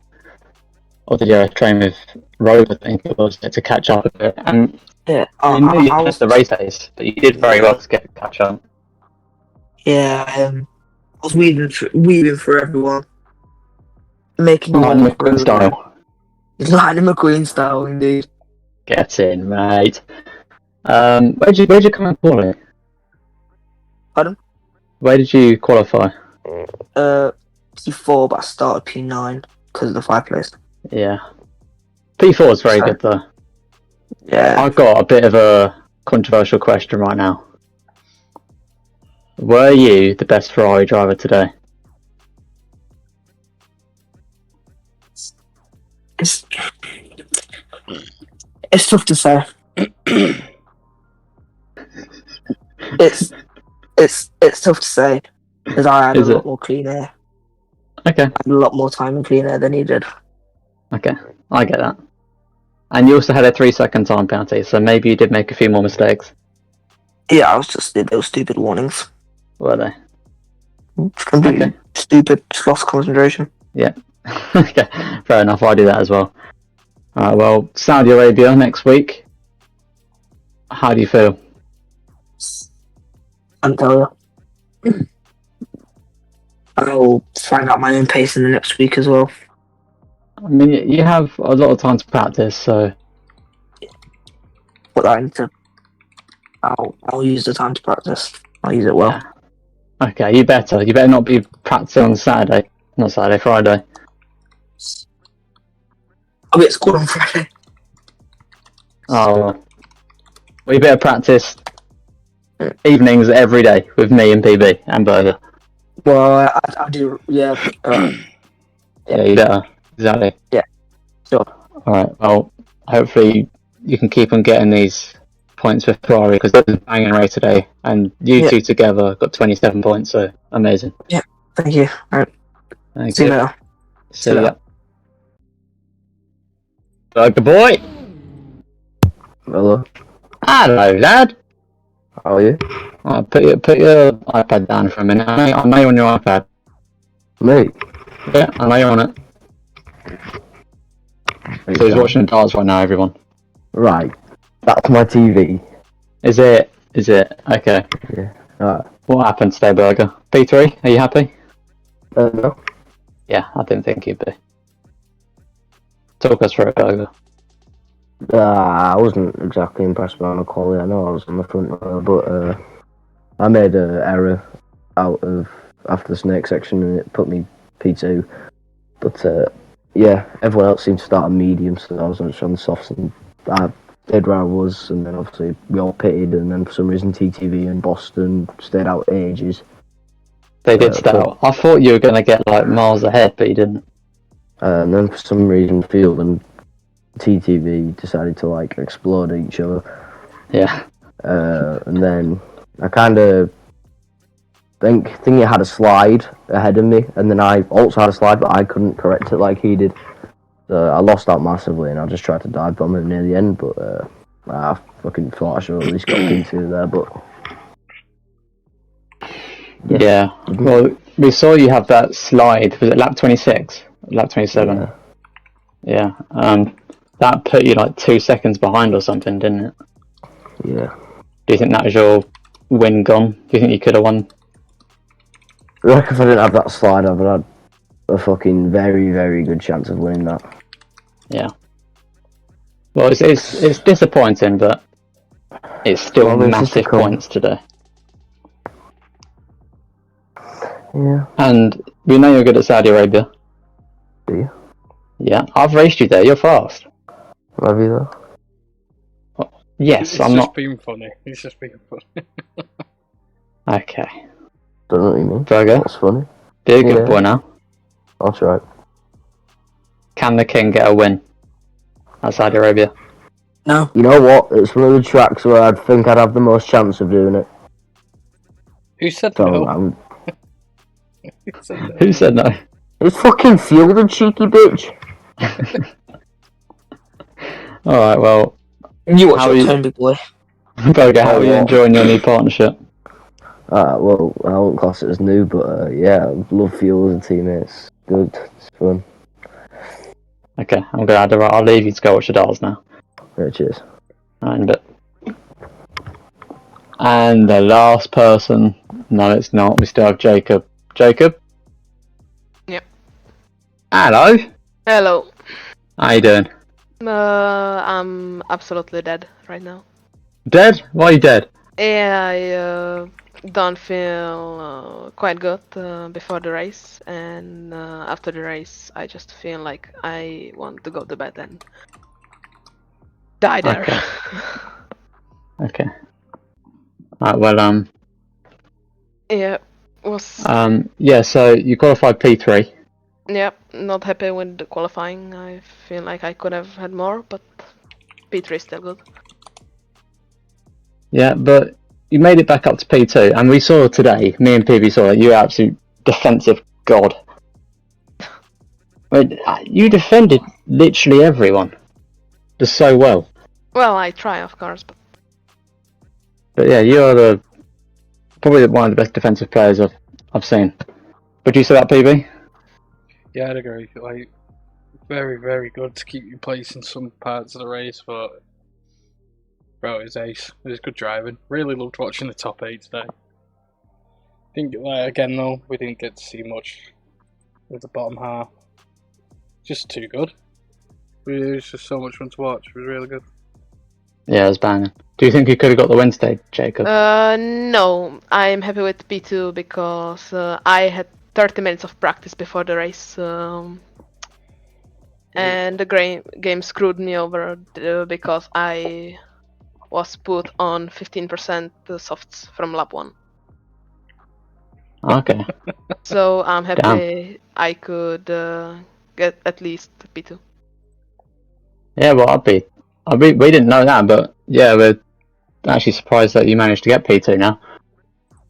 of the train with Rover, I think it was, to catch up a bit. And Yeah. you knew you I had was the race pace, but you did very well to catch up. Yeah, I was weaving for everyone, making Lightning McQueen style. Lightning McQueen style, indeed. Get in, mate. Where'd you come in qualify? Pardon? Where did you qualify? P4, but I started P9 because of the 5-place. Yeah. P4 is very good though. Yeah. I've got a bit of a controversial question right now. Were you the best Ferrari driver today? It's tough to say. it's tough to say because I had Is a it? lot more clean air. Okay, I had a lot more time in clean air than he did. okay, I get that. And you also had a 3-second time penalty, so maybe you did make a few more mistakes. Yeah, I was just did those stupid warnings. Were they? It's completely Okay. stupid. Just lost concentration. Yeah. Okay, fair enough. I do that as well. Alright, well, Saudi Arabia next week. How do you feel? Can't tell you. I'll find out my own pace in the next week as well. I mean, you have a lot of time to practice, so Put that into. I'll use the time to practice. I'll use it well. yeah. Okay, you better not be practicing on Saturday. Not Saturday, Friday. I'll be at school on Friday. Oh, well, you better practice evenings every day with me and PB and Burger. Well, I do. Yeah. Yeah, you better. Exactly. Yeah, sure. Alright, well, hopefully you can keep on getting these points with Ferrari because it was a banging race today, and you two together got 27 points, so amazing. Thank you. Alright. Thank See you you. later. See ya. Burger boy! Hello. Hello, lad! How are you? Put your iPad down for a minute. I know you're on your iPad. Me? Yeah, I know you're on it. So he's watching darts right now, everyone. Right. That's my TV. Is it? Okay. Yeah. Alright. What happened today, Burger? P3, are you happy? No. Yeah, I didn't think you'd be. Talk us through it, Burger. I wasn't exactly impressed by my quality. I know I was on the front row, but I made an error out of after the snake section and it put me P2. But yeah, everyone else seemed to start on medium, so I was on the softs and I stayed where I was, and then obviously we all pitted, and then for some reason TTV and Boston stayed out ages. They did stay out. I thought you were going to get like miles ahead, but you didn't. And then for some reason Field and TTV decided to like explode each other. Yeah. And then I kind of think it had a slide ahead of me, and then I also had a slide, but I couldn't correct it like he did. So I lost out massively, and I just tried to dive bomb him near the end, but I fucking thought I should have at least got P2 there, but... Yeah. Well, we saw you have that slide. Was it lap 26? Lap 27? Yeah. That put you like 2 seconds behind or something, didn't it? Yeah. Do you think that was your win gone? Do you think you could have won? I reckon if I didn't have that slide, I would have had a fucking very, very good chance of winning that. Yeah. Well, it's disappointing, but it's still massive points today. Yeah. And we know you're good at Saudi Arabia. Do you? Yeah. I've raced you there. You're fast. Have you though? Yes, It's I'm just not. being funny. It's just being funny. Okay. Don't know what you mean. Burger. That's funny. Be a good boy now. I'll try. Can the king get a win at Saudi Arabia? No. You know what? It's one of the tracks where I'd think I'd have the most chance of doing it. Who said So no? Who said no? It's fucking Field, and cheeky bitch. Alright, well. You watch how your are you- turn, big boy. Burger, how are you enjoying your new partnership? Well, I won't class it as new, but yeah, I love Field as a teammate. It's good. It's fun. Okay, I'm glad. Alright, I'll leave you to go watch the dolls now. Yeah, cheers. And the last person. No, it's not. We still have Jacob. Jacob? Yep. Hello. Hello. How you doing? I'm absolutely dead right now. Dead? Why are you dead? Yeah, I don't feel quite good before the race, and after the race, I just feel like I want to go to bed and die there. Okay. Okay. Alright, well, Yeah, was yeah, so you qualified P3. yep, not happy with the qualifying. I feel like I could have had more, but P3 is still good. Yeah, but you made it back up to P2, and we saw today, me and PB saw that you're absolute defensive god. Wait, you defended literally everyone. Just so well. Well, I try, of course, But yeah, you are probably one of the best defensive players I've seen. Would you say that, PB? Yeah, I'd agree. Like, very, very good to keep your place in some parts of the race, but bro, it was ace. It was good driving. Really loved watching the top 8 today. Didn't get, like, again though, we didn't get to see much of the bottom half. Just too good. It was just so much fun to watch. It was really good. Yeah, it was banging. Do you think you could have got the win today, Jacob? no, I'm happy with P2 because I had 30 minutes of practice before the race, and the game screwed me over because I was put on 15% softs from lap 1. Okay. So I'm happy Damn. I could get at least P2. Yeah, well, we didn't know that, but yeah, we're actually surprised that you managed to get P2 now.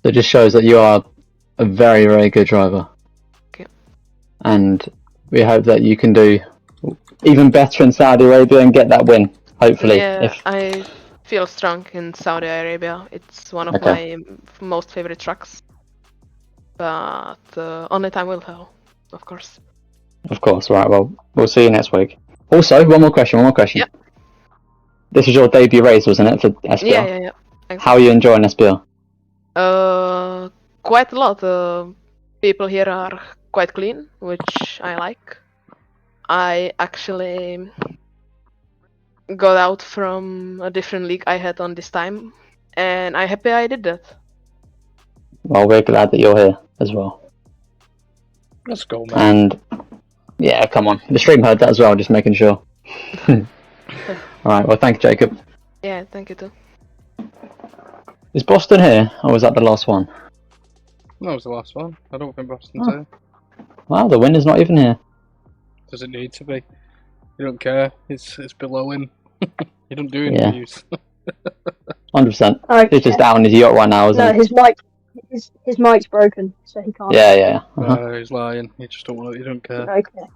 It just shows that you are a very, very good driver. Okay. And we hope that you can do even better in Saudi Arabia and get that win, hopefully. Yeah, I feel strong in Saudi Arabia. It's one of Okay. my most favorite tracks. But only time will tell, of course. Of course. Right. Well, we'll see you next week. Also, one more question. Yeah. This was your debut race, wasn't it, for SPL? Yeah. Exactly. How are you enjoying SPL? Quite a lot. People here are quite clean, which I like. I actually got out from a different league I had on this time, and I'm happy I did that. Well, we're glad that you're here as well. Let's go, man. And yeah, come on. The stream heard that as well, just making sure. Alright, well, thank you, Jacob. Yeah, thank you too. Is Boston here, or was that the last one? That was the last one. I don't think Boston's here. Wow, the winner's not even here. Does it need to be? You don't care. It's below him. You don't do Yeah. interviews. 100%. Okay. He's just down in his yacht right now, isn't No, he? his mic's broken, so he can't. Yeah. Uh-huh. He's lying. You just don't want. You don't care. Okay.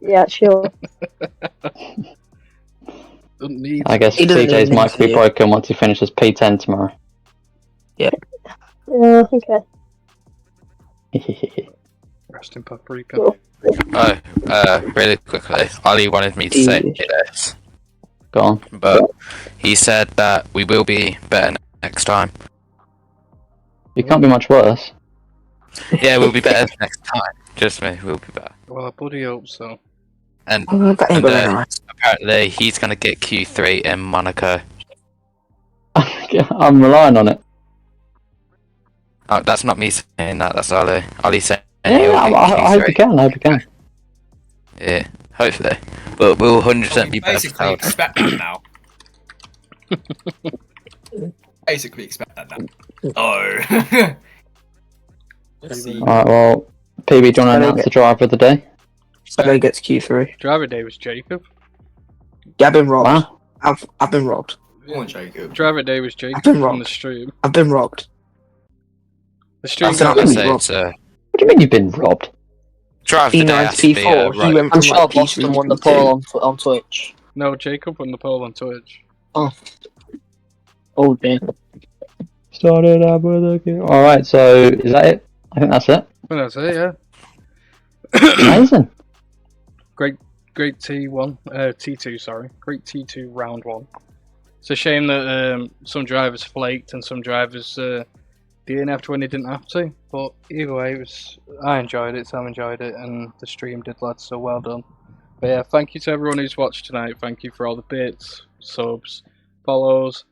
Yeah, sure. Don't need. I guess He doesn't TJ's even mic will be need to. broken once he finishes P10 tomorrow. Okay. Rest in paprika. Cool. Really quickly, Ali wanted me to say this, Go on. but he said that we will be better next time. You can't be much worse. Yeah, we'll be better next time. Just me, we'll be better. Well, I bloody hope so. And, That ain't and gonna be right. apparently he's gonna get Q3 in Monaco. I'm relying on it. Oh, that's not me saying that. That's Ali. Ali saying Yeah, he'll I get hope Q3. you can. I hope you can. Yeah, hopefully. But we'll 100% be better. Basically expect that now. Basically expect that now. Oh. Let's see. Alright, well, PB, do you want to announce the driver of the day? Better get to Q3. Driver day was Jacob. Yeah, I've been robbed. Wow. I've been robbed. Go on, Jacob. Driver day was Jacob been from robbed. the stream. I've been robbed. The stream That's not guy- I really say robbed. it's What do you mean you've been robbed? drive the day P9 has to be, P4. He right. went I'm from sure like P3 Boston to won the P2. poll on Twitch. No, Jacob won the poll on Twitch. Oh dear. Started out with a kick. Alright, so is that it? I think that's it. Well, that's it, yeah. Amazing. Great T1, T2, sorry. Great T2 round one. It's a shame that some drivers flaked and some drivers DNF'd when they didn't have to. But either way, I enjoyed it, Sam enjoyed it, and the stream did, lads, so well done. But yeah, thank you to everyone who's watched tonight. Thank you for all the bits, subs, follows.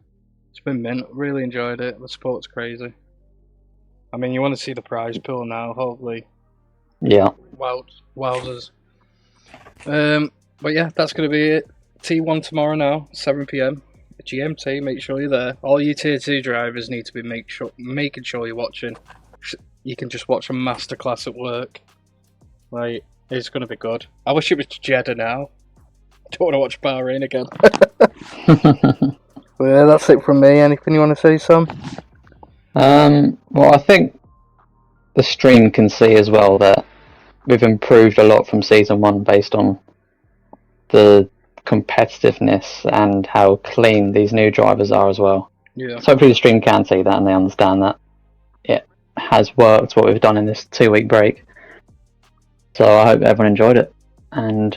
It's been mint. Really enjoyed it. The support's crazy. I mean, you want to see the prize pool now, hopefully. Yeah. Wowzers. But yeah, that's going to be it. T1 tomorrow now, 7 PM. GMT, make sure you're there. All you tier 2 drivers need to be making sure you're watching. You can just watch a masterclass at work. Like, it's going to be good. I wish it was Jeddah now. I don't want to watch Bahrain again. But yeah, that's it from me. Anything you want to say, Sam? Well, I think the stream can see as well that we've improved a lot from season 1 based on the competitiveness and how clean these new drivers are as well. Yeah. So hopefully the stream can see that and they understand that it has worked what we've done in this 2-week break. So I hope everyone enjoyed it, and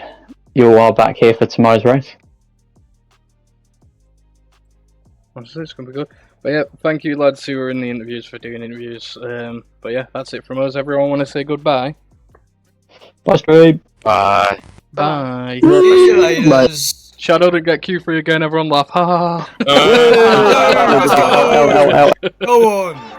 you all are back here for tomorrow's race. Honestly, it's going to be good. But yeah, thank you lads who were in the interviews for doing interviews. But yeah, that's it from us. Everyone want to say goodbye? Bye, stream. Bye. Bye. See you later. Shadow didn't get Q3 again, everyone laugh. Ha ha Ow. Go on. Oh,